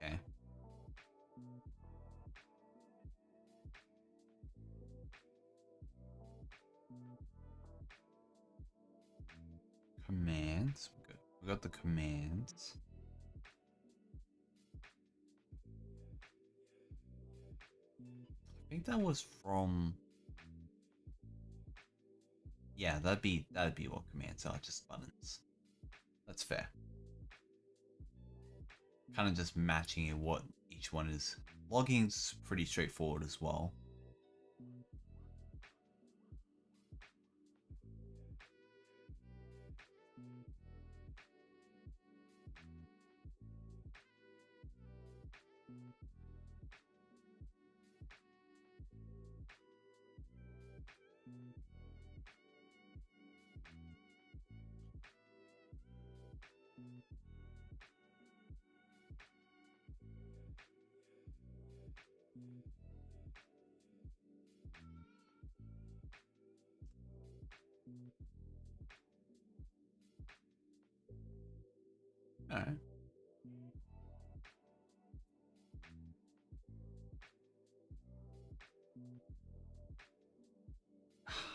Okay. Commands. Good. We got the commands. I think that was from. Yeah, that'd be what commands are, just buttons. That's fair. Kind of just matching it what each one is. Logging's pretty straightforward as well. Alright.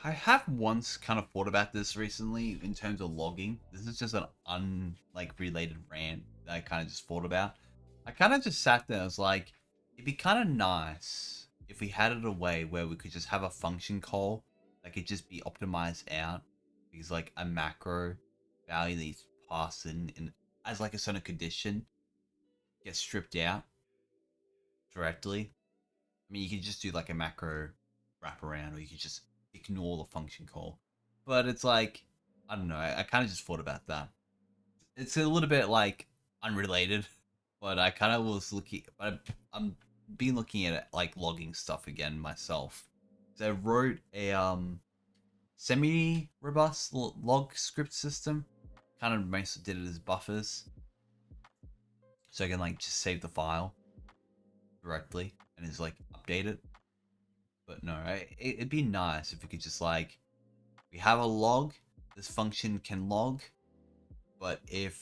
I have once kind of thought about this recently in terms of logging. This is just an related rant that I kind of just thought about. I kind of just sat there and was like, it'd be kind of nice if we had it a way where we could just have a function call that could just be optimized out because like a macro value that you pass in as like a certain condition gets stripped out directly. I mean, you could just do like a macro wraparound, or you could just ignore the function call. But it's like, I don't know. I kind of just thought about that. It's a little bit like unrelated, but I kind of was looking. But I'm been looking at like logging stuff again myself. So I wrote a semi-robust log script system. Kind of mostly did it as buffers, so I can like just save the file directly and just like update it. But no, it'd be nice if we could just like, we have a log, this function can log, but if,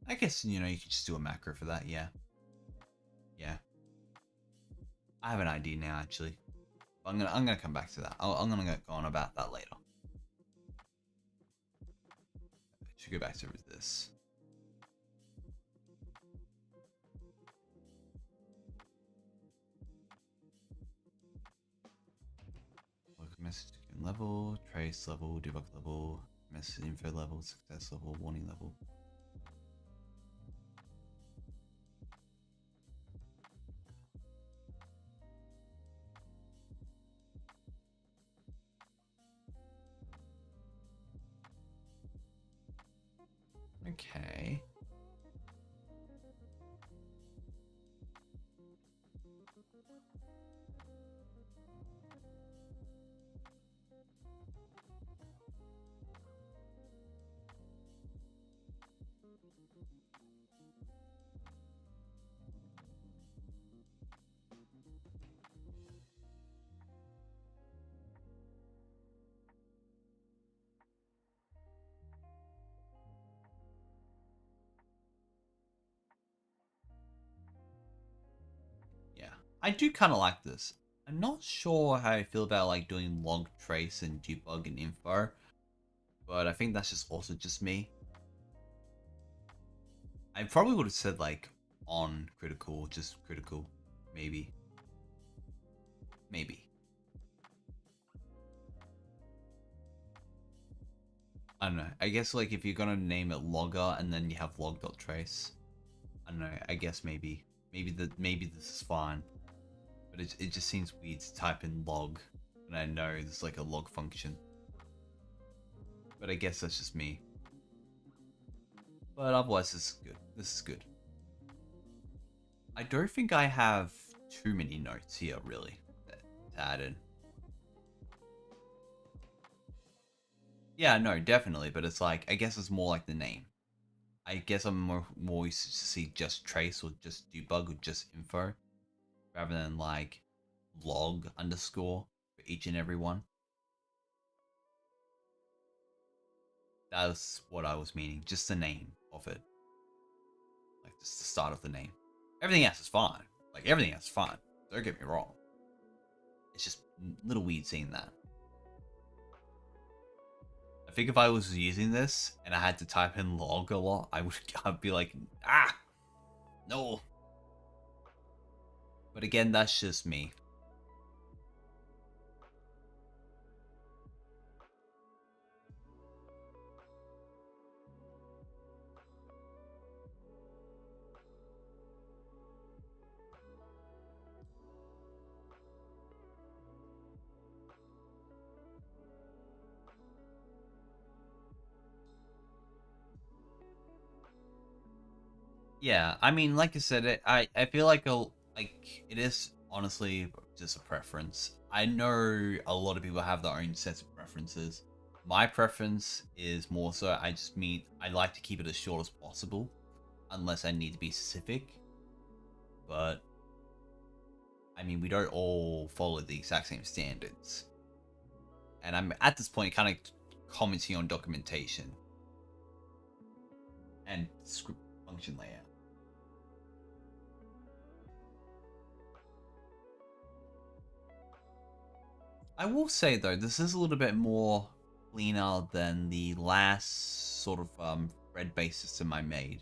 I guess, you know, you could just do a macro for that, yeah. Yeah. I have an idea now, actually. But I'm gonna come back to that. I'm gonna go on about that later. Should go back to this. Look, message level, trace level, debug level, message info level, success level, warning level. Okay. I do kind of like this. I'm not sure how I feel about like doing log trace and debug and info, but I think that's just also just me. I probably would have said like on critical, just critical, maybe. Maybe. I don't know. I guess like if you're gonna name it logger and then you have log.trace, I don't know. I guess maybe this is fine, but it just seems weird to type in log, and I know there's like a log function. But I guess that's just me. But otherwise, this is good. This is good. I don't think I have too many notes here really to add in. Yeah, no, definitely. But it's like I guess it's more like the name. I guess I'm more used to see just trace or just debug or just info, rather than like log underscore for each and every one. That's what I was meaning. Just the name of it. Like just the start of the name. Everything else is fine. Like everything else is fine. Don't get me wrong. It's just a little weird seeing that. I think if I was using this and I had to type in log a lot, I'd be like, no. But again, that's just me. Yeah, I mean, like I said, I feel like it is honestly just a preference. I know a lot of people have their own sets of preferences. My preference is more so I like to keep it as short as possible, unless I need to be specific. But I mean, we don't all follow the exact same standards, and I'm at this point kind of commenting on documentation and script function layout. I will say though, this is a little bit more cleaner than the last sort of thread-based system I made.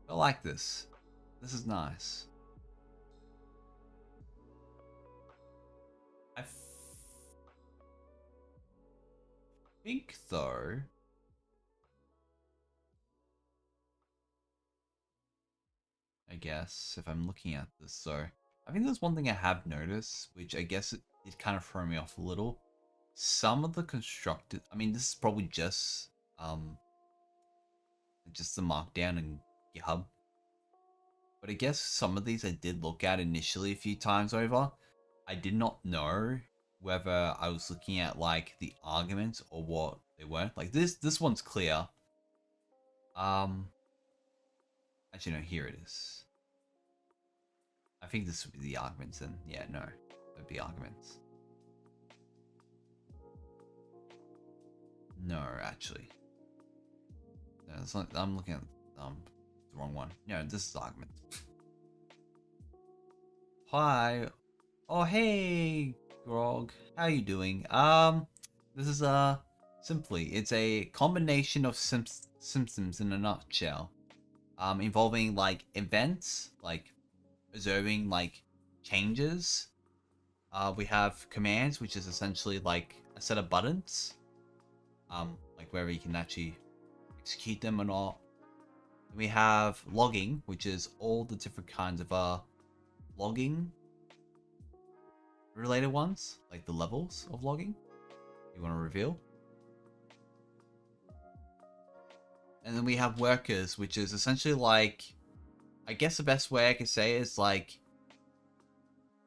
I like this. This is nice. I think though, I guess if I'm looking at this, so I think there's one thing I have noticed, which I guess it kind of threw me off a little. Some of the constructed, I mean, this is probably just the markdown in GitHub. But I guess some of these I did look at initially a few times over. I did not know whether I was looking at like the arguments or what they were. Like this one's clear. Actually no, here it is. I think this would be the arguments then. Yeah, no. It'd be arguments. No, actually. No, it's not, I'm looking at the wrong one. No, this is arguments. Hi. Oh hey, Grog. How you doing? This is simply it's a combination of symptoms in a nutshell. Involving like events, like observing like changes. We have commands, which is essentially like a set of buttons. Like where you can actually execute them or not. We have logging, which is all the different kinds of logging related ones, like the levels of logging you want to reveal. And then we have workers, which is essentially like, I guess the best way I could say is like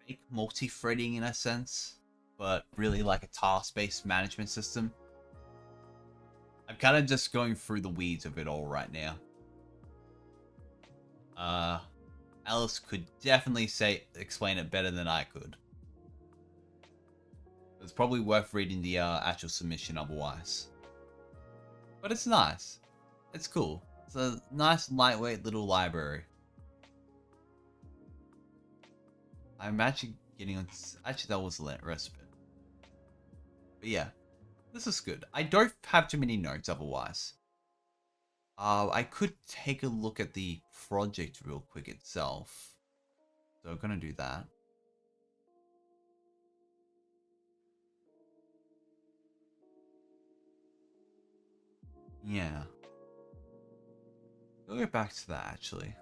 fake multi-threading in a sense, but really like a task-based management system. I'm kind of just going through the weeds of it all right now. Alice could definitely explain it better than I could. It's probably worth reading the actual submission otherwise. But it's nice. It's cool. It's a nice, lightweight little library. I'm actually getting on. Actually, that was a respite. But yeah, this is good. I don't have too many notes otherwise. I could take a look at the project real quick itself. So I'm gonna do that. Yeah. We'll go back to that actually.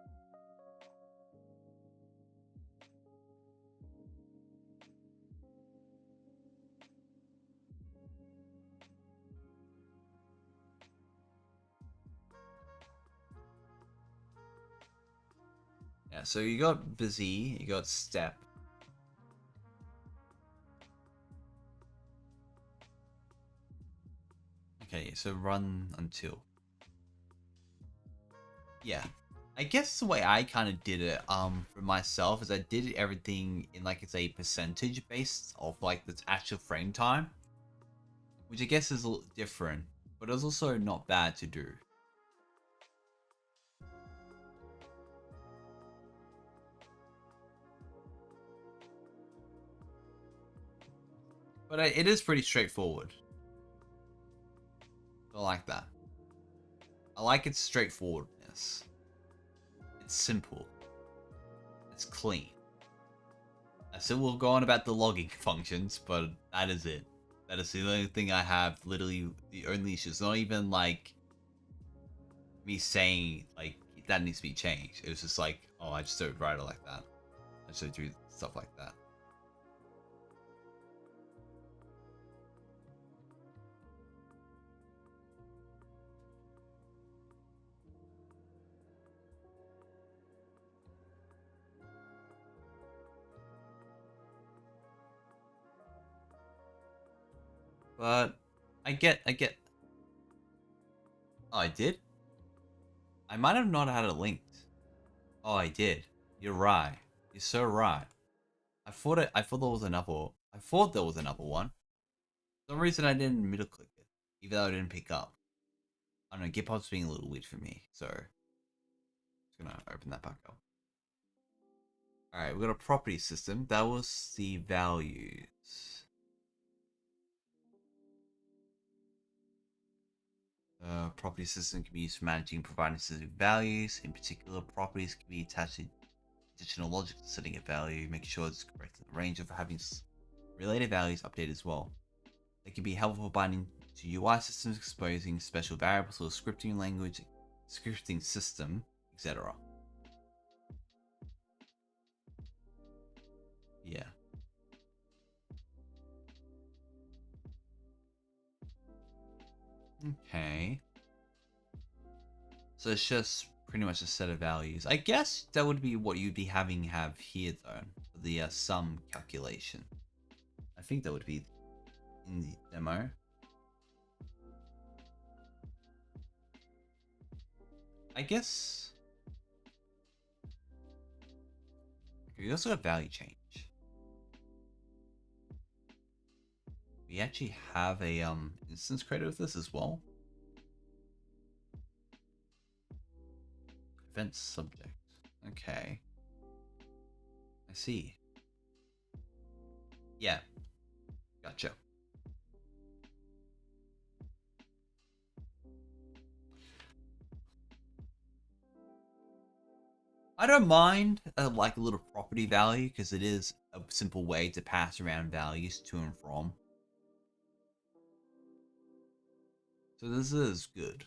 Yeah, so you got busy, you got step. Okay, so run until. Yeah. I guess the way I kind of did it for myself is I did everything in like it's a percentage based of like the actual frame time, which I guess is a little different, but it's also not bad to do. But it is pretty straightforward. I like that. I like its straightforwardness. It's simple. It's clean. I still will go on about the logging functions, but that is it. That is the only thing I have. Literally, the only issue. It's not even like me saying like that needs to be changed. It was just like, oh, I just don't write it like that. I just don't do stuff like that. But I get. Oh, I did. I might have not had it linked. Oh, I did. You're right. You're so right. I thought there was another. I thought there was another one. For some reason I didn't middle click it, even though I didn't pick up. I don't know. GitHub's being a little weird for me, so just gonna open that back up. All right, we got a property system. That was the values. Property system can be used for managing and providing specific values. In particular, properties can be attached to additional logic to setting a value, making sure it's correct in the range of having related values updated as well. They can be helpful for binding to UI systems, exposing special variables or scripting language, scripting system, etc. Yeah. Okay. So it's just pretty much a set of values. I guess that would be what you'd be have here though, for the sum calculation. I think that would be in the demo. I guess we also have value change. We actually have a instance created with this as well. Event subject. Okay. I see. Yeah. Gotcha. I don't mind like a little property value because it is a simple way to pass around values to and from. So this is good.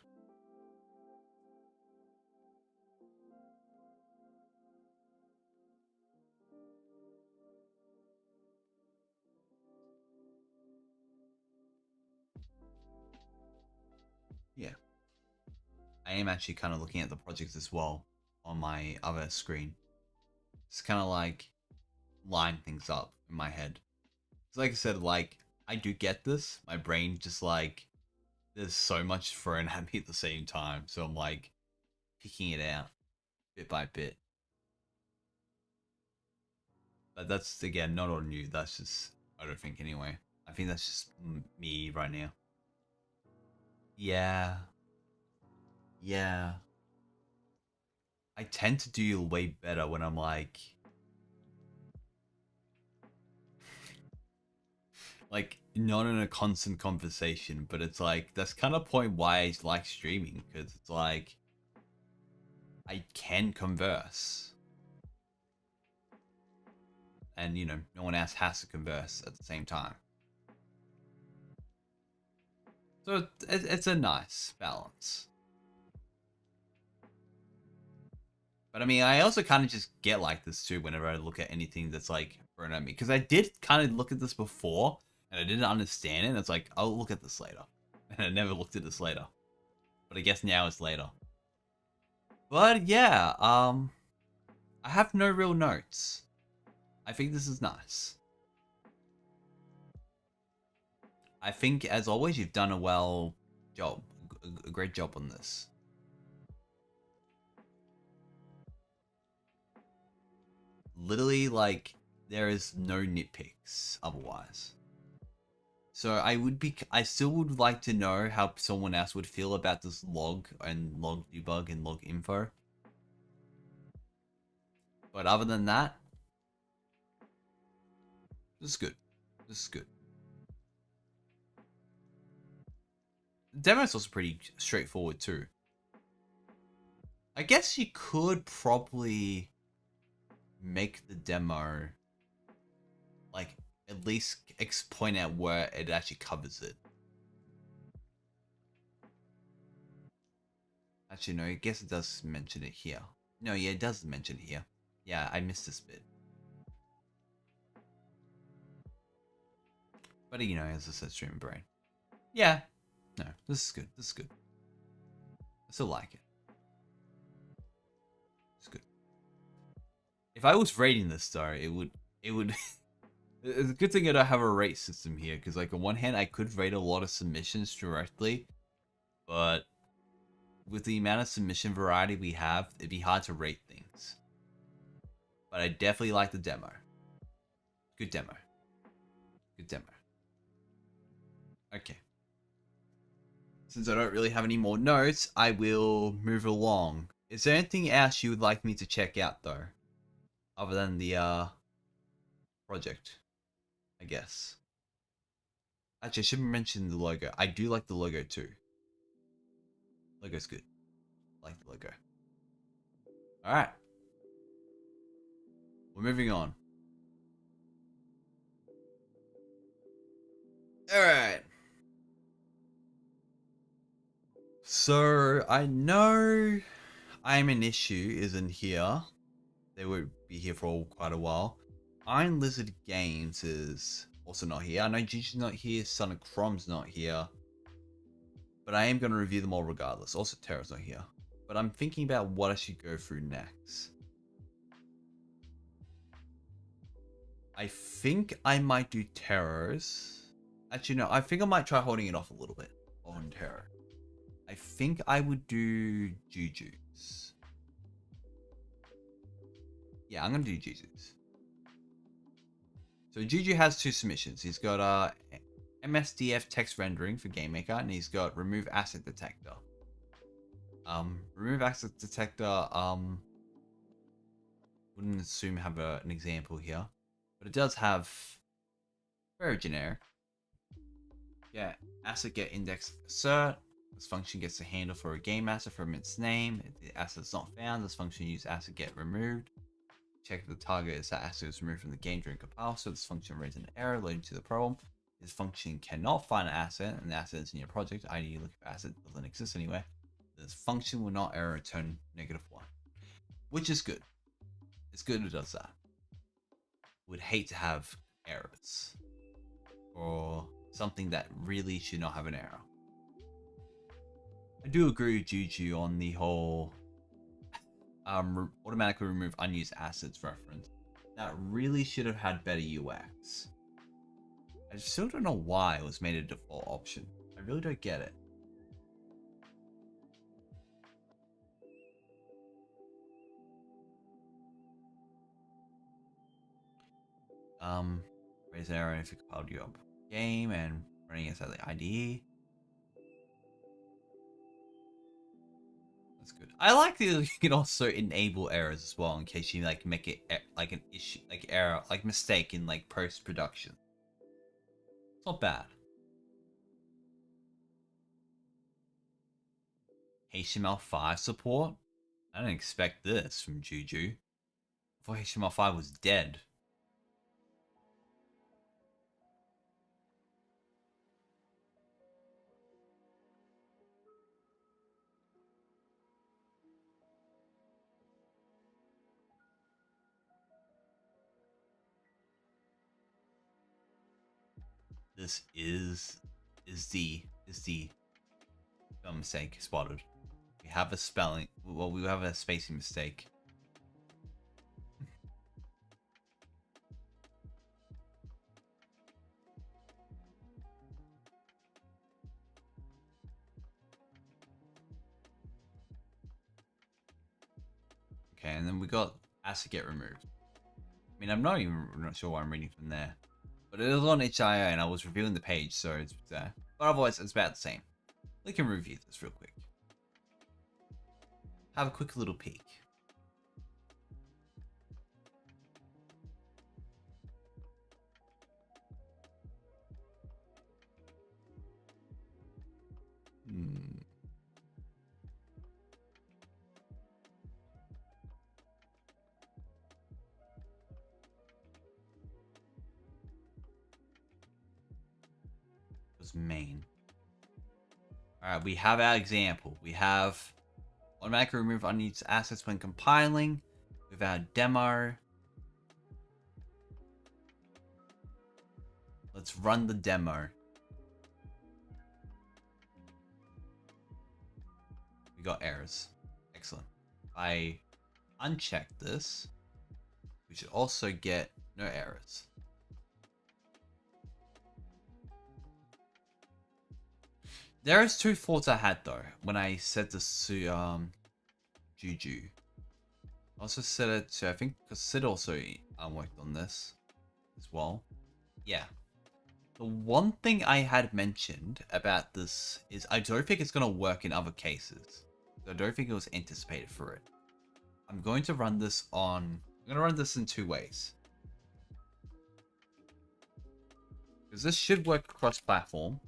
Yeah. I am actually kind of looking at the project as well on my other screen. It's kind of like line things up in my head. So like I said, like I do get this. My brain just like there's so much thrown at me at the same time. So I'm like picking it out bit by bit. But that's again not on you. That's just I don't think anyway. I think that's just me right now. Yeah, yeah. I tend to do way better when I'm like Like, not in a constant conversation, but it's like, that's kind of point why I like streaming, because it's like, I can converse. And, you know, no one else has to converse at the same time. So it's a nice balance. But I mean, I also kind of just get like this too whenever I look at anything that's like thrown at me. Because I did kind of look at this before and I didn't understand it. It's like, I'll look at this later. And I never looked at this later. But I guess now it's later. But yeah, I have no real notes. I think this is nice. I think, as always, you've done a well job. A great job on this. Literally, like, there is no nitpicks otherwise. So I still would like to know how someone else would feel about this log and log debug and log info. But other than that, this is good. This is good. The demo is also pretty straightforward too. I guess you could probably make the demo like at least point out where it actually covers it. Actually, no, I guess it does mention it here. No, yeah, it does mention it here. Yeah, I missed this bit. But you know, as I said, stream brain. Yeah. No, this is good. This is good. I still like it. It's good. If I was rating this though, it would it's a good thing I don't have a rate system here, because like on one hand I could rate a lot of submissions directly, but with the amount of submission variety we have, it'd be hard to rate things. But I definitely like the demo. Good demo. Good demo. Okay. Since I don't really have any more notes, I will move along. Is there anything else you would like me to check out though? Other than the project, I guess. Actually, I should mention the logo. I do like the logo too. Logo's good. I like the logo. Alright. We're moving on. Alright. So, I know I'm an issue isn't here. They would be here for quite a while. Iron Lizard Games is also not here. I know Gigi's not here. Son of Chrom's not here. But I am going to review them all regardless. Also, Terra's not here. But I'm thinking about what I should go through next. I think I might do Terrors. Actually, no. I think I might try holding it off a little bit on Terror. I think I would do Juju's. Yeah, I'm going to do Juju's. So Juju has two submissions. He's got MSDF text rendering for GameMaker, and he's got remove asset detector. Remove asset detector, wouldn't assume have an example here, but it does have very generic. Yeah, asset get index assert. This function gets a handle for a game asset from its name. If the asset's not found, this function uses asset get removed. Check if the target is that asset was removed from the game during compile, so this function raises an error leading to the problem. This function cannot find an asset, and the asset is in your project, i.e. look if asset doesn't exist anywhere. This function will not error return -1, which is good. It's good it does that. Would hate to have errors or something that really should not have an error. I do agree with Juju on the whole automatically remove unused assets reference. That really should have had better UX. I still don't know why it was made a default option. I really don't get it. Raise an error if you compiled your game and running inside the IDE. That's good. I like that you can also enable errors as well in case you like make it like an issue, like error, like mistake in like post production. It's Not bad. HTML5 support? I didn't expect this from Juju. I thought HTML5 was dead. This is the spelling mistake spotted. We have a spelling. Well, we have a spacing mistake. Okay, and then we got asset get removed. I mean, I'm not sure why I'm reading from there, but it was on HIO and I was reviewing the page, so it's there. But otherwise, it's about the same. We can review this real quick. Have a quick little peek. Was main. Alright, we have our example. We have automatic remove unused assets when compiling. With our demo. Let's run the demo. We got errors. Excellent. I uncheck this. We should also get no errors. There's two thoughts I had though when I said this to Juju. I also said it to, I think, because Sid also worked on this as well. Yeah. The one thing I had mentioned about this is I don't think it's going to work in other cases. I don't think it was anticipated for it. I'm going to run this in two ways. Because this should work cross-platform.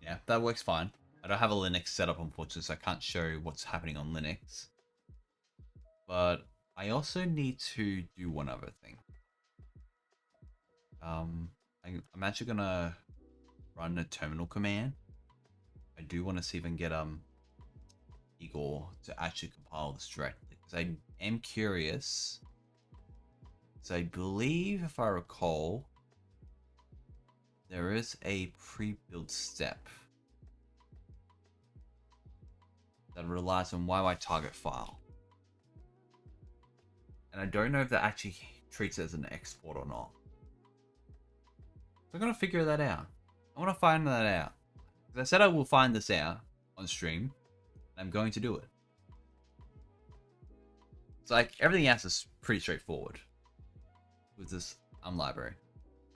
Yeah, that works fine. I don't have a Linux setup, unfortunately, so I can't show what's happening on Linux. But I also need to do one other thing. I'm actually gonna run a terminal command. I do want to see if I can get Igor to actually compile this directly, because I am curious. So I believe, if I recall, there is a pre-built step that relies on YY target file. And I don't know if that actually treats it as an export or not. So I'm going to figure that out. I want to find that out. Because I said I will find this out on stream. And I'm going to do it. It's like everything else is pretty straightforward with this library.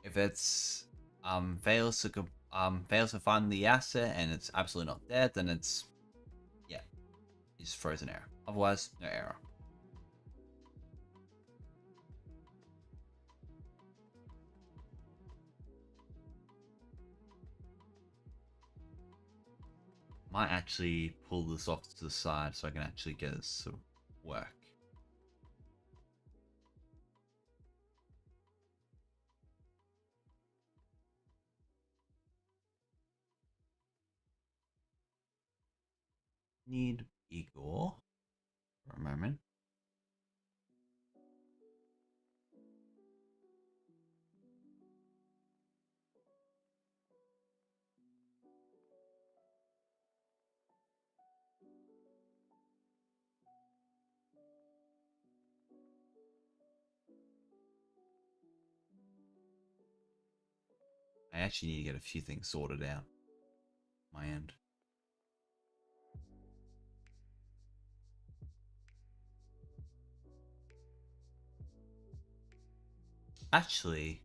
If it's fails to find the asset and it's absolutely not dead, then it's just throws an error. Otherwise, no error. Might actually pull this off to the side so I can actually get this to work. Need Igor for a moment. I actually need to get a few things sorted out on my end. Actually,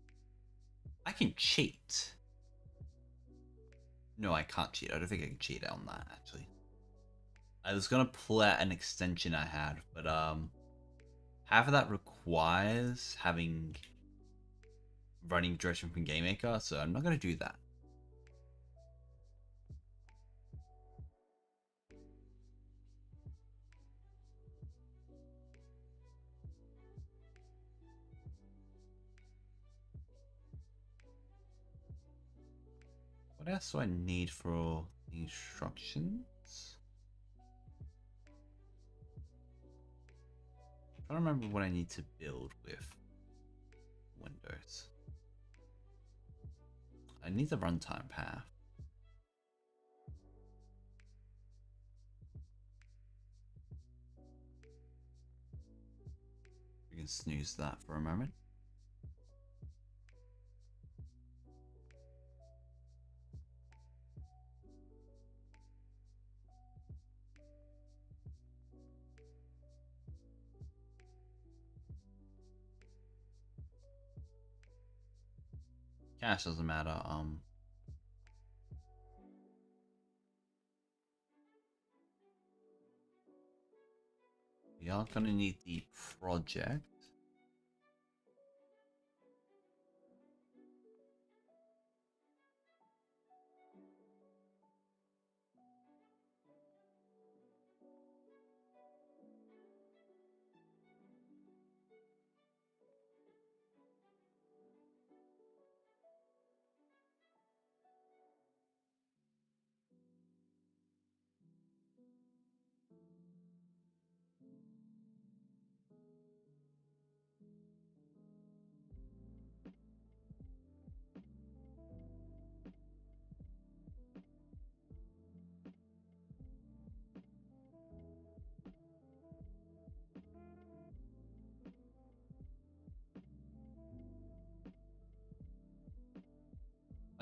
I can cheat. No, I can't cheat. I don't think I can cheat on that, actually. I was gonna pull out an extension I had, but half of that requires having running direction from GameMaker, so I'm not going to do that. What else do I need for the instructions? I don't remember what I need to build with Windows. I need the runtime path. We can snooze that for a moment. Cache doesn't matter. We are gonna need the project.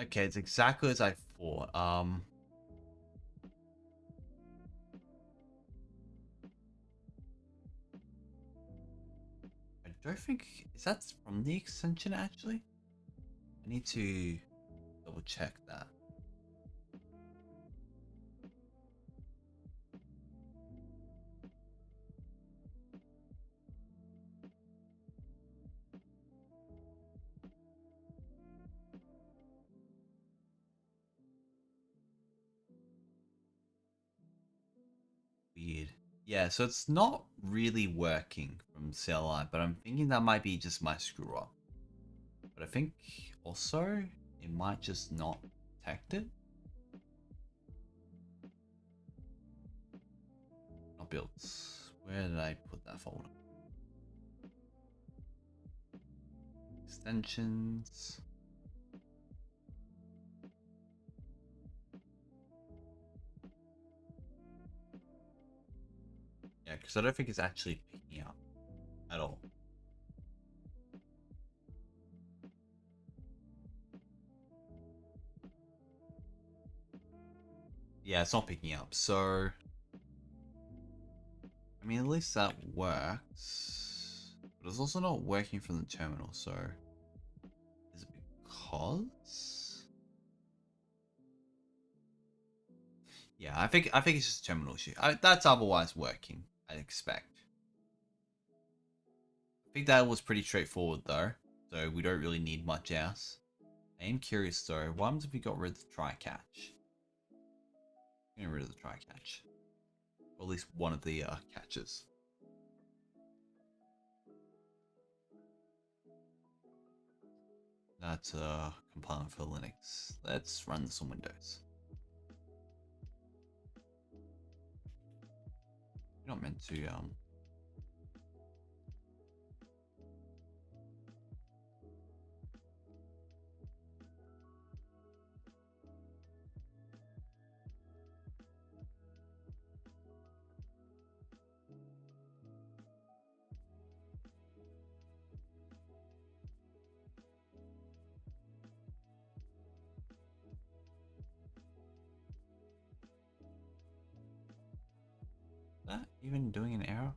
Okay, it's exactly as I thought. I don't think is that from the extension actually. I need to double check that. Weird. Yeah, so it's not really working from CLI, but I'm thinking that might be just my screw up. But I think also it might just not detect it. Not built. Where did I put that folder? Extensions. Yeah, because I don't think it's actually picking up at all. Yeah, it's not picking up. So, I mean, at least that works. But it's also not working from the terminal. So, is it because? Yeah, I think it's just a terminal issue. That's otherwise working. I expect. I think that was pretty straightforward though, so we don't really need much else. I am curious though, what happens if we got rid of the try catch? Getting rid of the try catch. Or at least one of the catches. That's a compiler for Linux. Let's run this on Windows. You're not meant to that even doing an error?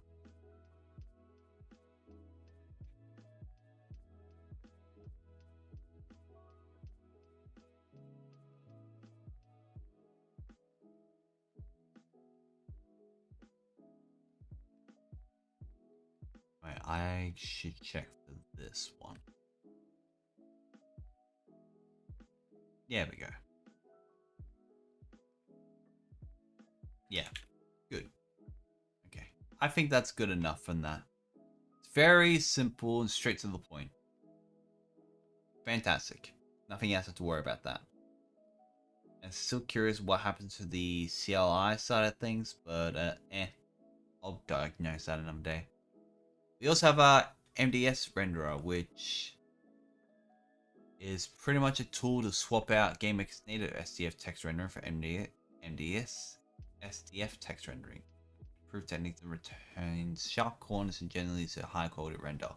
Wait, I should check for this one. There we go. Yeah, good. Okay. I think that's good enough from that. It's very simple and straight to the point. Fantastic. Nothing else to worry about that. I'm still curious what happens to the CLI side of things, but I'll diagnose that another day. We also have our MDS renderer, which is pretty much a tool to swap out GameX native SDF text rendering for MDS SDF text rendering. Improved technique that retains sharp corners and generally is a high quality render.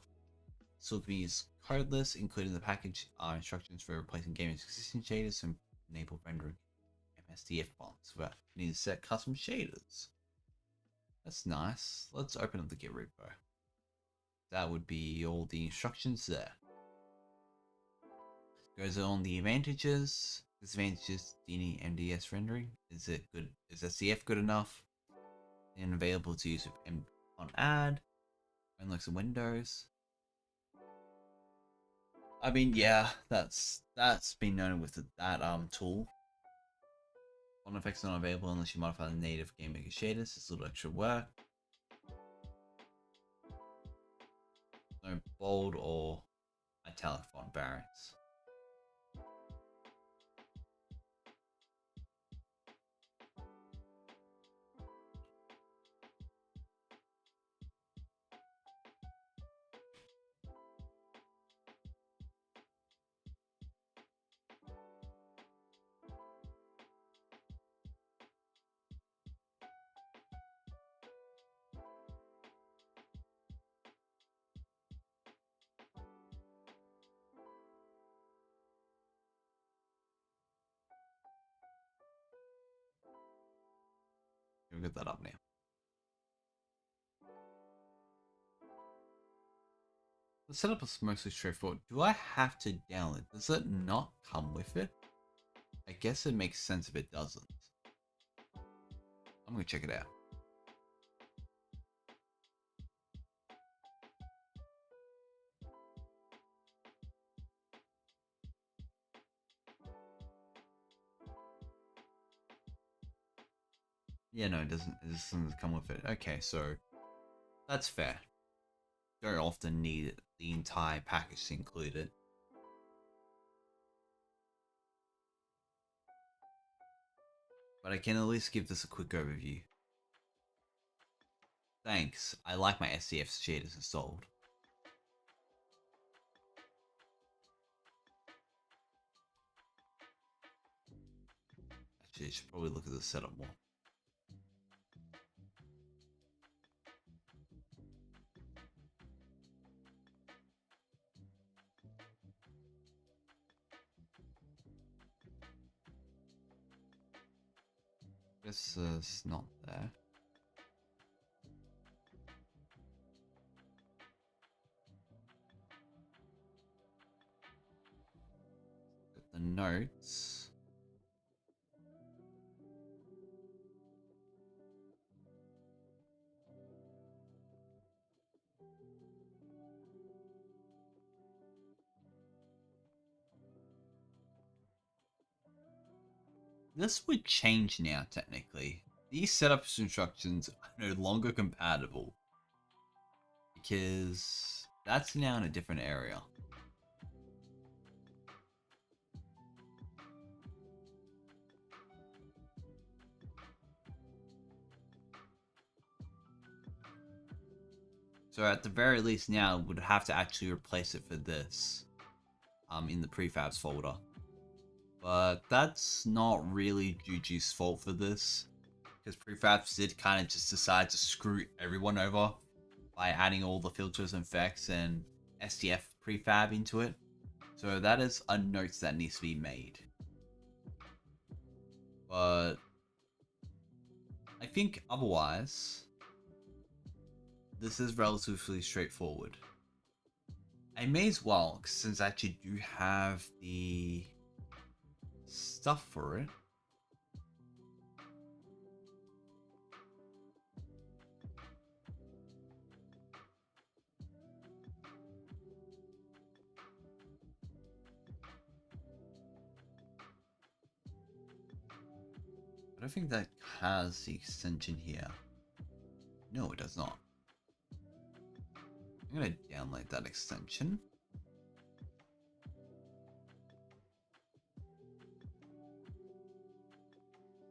So it is codeless, including the package are instructions for replacing GameX existing shaders and enable rendering MSDF fonts without needing to set custom shaders. That's nice. Let's open up the Git repo. That would be all the instructions there. Goes on the advantages, disadvantages, DNI MDS rendering. Is it good? Is SDF good enough? And available to use with on ad, unlike some Windows. I mean, yeah, that's been known with that tool. Font effects not available unless you modify the native GameMaker shaders. It's a little extra work. No bold or italic font variants. We'll get that up now. The setup is mostly straightforward. Do I have to download? Does it not come with it? I guess it makes sense if it doesn't. I'm gonna check it out. Yeah, no, it doesn't. It doesn't come with it. Okay, so that's fair. Don't often need the entire package to include it. But I can at least give this a quick overview. Thanks. I like my SDF shaders installed. Actually, I should probably look at the setup more. This is not there. Got the notes. This would change now, technically. These setup instructions are no longer compatible. Because that's now in a different area. So at the very least now, would have to actually replace it for this. In the prefabs folder. But that's not really Juju's fault for this. Because prefabs did kind of just decide to screw everyone over by adding all the filters and effects and SDF prefab into it. So that is a note that needs to be made. But I think otherwise, this is relatively straightforward. I may as well, since I actually do have the stuff for it. I don't think that has the extension here. No, it does not. I'm gonna download that extension.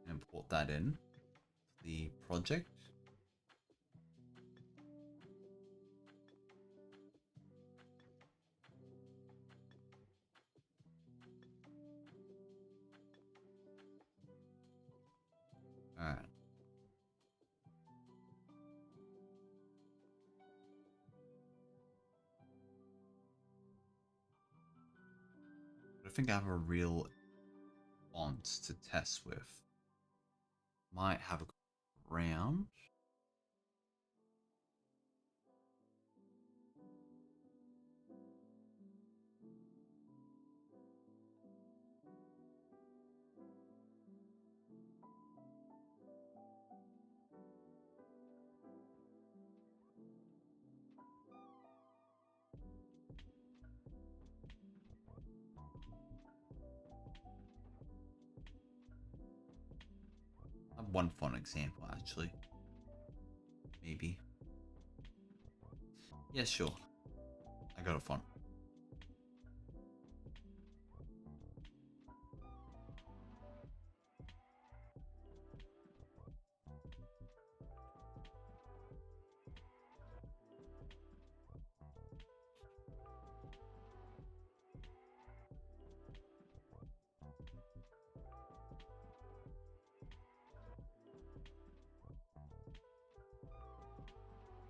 Import that in the project. Alright. I think I have a real font to test with. Might have a round. I have one font example actually. Maybe. Yeah, sure. I got a font.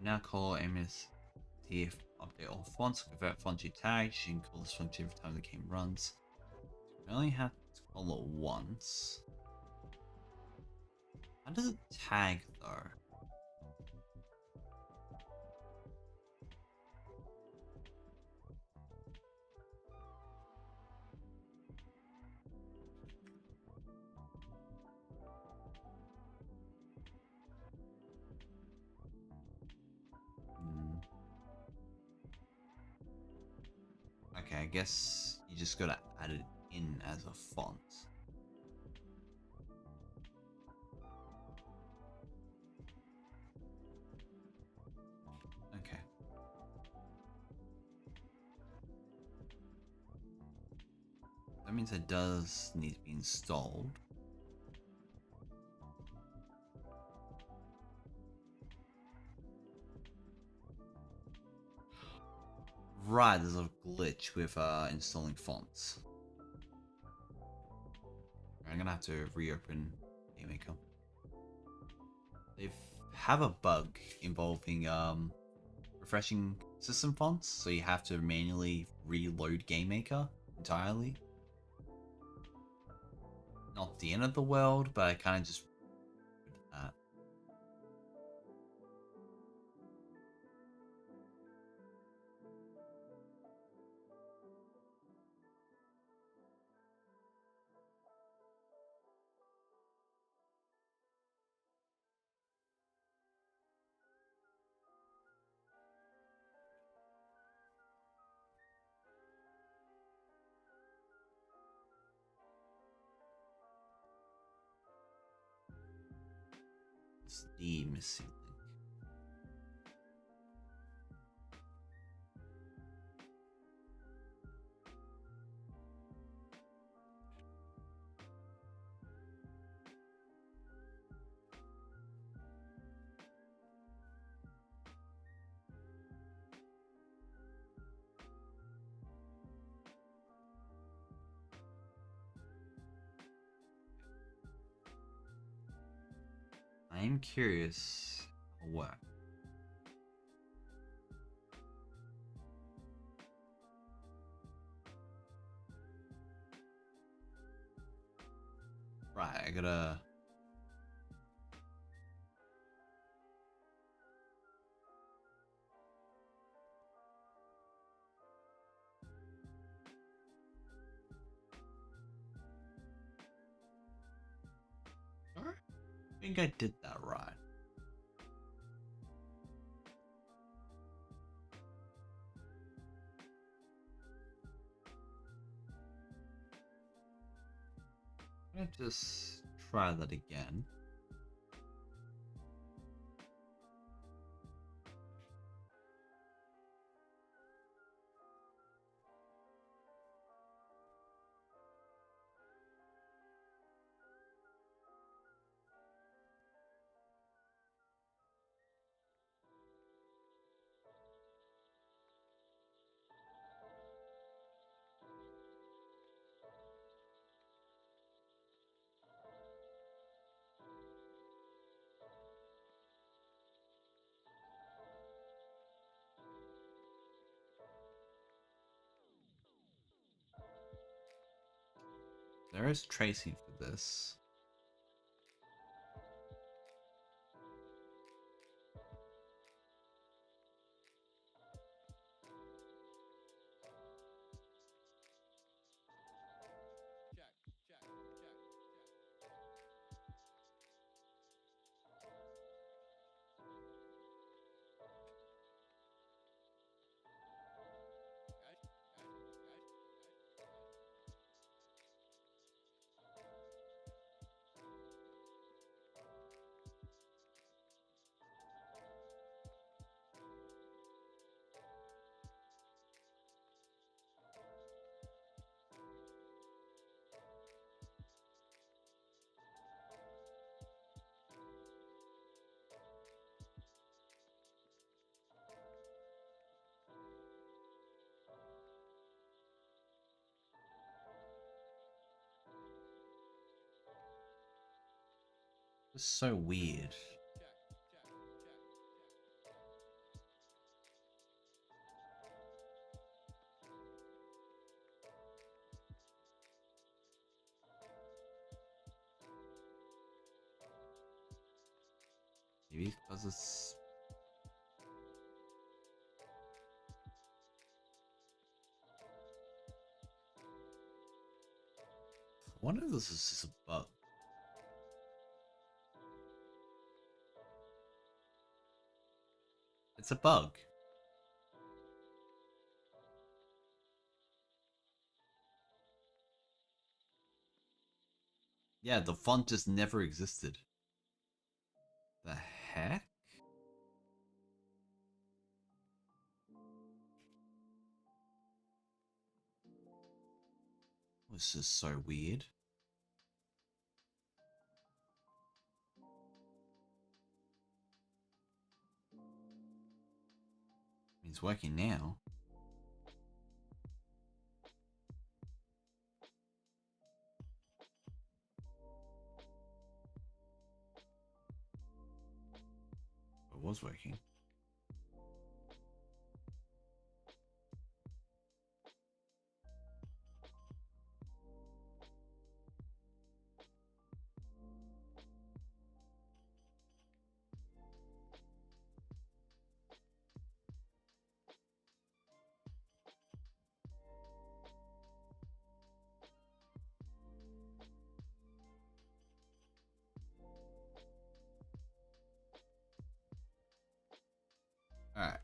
Now call MSTF update all fonts, convert font to tags. You can call this function every time the game runs. You only have to call it once. How does it tag though? Okay, I guess you just gotta add it in as a font. Okay. That means it does need to be installed. Right, there's a glitch with installing fonts. I'm gonna have to reopen GameMaker. They have a bug involving refreshing system fonts, so you have to manually reload GameMaker entirely. Not the end of the world, but I kind of just it's the missing link. I am curious what. Right, I gotta. I think I did that right. I'm gonna just try that again. There is tracing for this. It's so weird. Maybe because it's... I wonder if this is just a bug. It's a bug. Yeah, the font just never existed. The heck? This is so weird. It's working now. It was working. Alright.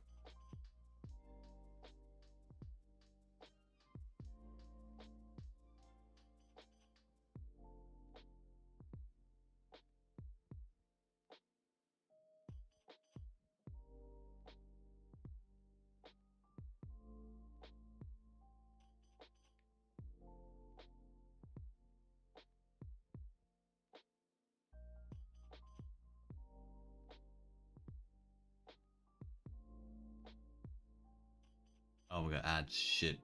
Oh, we're gonna add shit.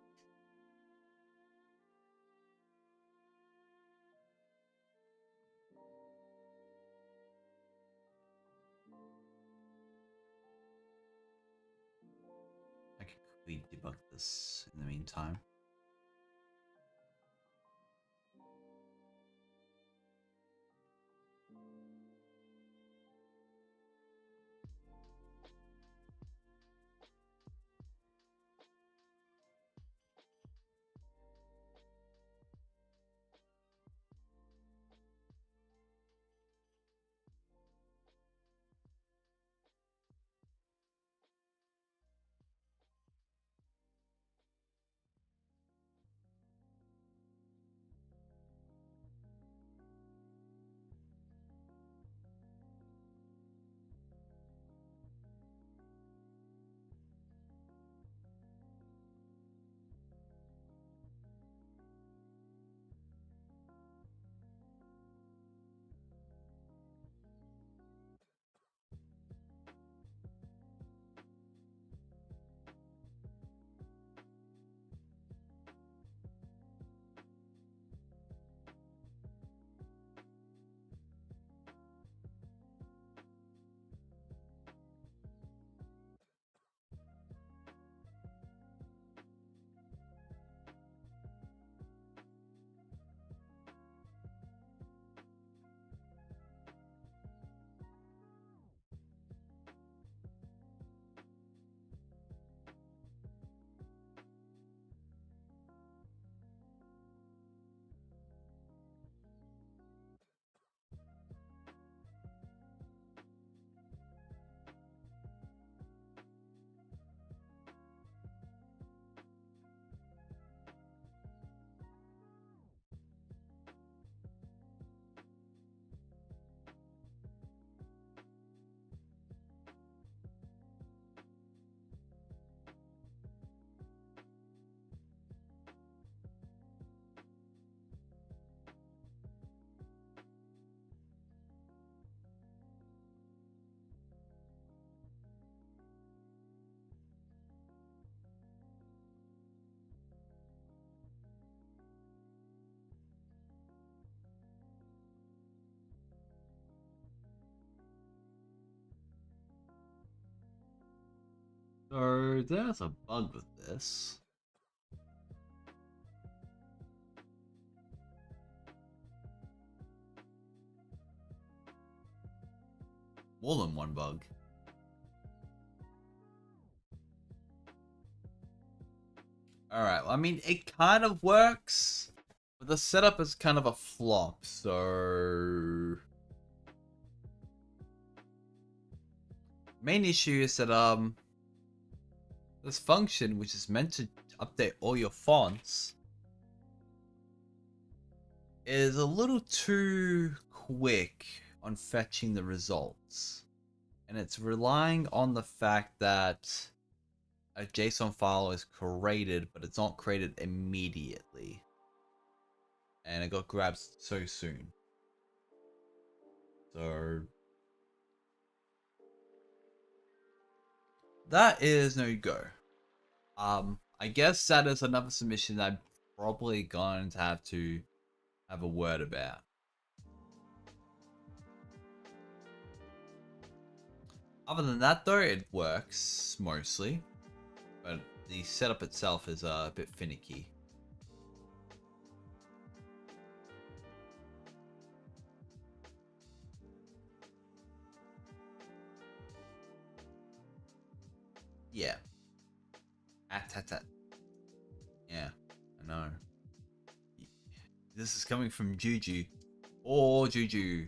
I can quickly debug this in the meantime. So there's a bug with this. More than one bug. Alright, well, I mean, it kind of works, but the setup is kind of a flop, so... Main issue is that, this function, which is meant to update all your fonts, is a little too quick on fetching the results. And it's relying on the fact that a JSON file is created, but it's not created immediately. And it got grabbed so soon. So that is no go. I guess that is another submission that I'm probably going to have a word about. Other than that though, it works mostly, but the setup itself is a bit finicky. Yeah. Tat. Yeah, I know. This is coming from Juju. Oh, Juju.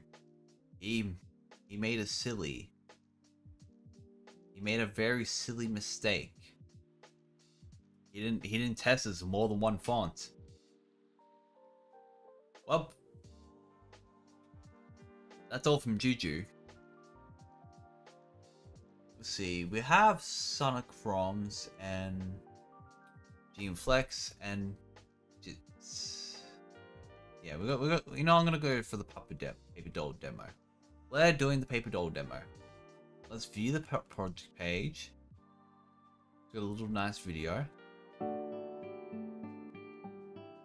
He made a silly. He made a very silly mistake. He didn't test this with more than one font. Well, that's all from Juju. Let's see. We have Sonic Chromes and Gene Flex and yeah, we got. You know, I'm gonna go for the paper doll demo. We're doing the paper doll demo. Let's view the project page. Got a little nice video.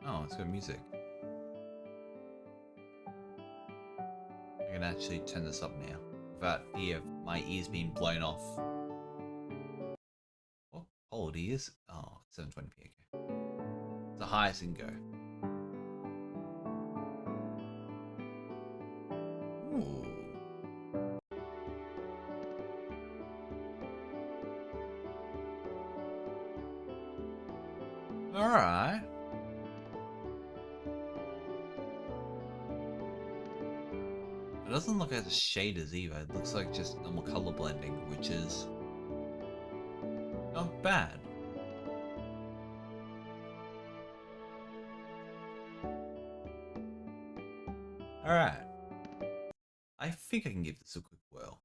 Oh, it's got music. I can actually turn this up now without fear of my ears being blown off. What quality is? Oh, 720p. Okay, it's the highest it can go. Ooh. All right. It doesn't look like the shaders either. It looks like just normal color blending, which is not bad. Alright. I think I can give this a quick whirl.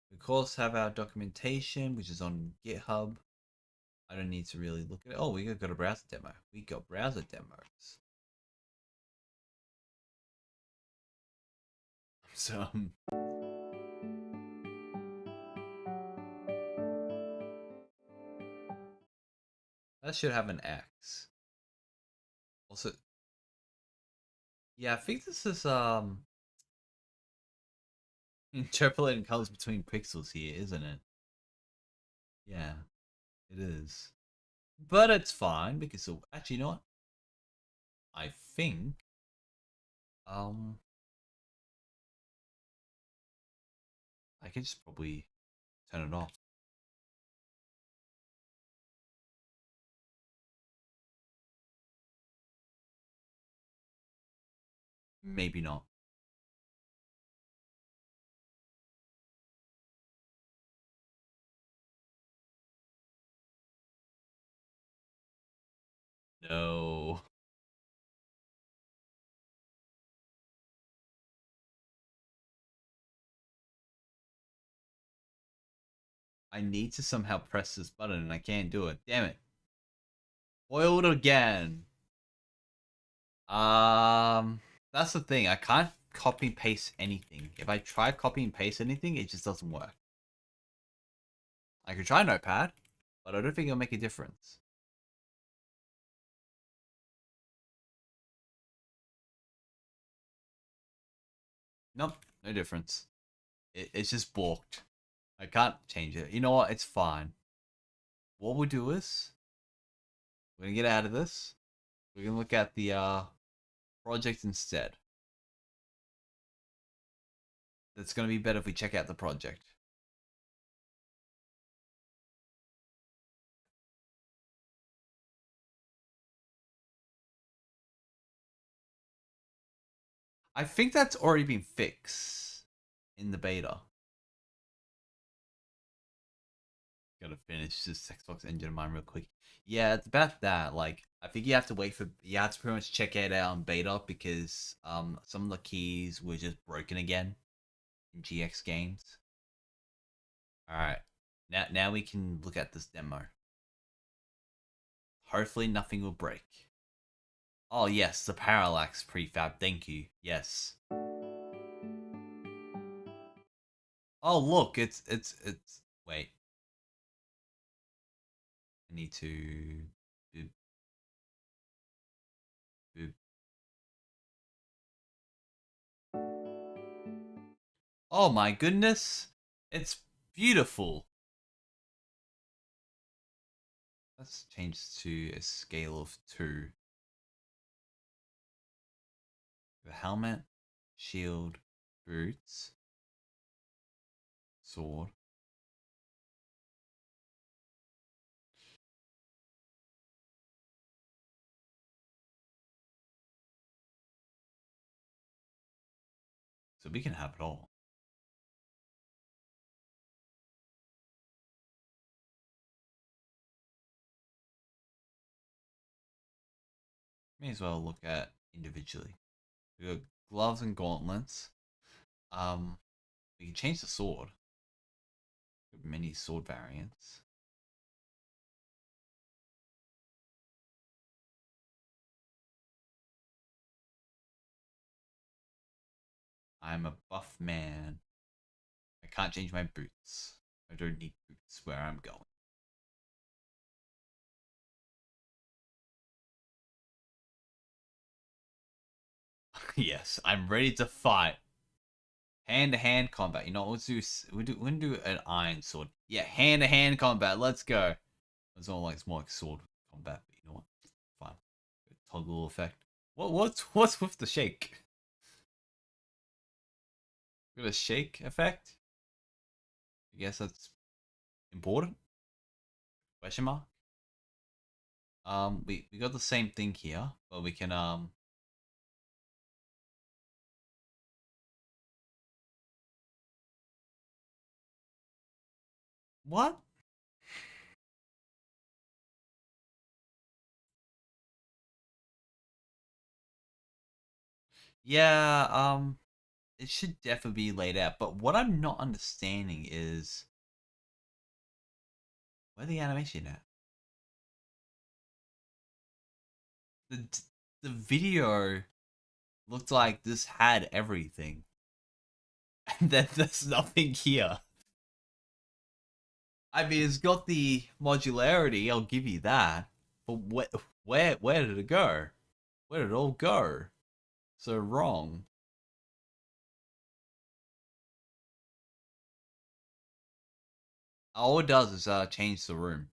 We of course have our documentation, which is on GitHub. I don't need to really look at it. Oh, we got a browser demo. We got browser demos. So, that should have an X. Also, yeah, I think this is, interpolating colors between pixels here, isn't it? Yeah, it is. But it's fine because, actually, you know what? I think, um, I can just probably turn it off. Maybe not. No. I need to somehow press this button and I can't do it. Damn it. Foiled again. That's the thing. I can't copy and paste anything. If I try copy and paste anything, it just doesn't work. I could try Notepad, but I don't think it'll make a difference. Nope, no difference. It's just balked. I can't change it. You know what? It's fine. what we'll do is we're gonna get out of this. We're gonna look at the project instead. That's gonna be better if we check out the project. I think that's already been fixed in the beta. Gotta finish this Xbox engine of mine real quick. Yeah, it's about that. Like, I think you have to wait for you have to pretty much check it out in beta because some of the keys were just broken again in GX games. Alright. Now we can look at this demo. Hopefully nothing will break. Oh yes, the parallax prefab, thank you. Yes. Oh look, it's wait. I need to boop, boop. Oh my goodness. It's beautiful. Let's change to a scale of 2. The helmet, shield, boots, sword. So we can have it all. May as well look at individually. We got gloves and gauntlets. We can change the sword. Many sword variants. I'm a buff man. I can't change my boots. I don't need boots where I'm going. Yes, I'm ready to fight. Hand to hand combat. You know, let's do we're gonna do an iron sword. Yeah, hand to hand combat. Let's go. It's more like sword combat, but you know what? Fine. Toggle effect. What's with the shake? Got a shake effect? I guess that's important. Question mark. We got the same thing here, but we can what? Yeah, it should definitely be laid out. But what I'm not understanding is where the animation at? The the video looked like this had everything, and then there's nothing here. I mean, it's got the modularity. I'll give you that. But where did it go? Where did it all go? So wrong. All it does is change the room.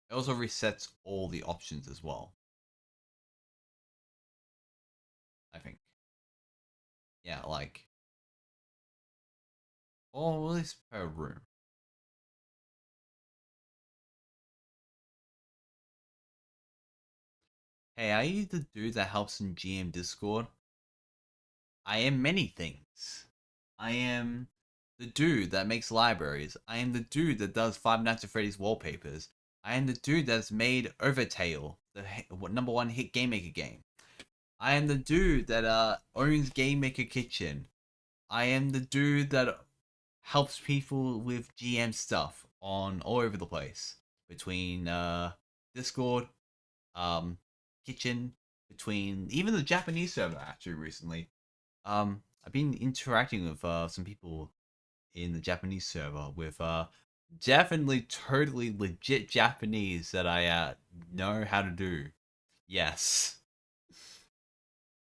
It also resets all the options as well. I think. Yeah, like or at least per room. Hey, are you the dude that helps in GM Discord? I am many things. I am the dude that makes libraries. I am the dude that does Five Nights at Freddy's wallpapers. I am the dude that's made Overtale, the #1 hit Game Maker game. I am the dude that owns Game Maker Kitchen. I am the dude that helps people with GM stuff on all over the place between Discord, um, Kitchen, between even the Japanese server actually recently. I've been interacting with some people in the Japanese server with definitely totally legit Japanese that I know how to do. Yes,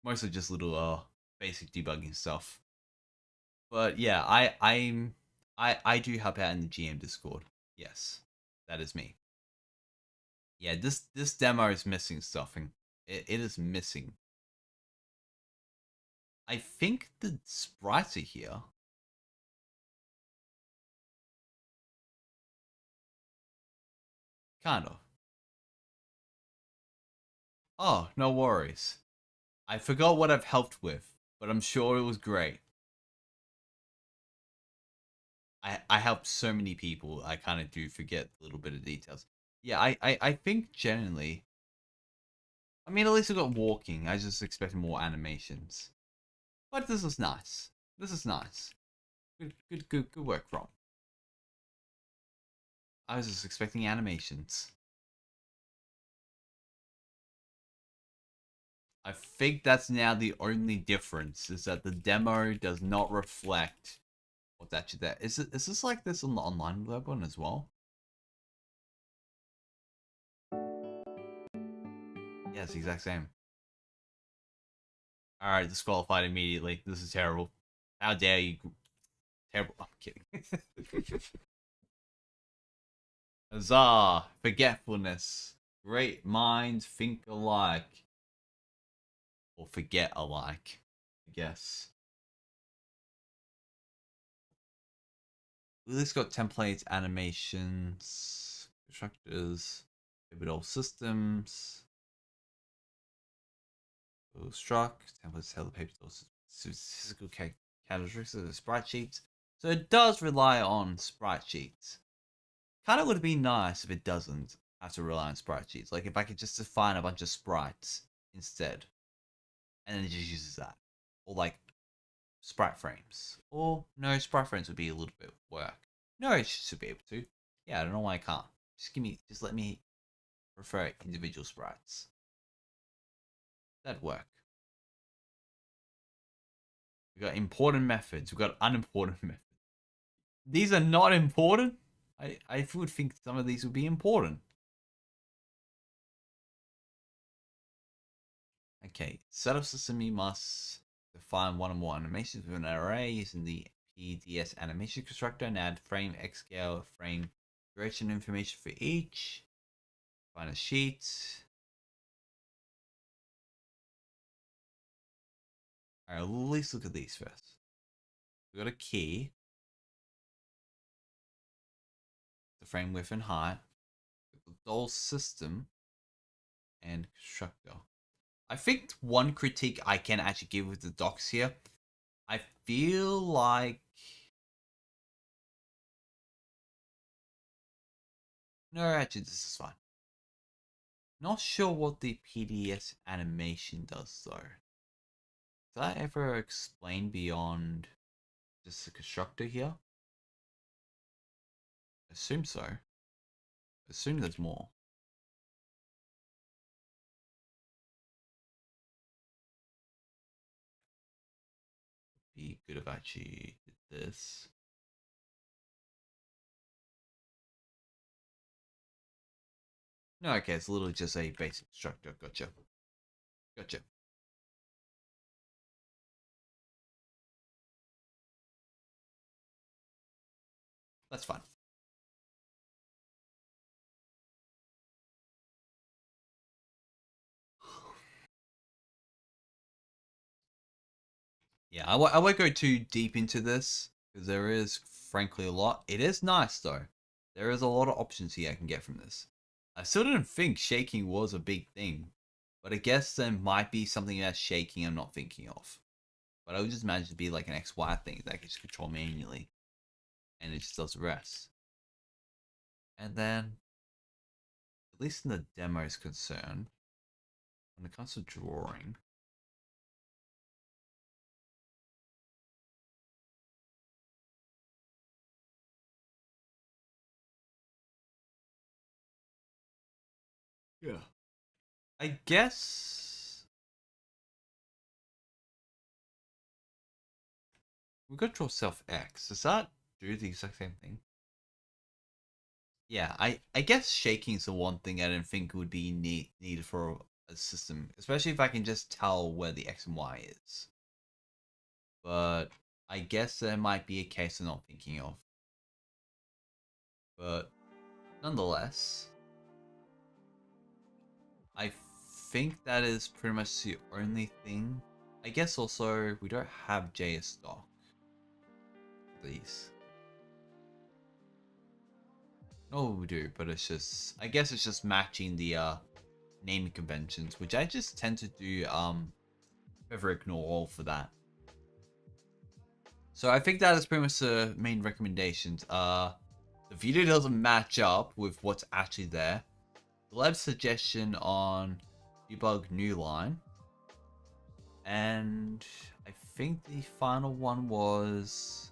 mostly just little basic debugging stuff. But yeah, I'm I do help out in the GM Discord. Yes, that is me. Yeah, this demo is missing stuff, and it is missing. I think the sprites are here. Kind of. Oh, no worries. I forgot what I've helped with, but I'm sure it was great. I helped so many people, I kind of do forget a little bit of details. Yeah, I think generally, I mean, at least I got walking. I just expected more animations. But this is nice. This is nice. Good work, Rob. I was just expecting animations. I think that's now the only difference, is that the demo does not reflect what's actually there. Is this like this on the online web one as well? Yeah, it's the exact same. Alright, disqualified immediately. This is terrible. How dare you? Terrible. I'm kidding. Huzzah! Forgetfulness. Great minds think alike. Or forget alike, I guess. We at least got templates, animations, constructors, pivotal systems, struct, templates, tell the paper physical characteristics of the sprite sheets. So it does rely on sprite sheets. Kind of would be nice if it doesn't have to rely on sprite sheets. Like if I could just define a bunch of sprites instead, and then it just uses that, or like sprite frames. Or no, sprite frames would be a little bit of work. No, it should be able to. Yeah, I don't know why I can't. Just let me refer individual sprites. That'd work. We got important methods. We got unimportant methods. These are not important. I would think some of these would be important. Okay, setup system. You must define one or more animations with an array using the PDS animation constructor and add frame, X scale, frame duration information for each. Find a sheet. Alright, let's look at these first. We got a key, the frame width and height, the doll system, and constructor. I think one critique I can actually give with the docs here, I feel like, no, actually this is fine. Not sure what the PDS animation does though. Did I ever explain beyond just the constructor here? Assume so. Assume there's more. Be good if I actually did this. No, okay, it's literally just a basic constructor. Gotcha. Gotcha. That's fine. Yeah, I won't go too deep into this because there is, frankly, a lot. It is nice though. There is a lot of options here I can get from this. I still didn't think shaking was a big thing, but I guess there might be something that's shaking I'm not thinking of. But I would just imagine to be like an XY thing that I can just control manually, and it just does the rest. And then, at least in the demo is concerned, when it comes to drawing, yeah, I guess we got draw self X. Does that do the exact same thing? Yeah, I guess shaking is the one thing I don't think would be needed for a system, especially if I can just tell where the X and Y is. But I guess there might be a case I'm not thinking of. But nonetheless, I think that is pretty much the only thing. I guess also we don't have JS stock. These. Oh, we do, but it's just, I guess it's just matching the naming conventions, which I just tend to do never ignore all for that. So I think that is pretty much the main recommendations. The video doesn't match up with what's actually there. The lab suggestion on debug new line, and I think the final one was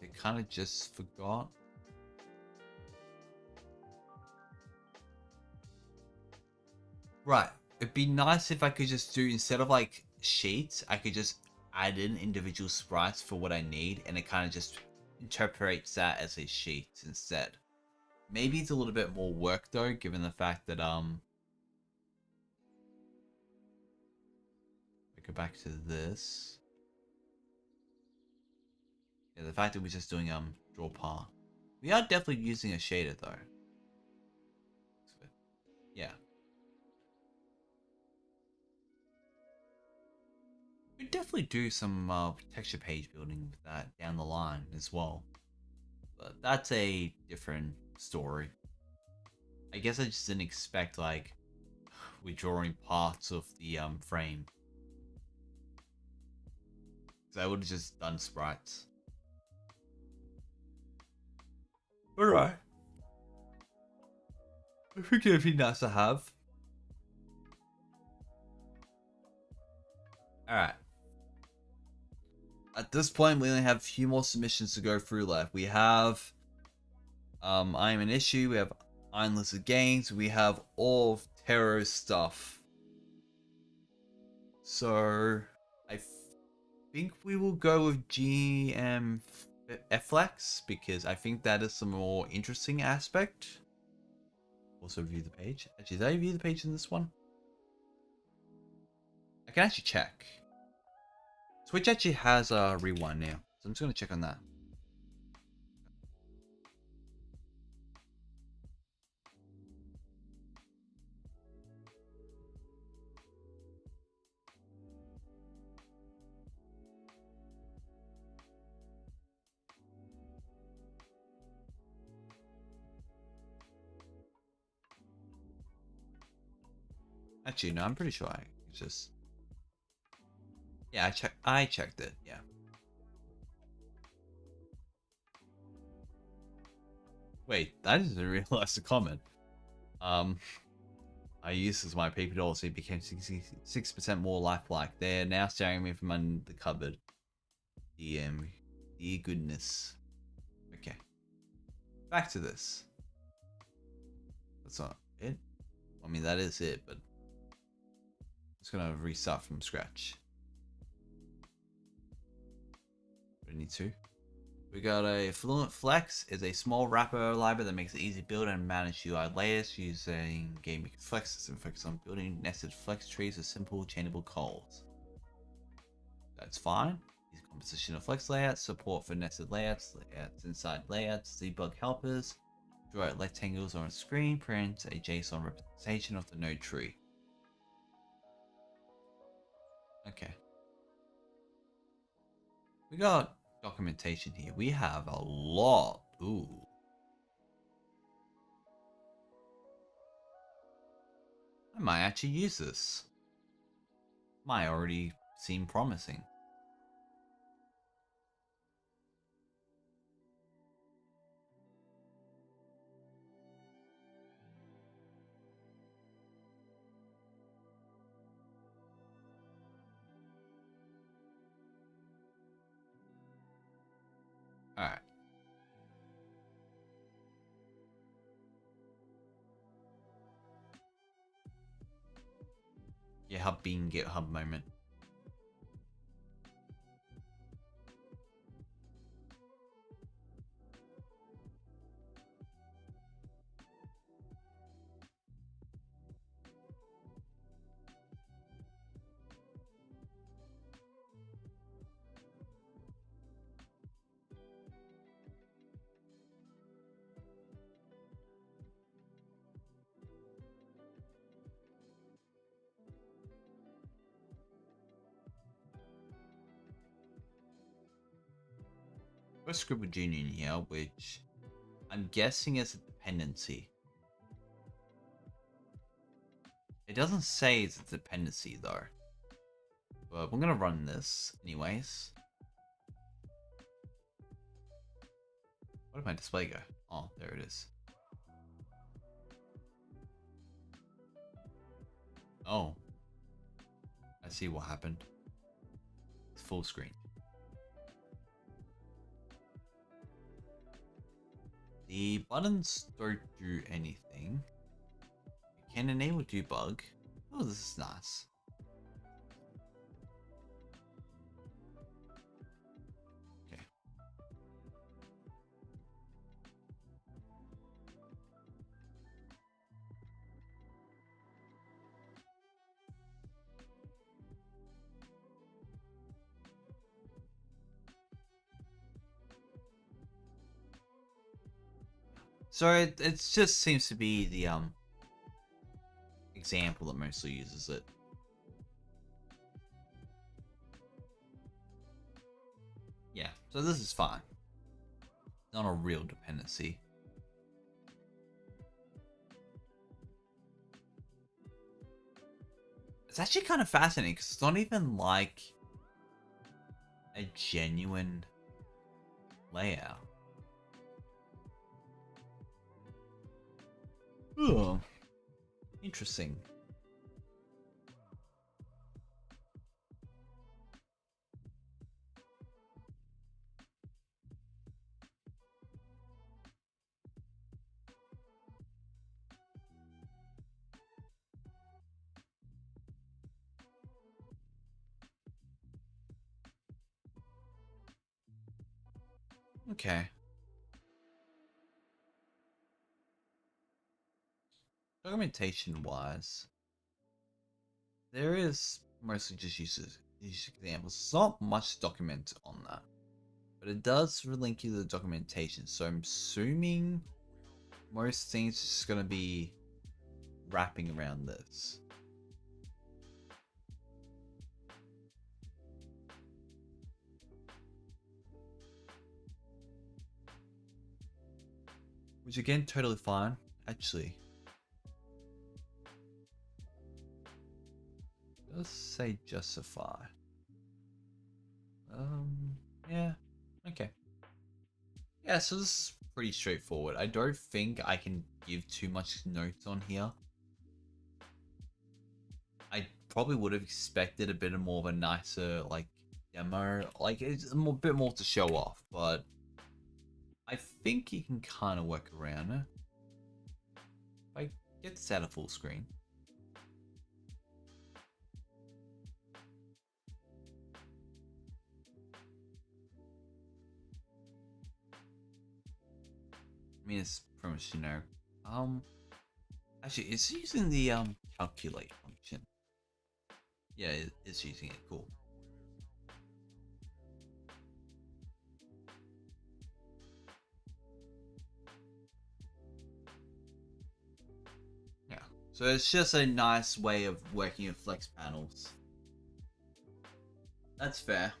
I kind of just forgot. Right. It'd be nice if I could just do, instead of like sheets, I could just add in individual sprites for what I need, and it kind of just interprets that as a sheet instead. Maybe it's a little bit more work though, given the fact that I go back to this. Yeah, the fact that we're just doing draw par. We are definitely using a shader though. Yeah. We definitely do some texture page building with that down the line as well. But that's a different story. I guess I just didn't expect like we're drawing parts of the frame. Because I would have just done sprites. Alright. I think it'd be nice to have. Alright. At this point, we only have a few more submissions to go through left. We have I Am an Issue, we have Iron Lizard Games, we have all of Terror's stuff. So I think we will go with GM Flex because I think that is the more interesting aspect. Also view the page. Actually, did I view the page in this one? I can actually check. Twitch actually has a rewind now, so I'm just gonna check on that. Actually, no, I'm pretty sure I just. Yeah, I checked it. Yeah. Wait, I didn't realize the comment. I used this as my paper doll, so it became 66% more lifelike. They're now staring at me from under the cupboard. Dear goodness. Okay. Back to this. That's not it. I mean, that is it, but I'm just gonna restart from scratch. We need to. We got a Fluent Flex is a small wrapper library that makes it easy to build and manage UI layers using gaming flex and focus on building nested flex trees with simple chainable calls. That's fine. Use composition of flex layouts, support for nested layouts, layouts inside layouts, debug helpers, draw out rectangles on a screen, print a JSON representation of the node tree. Okay. We got documentation here. We have a lot. Ooh. I might actually use this. Might already seem promising. Alright. GitHub being GitHub moment. Got scribbled union here, which I'm guessing is a dependency. It doesn't say it's a dependency though. But we're gonna run this anyways. Where did my display go? Oh, there it is. Oh. I see what happened. It's full screen. The buttons don't do anything. You can enable debug. Oh, this is nice. Okay. So it just seems to be the example that mostly uses it. Yeah, so this is fine. Not a real dependency. It's actually kind of fascinating because it's not even like a genuine layout. Oh, interesting. Okay. Documentation wise, there is mostly just use examples. It's not much document on that, but it does link you to the documentation. So I'm assuming most things are just gonna be wrapping around this. Which again, totally fine, actually. It does say justify. Yeah, okay. Yeah, so this is pretty straightforward. I don't think I can give too much notes on here. I probably would have expected a bit more of a nicer, like, demo. Like, it's a bit more to show off, but I think you can kind of work around it. If I get this out of full screen. I mean, it's pretty much generic. Actually, it's using the calculate function. Yeah, it's using it. Cool. Yeah. So it's just a nice way of working with flex panels. That's fair.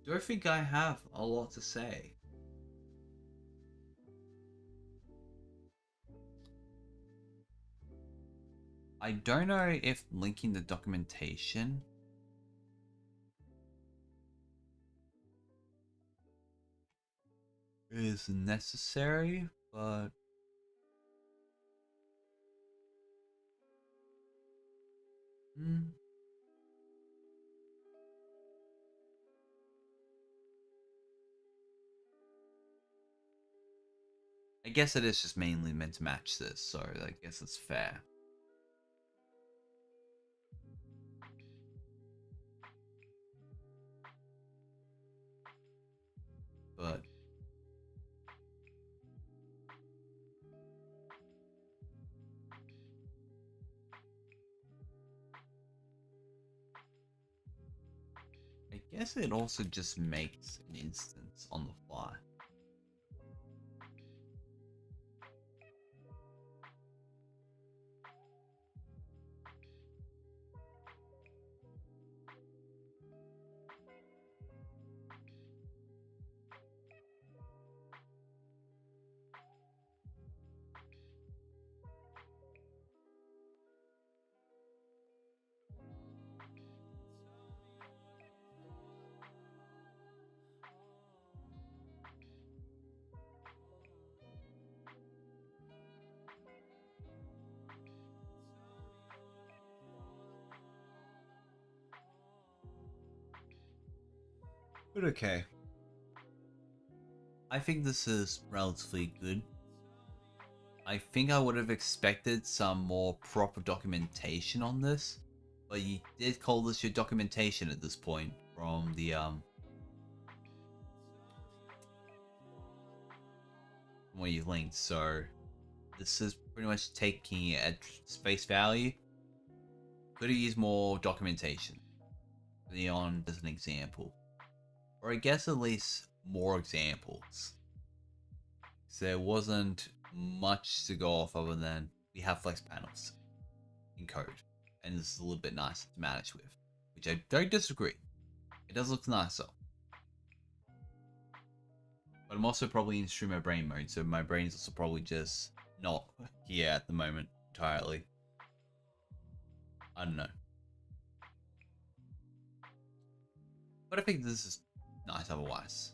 Do I think I have a lot to say? I don't know if linking the documentation is necessary, but I guess it is just mainly meant to match this, so I guess it's fair. But I guess it also just makes an instance on the fly. But okay. I think this is relatively good. I think I would have expected some more proper documentation on this, but you did call this your documentation at this point from the where you linked. So this is pretty much taking it at space value. Could have used more documentation beyond as an example, or I guess at least more examples. So there wasn't much to go off other than we have flex panels in code, and this is a little bit nicer to manage with, which I don't disagree. It does look nicer. But I'm also probably in streamer brain mode, so my brain's also probably just not here at the moment entirely. I don't know. But I think this is nice otherwise.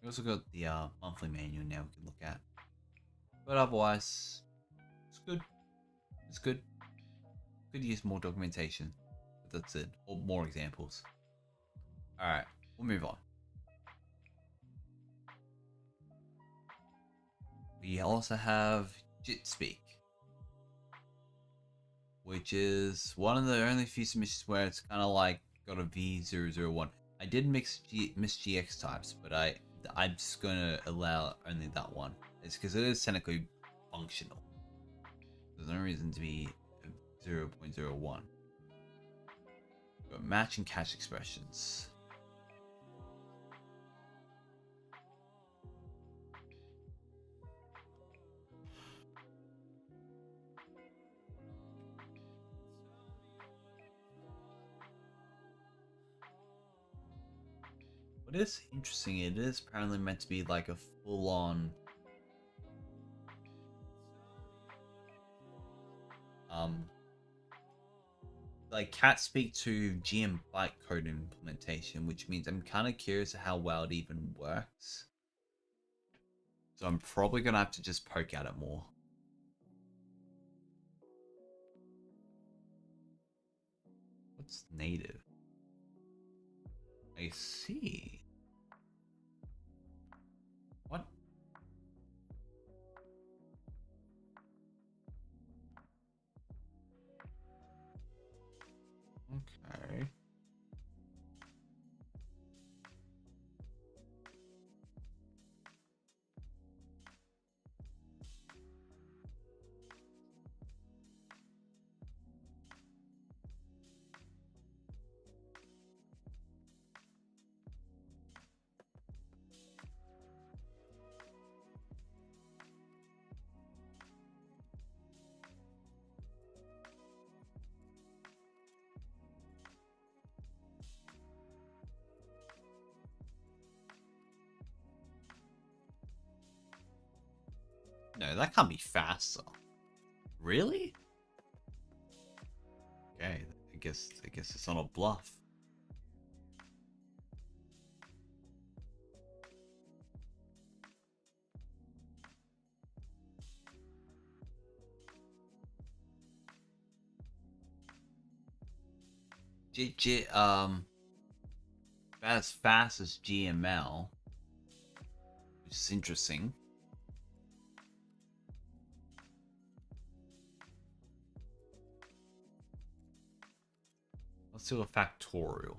We also got the monthly manual now we can look at. But otherwise, it's good. It's good. Could use more documentation. But that's it. Or more examples. Alright, we'll move on. We also have JIT Speak, which is one of the only few submissions where it's kind of like got a V001. I did miss GX types, but I'm just gonna allow only that one. It's because it is technically functional. There's no reason to be 0.01. Got match and catch expressions. What is interesting, it is apparently meant to be like a full-on like cat speak to GM bytecode implementation, which means I'm kind of curious how well it even works. So I'm probably gonna have to just poke at it more. What's native? I see. What? Okay. No, that can't be faster. Really? Okay, I guess it's not a bluff. About as fast as GML, which is interesting. Let's do a factorial.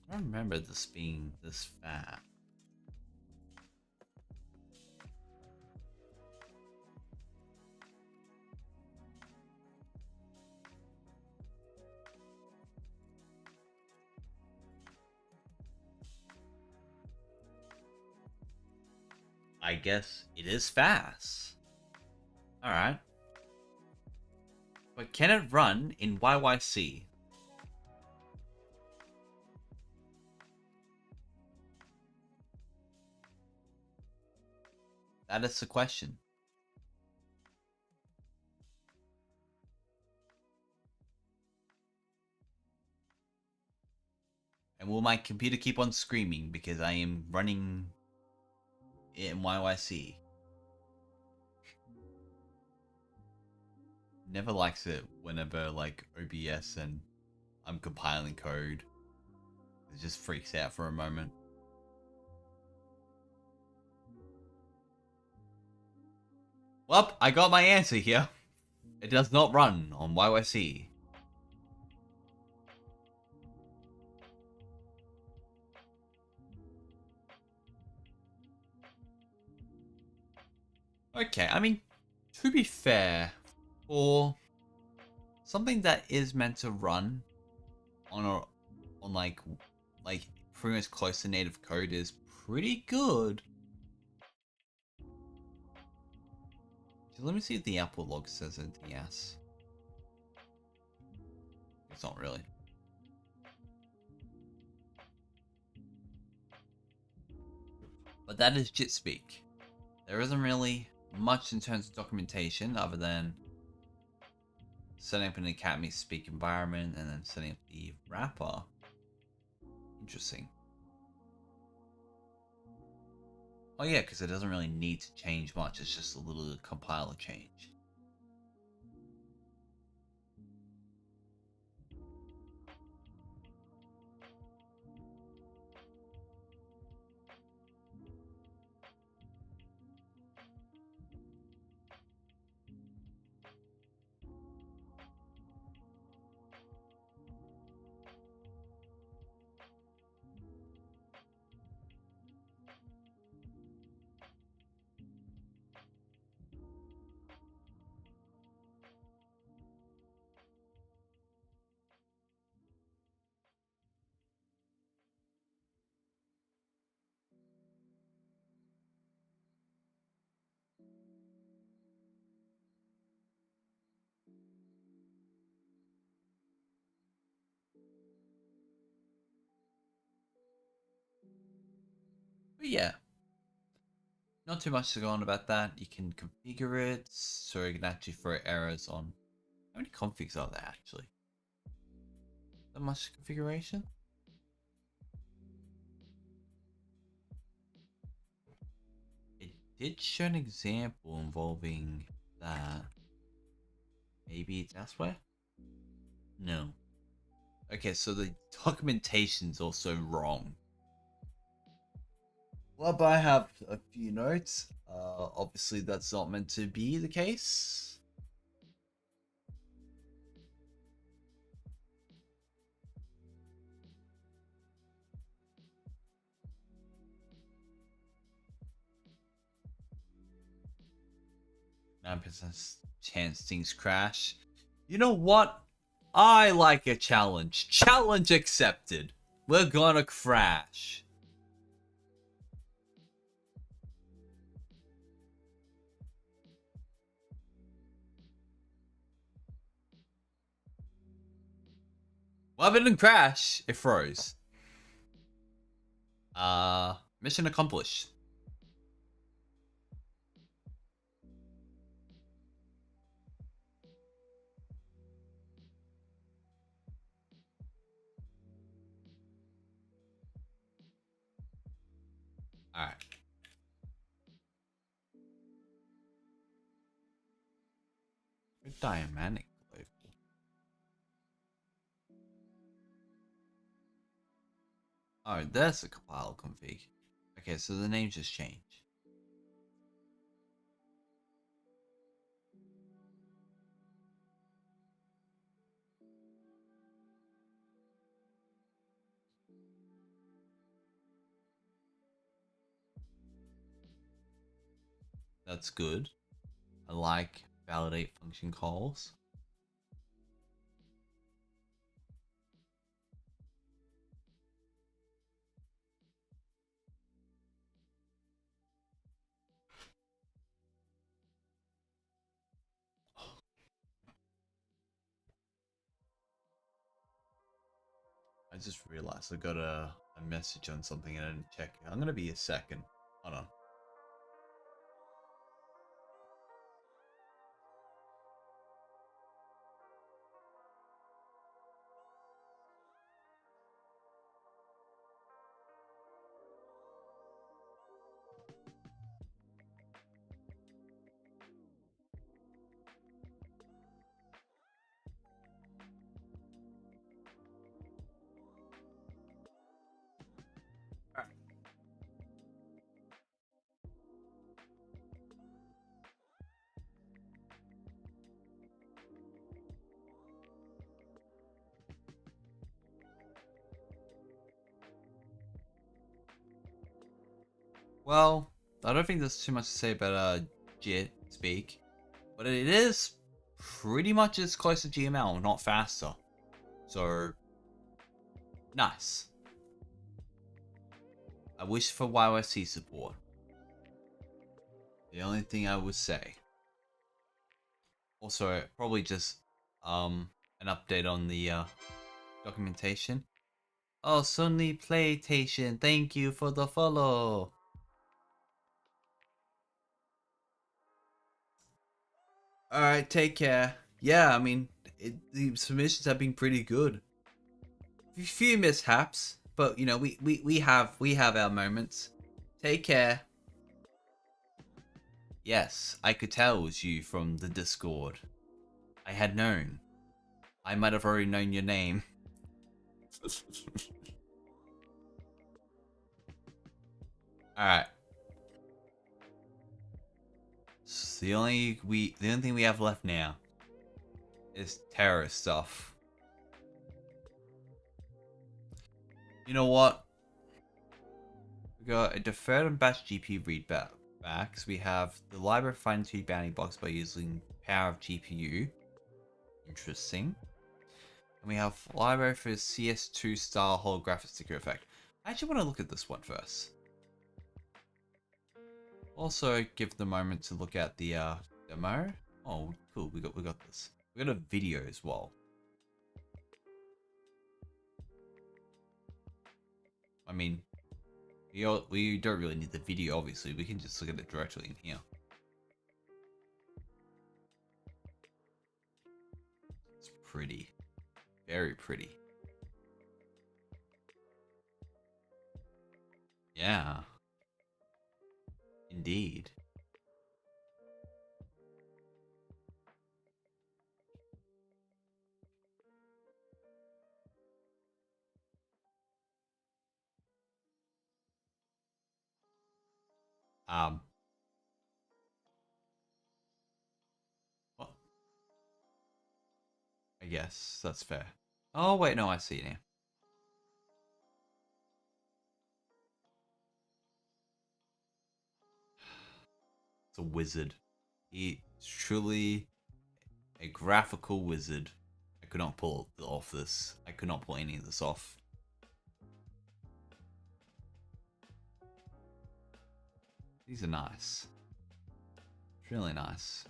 I don't remember this being this fast. I guess it is fast. Alright. But can it run in YYC? That is the question. And will my computer keep on screaming because I am running it in YYC? never likes it whenever like OBS and I'm compiling code. It just freaks out for a moment. Well, I got my answer here. It does not run on YYC. Okay, I mean, to be fair, for something that is meant to run on a on like pretty much close to native code is pretty good. So let me see if the output log says anything else. It's not really. But that is JIT speak. There isn't really much in terms of documentation other than setting up an Academy speak environment and then setting up the wrapper. Interesting. Oh yeah, because it doesn't really need to change much. It's just a little compiler change. But yeah, not too much to go on about that. You can configure it so you can actually throw errors on. How many configs are there actually? That much configuration? It did show an example involving that. Maybe it's elsewhere? No. Okay, so the documentation's also wrong. Well, but I have a few notes. Obviously that's not meant to be the case. %9 chance things crash. You know what? I like a challenge. Challenge accepted. We're gonna crash. Well, it didn't crash. It froze. Mission accomplished. Alright. Diamanic global. Oh, there's a compile config. Okay, so the name just changed. That's good. I like validate function calls. I just realized I got a message on something and I didn't check. I'm gonna be a second. Hold on. Well, I don't think there's too much to say about JIT speak, but it is pretty much as close to GML, not faster. So nice. I wish for YYC support. The only thing I would say. Also, probably just an update on the documentation. Oh, Sunny PlayStation, thank you for the follow. Alright, take care. Yeah, I mean, the submissions have been pretty good. A few mishaps, but you know, we have our moments. Take care. Yes, I could tell it was you from the Discord. I had known. I might have already known your name. Alright. So the only thing we have left now is terrorist stuff. You know what? We got a deferred and batch GPU readbacks. We have the library fine tune bounty box by using power of GPU. Interesting. And we have library for CS2 style holographic sticker effect. I actually want to look at this one first. Also, give the moment to look at the demo. Oh, cool. We got this. We got a video as well. I mean, we don't really need the video, obviously. We can just look at it directly in here. It's pretty. Very pretty. Yeah. Indeed. What? I guess that's fair. Oh, wait, no, I see now. It's a wizard. He's truly a graphical wizard. I could not pull off this. I could not pull any of this off. These are nice. It's really nice.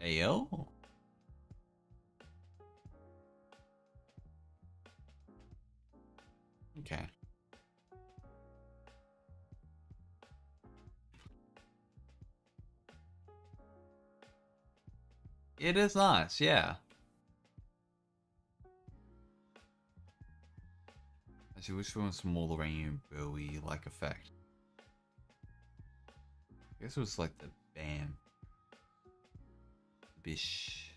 Ayo. Okay. It is nice, yeah. Actually, which one's more Lorraine Bowie like effect? I guess it was like the bam. Bish.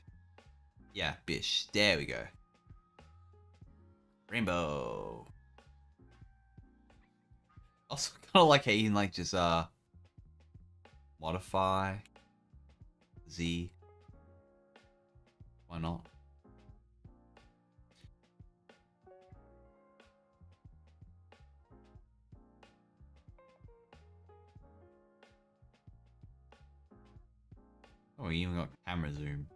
Yeah, bish. There we go. Rainbow. Also kind of like how you can like just modify Z. Why not? Oh, we even got camera zoom.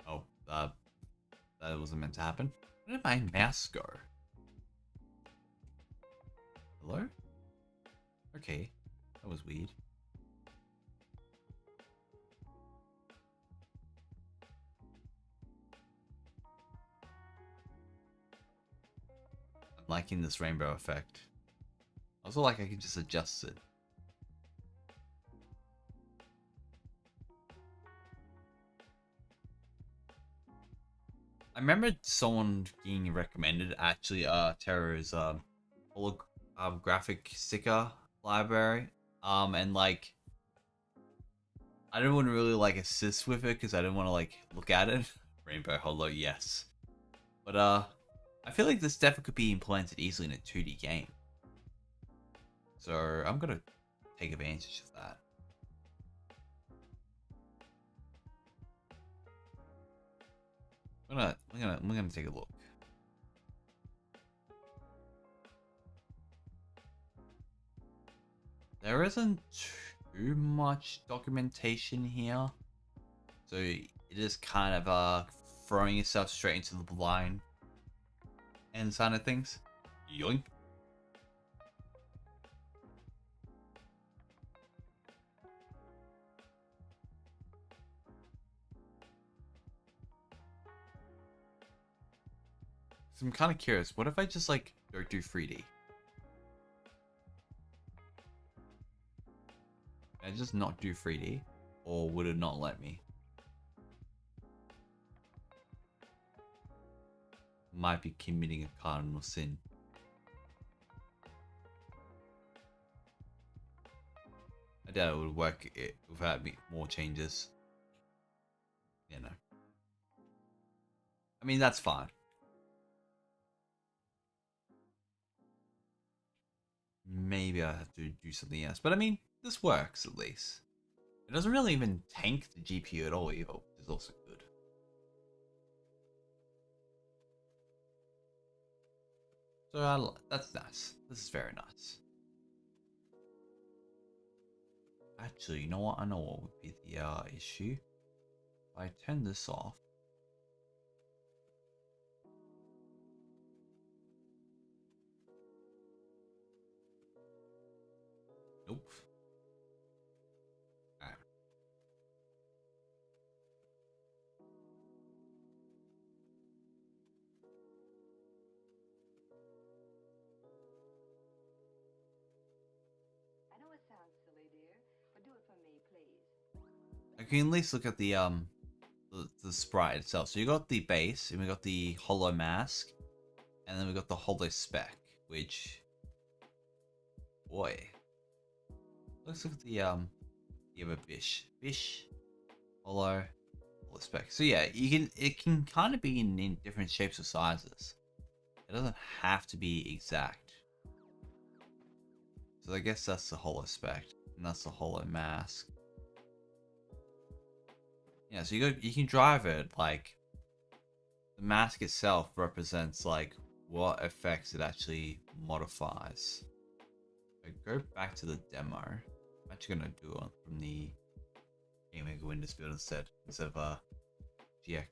Oh, that wasn't meant to happen. Where did my mouse go? Hello? Okay, that was weird. I'm liking this rainbow effect. I also like I can just adjust it. I remember someone being recommended actually Terra's holographic sticker library. And like I didn't want to really like assist with it because I didn't want to like look at it. Rainbow Holo, yes. But I feel like this definitely could be implemented easily in a 2D game. So I'm gonna take advantage of that. We're gonna take a look. There isn't too much documentation here, so it is kind of throwing yourself straight into the blind end side of things. Yoink. So I'm kind of curious. What if I just like don't do 3D? Can I just not do 3D, or would it not let me? Might be committing a cardinal sin. I doubt it would work without more changes. You know. I mean, that's fine. Maybe I have to do something else. But I mean, this works at least. It doesn't really even tank the GPU at all either, which is also good. So that's nice. This is very nice. Actually, you know what? I know what would be the issue. If I turn this off. Nope. Alright. I know it sounds silly, dear, but do it for me, please. I can at least look at the sprite itself. So you got the base, and we got the hollow mask, and then we got the hollow spec, which, boy, let's look at the other bish, hollow spec. So yeah, it can kind of be in different shapes or sizes. It doesn't have to be exact. So I guess that's the hollow spec, and that's the hollow mask. Yeah, so you can drive it like the mask itself represents like what effects it actually modifies. I go back to the demo. I'm actually gonna do it from the Game Maker Windows build instead of GX.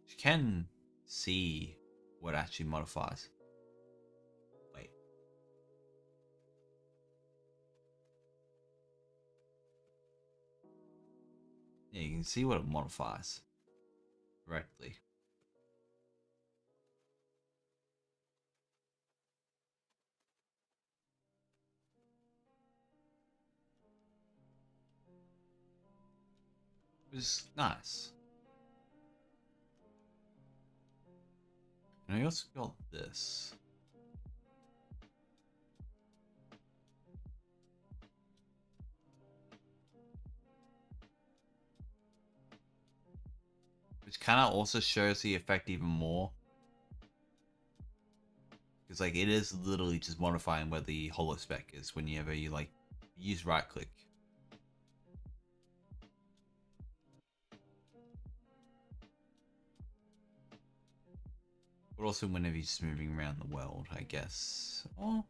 You can see what actually modifies. Wait. Yeah, you can see what it modifies correctly. Which is nice. And I also got this. Which kind of also shows the effect even more. Because like it is literally just modifying where the hollow spec is whenever you like use right click. But also whenever you're just moving around the world, I guess. Oh.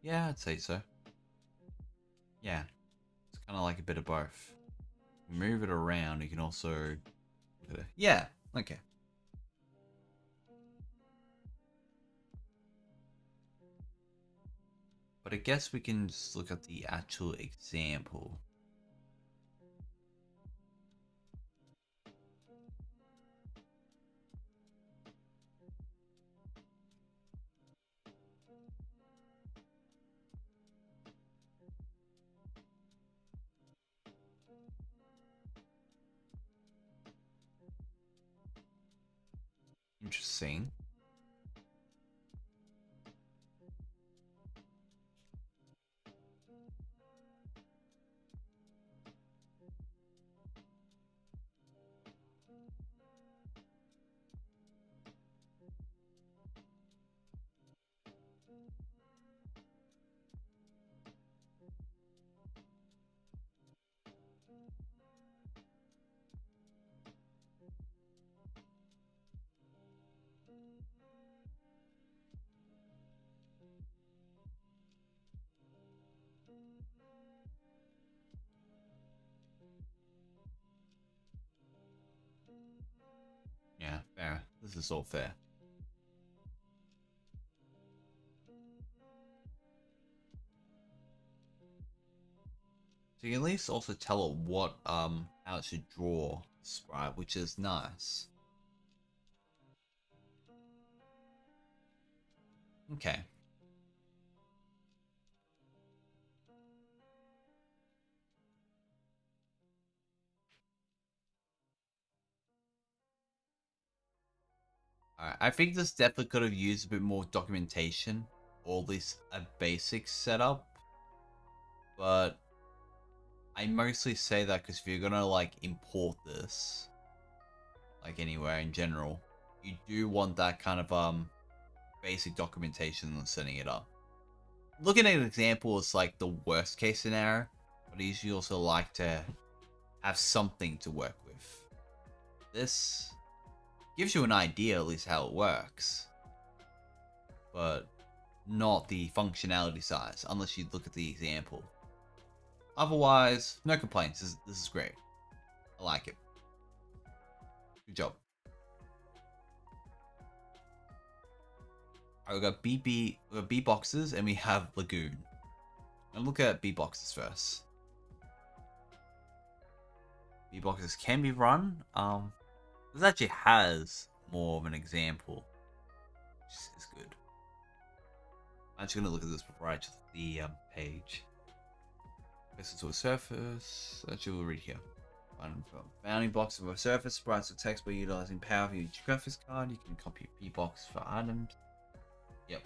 Yeah, I'd say so. Yeah. It's kind of like a bit of both. Move it around, you can also... Yeah, okay. But I guess we can just look at the actual example. Interesting. Yeah, fair. This is all fair. So you can at least also tell it what how it should draw the sprite, which is nice. Okay. Alright, I think this definitely could have used a bit more documentation, or at least a basic setup. But I mostly say that because if you're gonna like import this, like anywhere in general, you do want that kind of basic documentation and setting it up. Looking at an example is like the worst case scenario, but I usually also like to have something to work with. This gives you an idea at least how it works, but not the functionality size unless you look at the example. Otherwise, no complaints. This is great. I like it. Good job. Alright, we got B boxes and we have Lagoon. And look at B boxes first. B boxes can be run. This actually has more of an example, which is good. I'm actually gonna look at this before I just the page. Place it to a surface. Actually, we'll read here. Bounding box of a surface sprites the text by utilizing power of your graphics card. You can copy B box for items. Yep.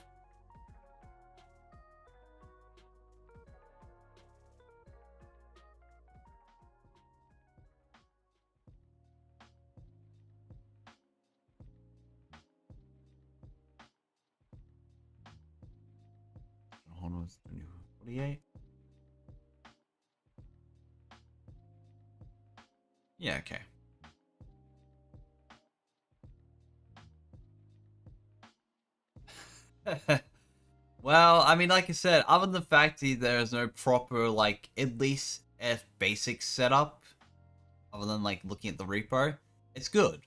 Hold on, 48. Yeah, okay. Well, I mean, like I said, other than the fact that there is no proper, like, at least a basic setup, other than, like, looking at the repo, it's good.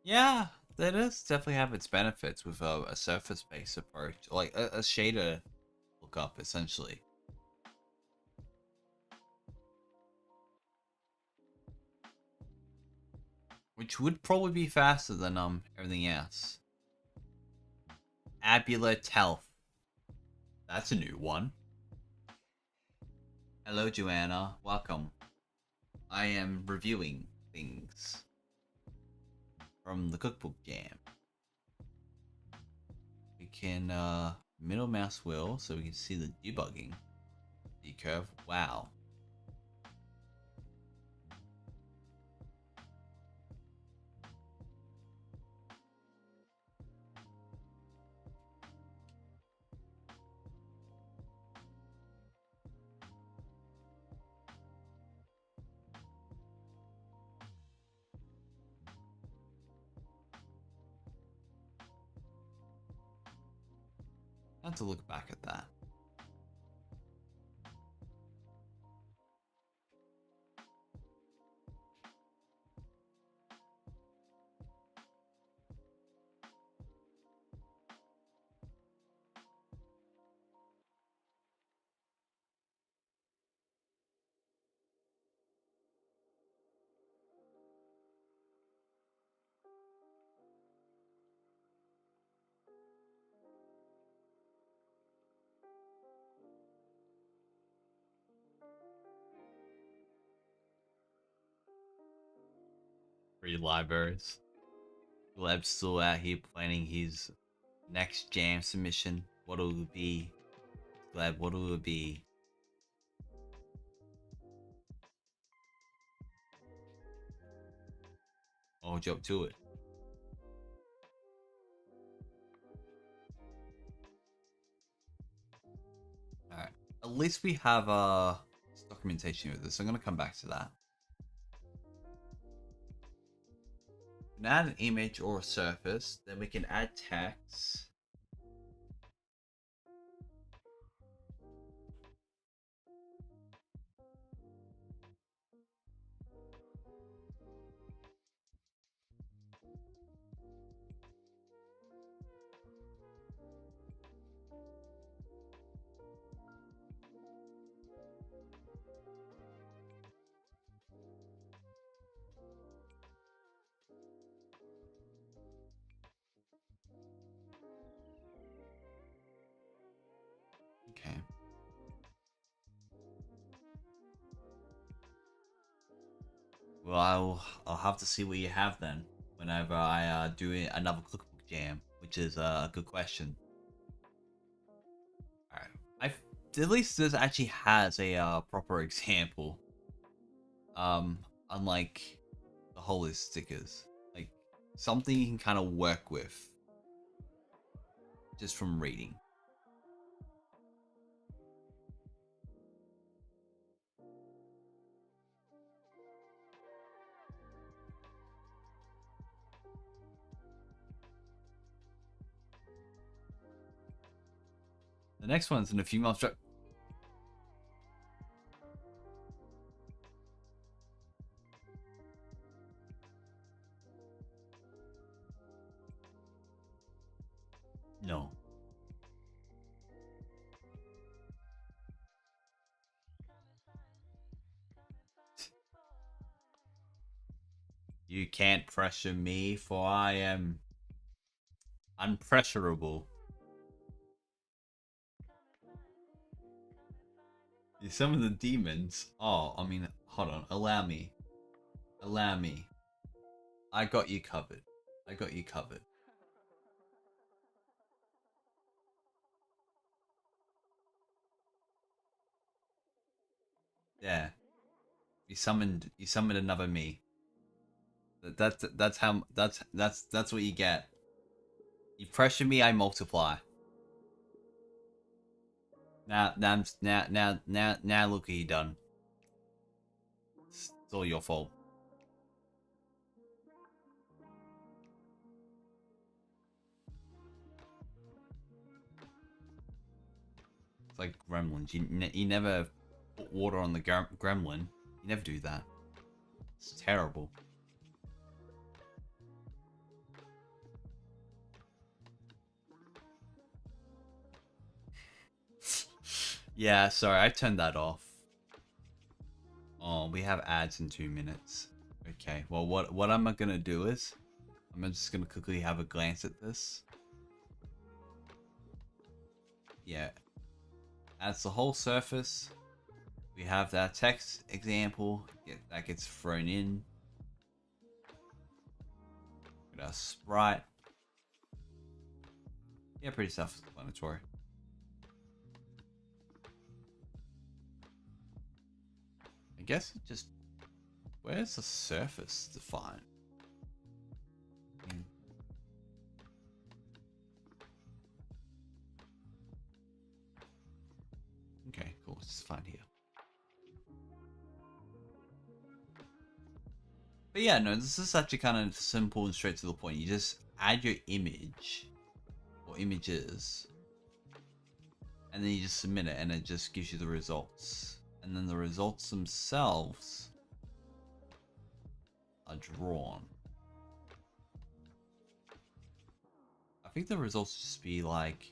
Yeah, that does definitely have its benefits with a surface-based approach, like a shader lookup, essentially. Which would probably be faster than everything else. Abulet Health. That's a new one. Hello, Joanna. Welcome. I am reviewing things from the Cookbook Jam. We can middle mouse wheel so we can see the debugging. D-curve. Wow. I have to look back at that. Free libraries. Gleb's still out here planning his next jam submission. What will it be? Gleb, what will it be? I'll jump to it. least we have documentation with this. I'm gonna come back to that. We can add an image or a surface, then we can add text. Okay. Well, I'll have to see what you have then whenever I do another cookbook jam, which is a good question. All right, at least this actually has a proper example. Unlike the whole list stickers, like something you can kind of work with just from reading. The next one's in a few months. No. You can't pressure me, for I am unpressurable. You summon the demons. Oh, I mean, hold on. Allow me. Allow me. I got you covered. I got you covered. Yeah. You summoned another me. That's how that's what you get. You pressure me, I multiply. Now look what you done. It's all your fault. It's like gremlins. You never put water on the gremlin. You never do that. It's terrible. Yeah, sorry, I turned that off. Oh, we have ads in 2 minutes. Okay, well, what am I gonna do is, I'm just gonna quickly have a glance at this. Yeah, that's the whole surface. We have that text example that gets thrown in. Got our sprite. Yeah, pretty self-explanatory. I guess it just, where's the surface defined? Okay, cool. It's fine here. But yeah, no, this is actually kind of simple and straight to the point. You just add your image or images, and then you just submit it, and it just gives you the results. And then the results themselves are drawn. I think the results just be like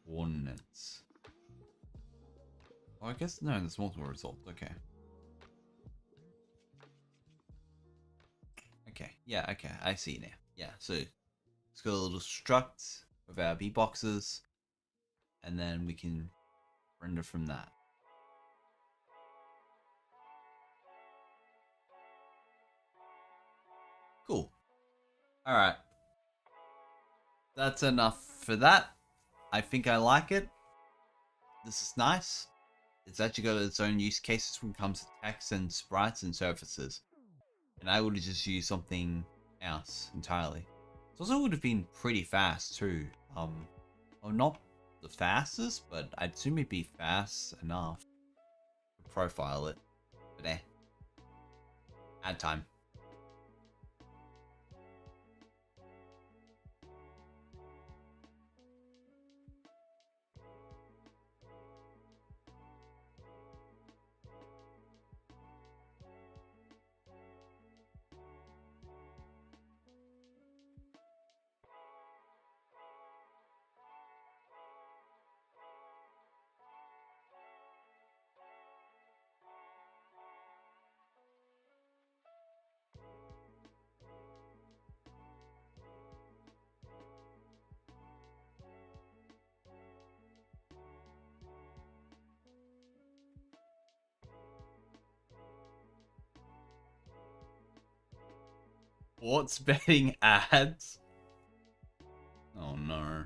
coordinates. Oh, I guess no, there's multiple results. Okay. Okay. Yeah. Okay. I see now. Yeah. So it's got a little struct of our beatboxes, and then we can render from that. Cool. All right. That's enough for that. I think I like it. This is nice. It's actually got its own use cases when it comes to text and sprites and surfaces. And I would have just used something else entirely. It also would have been pretty fast too. Oh, not the fastest, but I'd assume it'd be fast enough to profile it. But ad time. Sports betting ads? Oh no.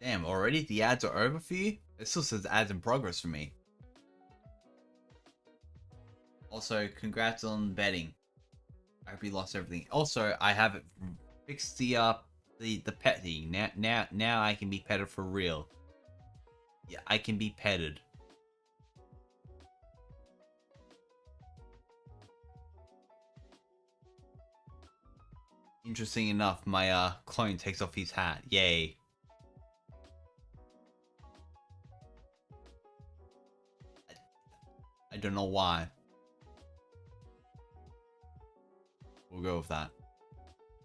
Damn, already the ads are over for you? It still says ads in progress for me. Also, congrats on betting. I hope you lost everything. Also, I have it fixed the pet thing. Now I can be petted for real. Yeah, I can be petted. Interesting enough, my clone takes off his hat. Yay. I don't know why. We'll go with that.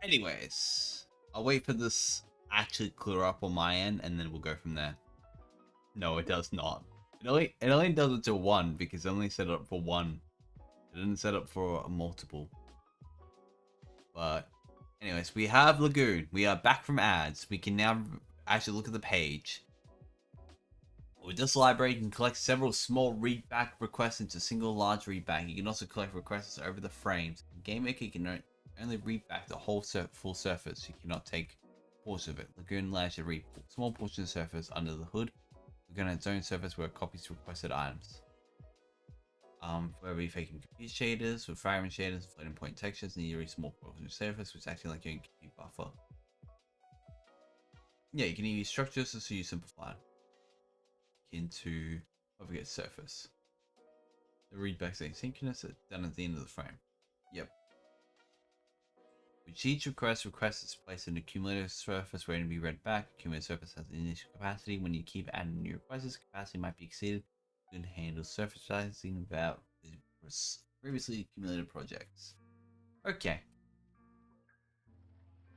Anyways, I'll wait for this actually clear up on my end, and then we'll go from there. No, it does not. It only does it to 1 because it only set it up for 1. It didn't set up for a multiple. But anyways, we have Lagoon. We are back from ads. We can now actually look at the page. With this library, you can collect several small readback requests into a single large readback. You can also collect requests over the frames. GameMaker can only read back the whole full surface. You cannot take portions of it. Lagoon allows you to read small portions of the surface under the hood. Lagoon has its own surface where it copies requested items. Where we faking confused shaders with firing shaders, floating point textures, and you read small portions of the surface, which is actually like your compute buffer. Yeah, you can use structures so you simplify it. Into get surface. The readbacks are asynchronous, done at the end of the frame. Yep. With each request is placed in a cumulative surface waiting to be read back. Cumulative surface has an initial capacity. When you keep adding new requests, capacity might be exceeded. You can handle surface sizing without previously accumulated projects. Okay.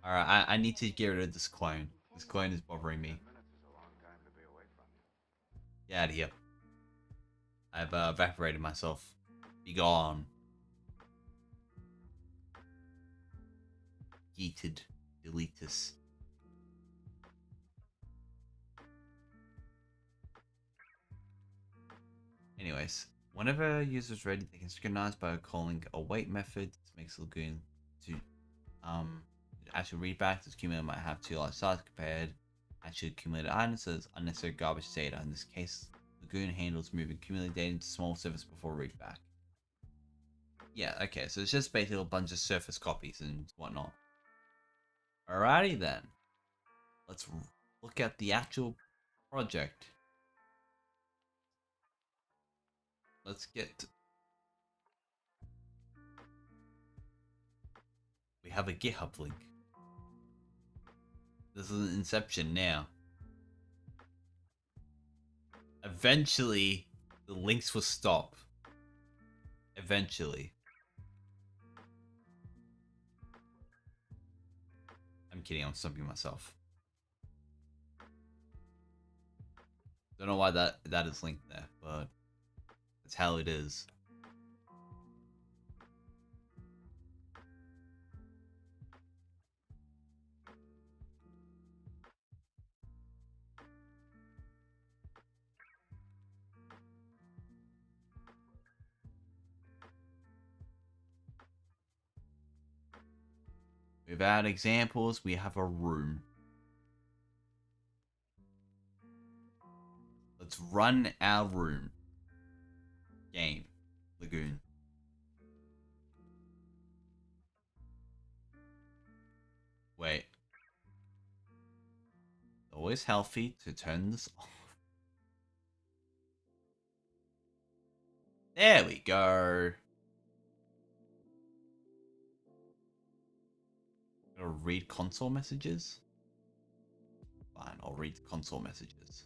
Alright, I need to get rid of this clone. This clone is bothering me. Get out of here. I've evaporated myself. Be gone. Yeeted. Delete this. Anyways, whenever a user is ready, they can synchronize by calling a wait method. This makes Lagoon to actually read back. This cumulator might have too large size compared actually accumulated items, so it's unnecessary garbage data. In this case, lagoon handles move, accumulate data into small surface before read back. Yeah, okay, so it's just basically a bunch of surface copies and whatnot. Alrighty then. Let's look at the actual project. Let's get... We have a GitHub link. This is an inception now. Eventually, the links will stop. Eventually. I'm kidding, I'm stopping myself. Don't know why that is linked there, but that's how it is. Without examples, we have a room. Let's run our room. Game. Lagoon. Wait. Always healthy to turn this off. There we go. Gotta read console messages? Fine, I'll read console messages.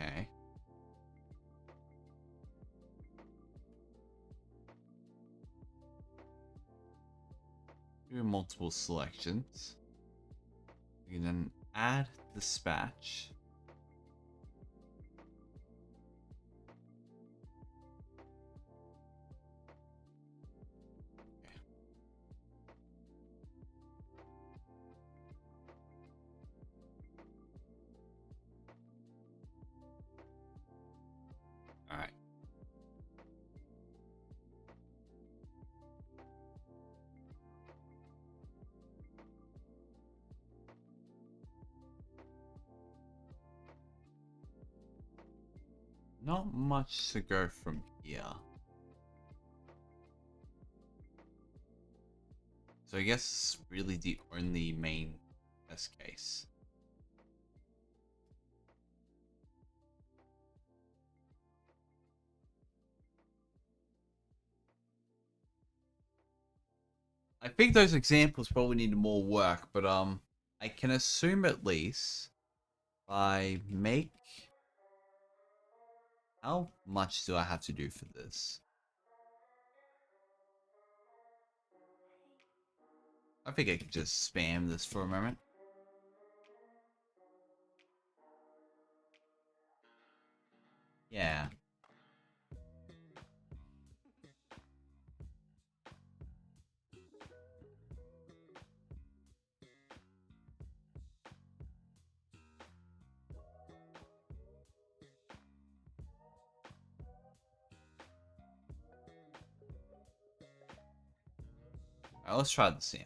Okay. Do multiple selections. You can then add dispatch. Okay. All right. Not much to go from here. So I guess it's really the only main test case. I think those examples probably need more work, but I can assume at least I make... How much do I have to do for this? I think I could just spam this for a moment. Yeah. Alright, let's try the same.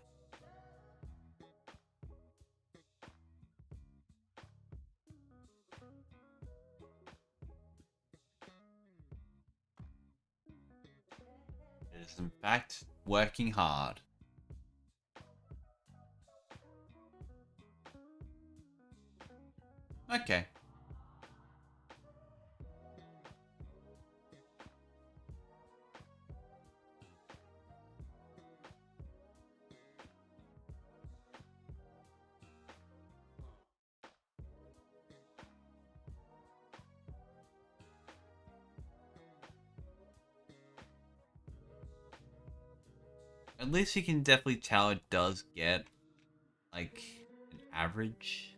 It is in fact working hard. Okay. At least you can definitely tell it does get like an average.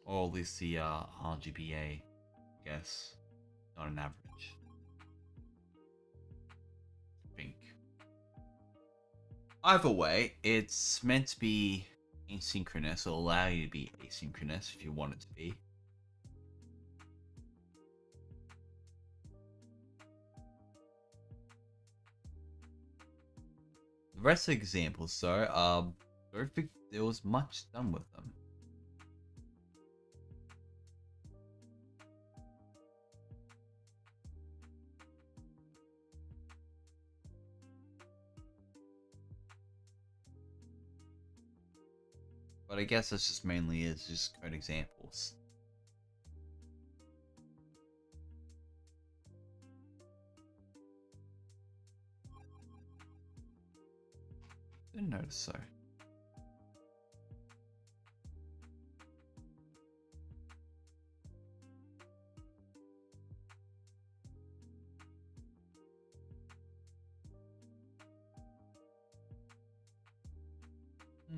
Or at least the RGBA, I guess. Not an average. I think. Either way, it's meant to be asynchronous, or allow you to be asynchronous if you want it to be. The rest of the examples, though, I don't think there was much done with them. But I guess that's just mainly is just code examples. Didn't notice so.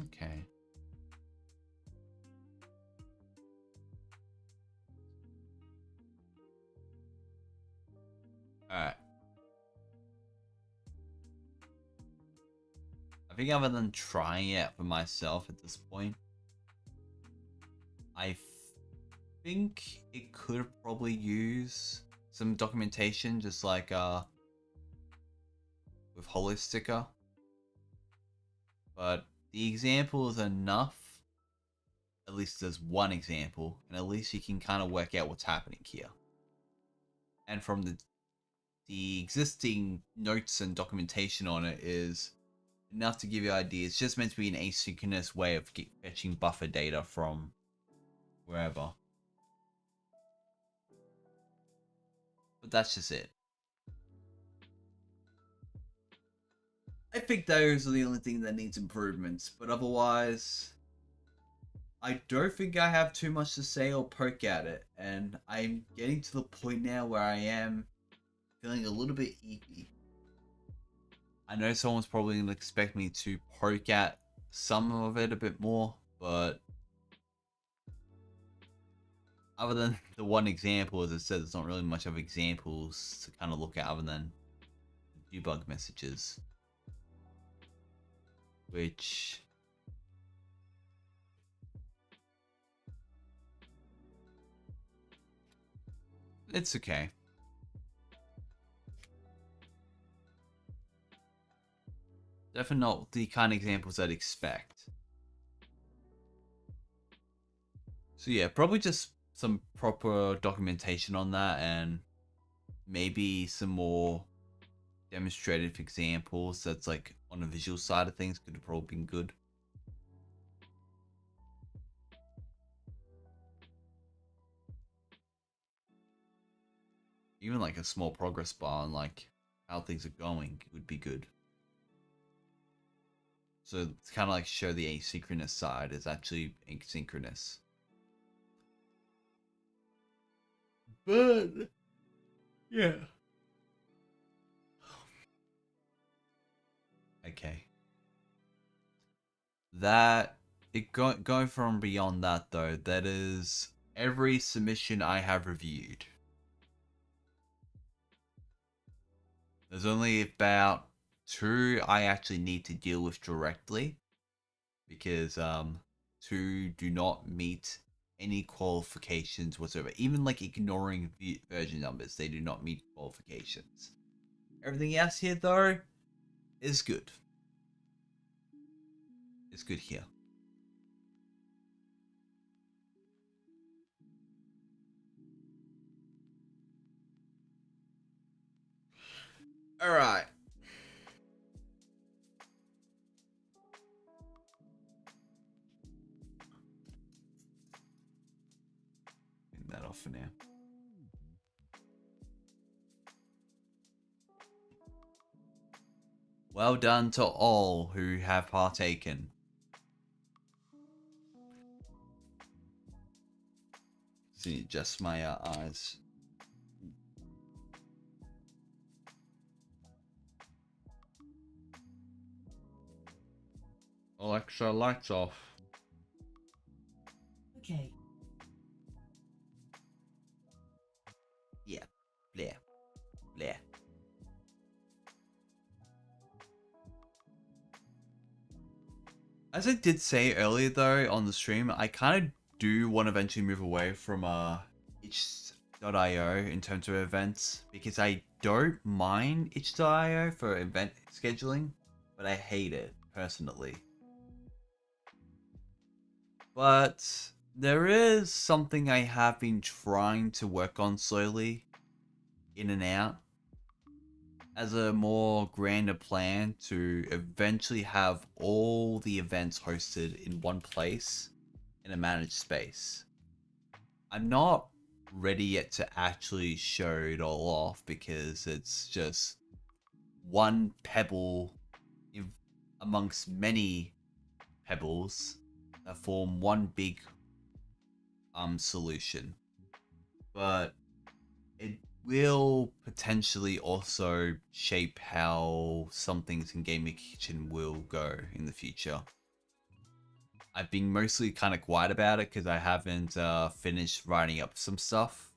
Okay. Alright. I think other than trying it for myself at this point, I think it could probably use some documentation, just like with Holosticker. But the example is enough. At least there's one example, and at least you can kind of work out what's happening here. And from the existing notes and documentation on it is enough to give you ideas. It's just meant to be an asynchronous way of fetching buffer data from wherever. But that's just it. I think those are the only thing that needs improvements, but otherwise, I don't think I have too much to say or poke at it, and I'm getting to the point now where I am feeling a little bit eepy. I know someone's probably going to expect me to poke at some of it a bit more, but other than the one example, as I said, there's not really much of examples to kind of look at other than debug messages. Which... it's okay. Definitely not the kind of examples I'd expect. So yeah, probably just some proper documentation on that, and maybe some more demonstrative examples that's like on the visual side of things could have probably been good. Even like a small progress bar on like how things are going would be good. So it's kind of like show the asynchronous side is actually asynchronous. But yeah. Okay. That it going from beyond that though, that is every submission I have reviewed. There's only about 2 I actually need to deal with directly, because 2 do not meet any qualifications whatsoever. Even like ignoring version numbers, they do not meet qualifications. Everything else here though is good. It's good here. All right. Take that off for now. Well done to all who have partaken. See, just my eyes. Alexa, lights off. Okay. As I did say earlier though on the stream, I kind of do want to eventually move away from itch.io in terms of events, because I don't mind itch.io for event scheduling, but I hate it personally. But there is something I have been trying to work on slowly, in and out, as a more grander plan to eventually have all the events hosted in one place in a managed space. I'm not ready yet to actually show it all off because it's just one pebble amongst many pebbles that form one big solution. But it will potentially also shape how some things in Gaming Kitchen will go in the future. I've been mostly kind of quiet about it because I haven't finished writing up some stuff.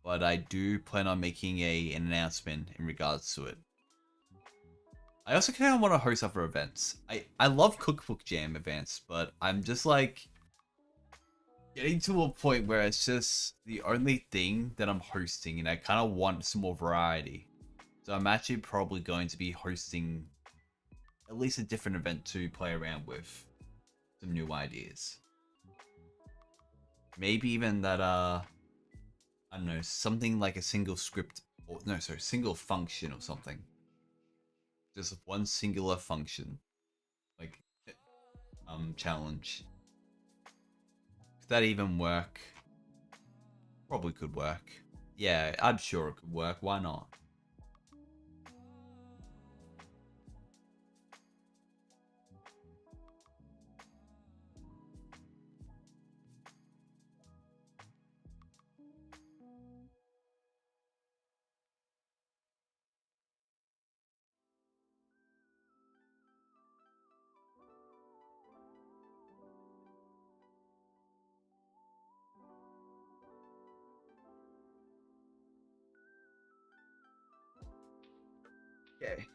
But I do plan on making an announcement in regards to it. I also kind of want to host other events. I love Cookbook Jam events, but I'm just like getting to a point where it's just the only thing that I'm hosting, and I kind of want some more variety. So I'm actually probably going to be hosting at least a different event to play around with some new ideas. Maybe even that I don't know, something like a single script, or no, sorry, single function or something. Just one singular function, like challenge. Could that even work? Probably could work. Yeah, I'm sure it could work. Why not? Okay.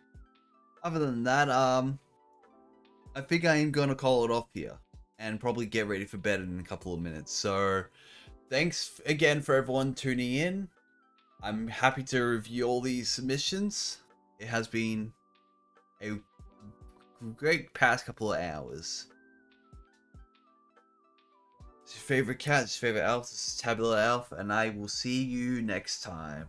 Other than that, I think I am gonna call it off here and probably get ready for bed in a couple of minutes. So, thanks again for everyone tuning in. I'm happy to review all these submissions. It has been a great past couple of hours. It's your favorite cat, it's your favorite elf, this is Tabula Elf, and I will see you next time.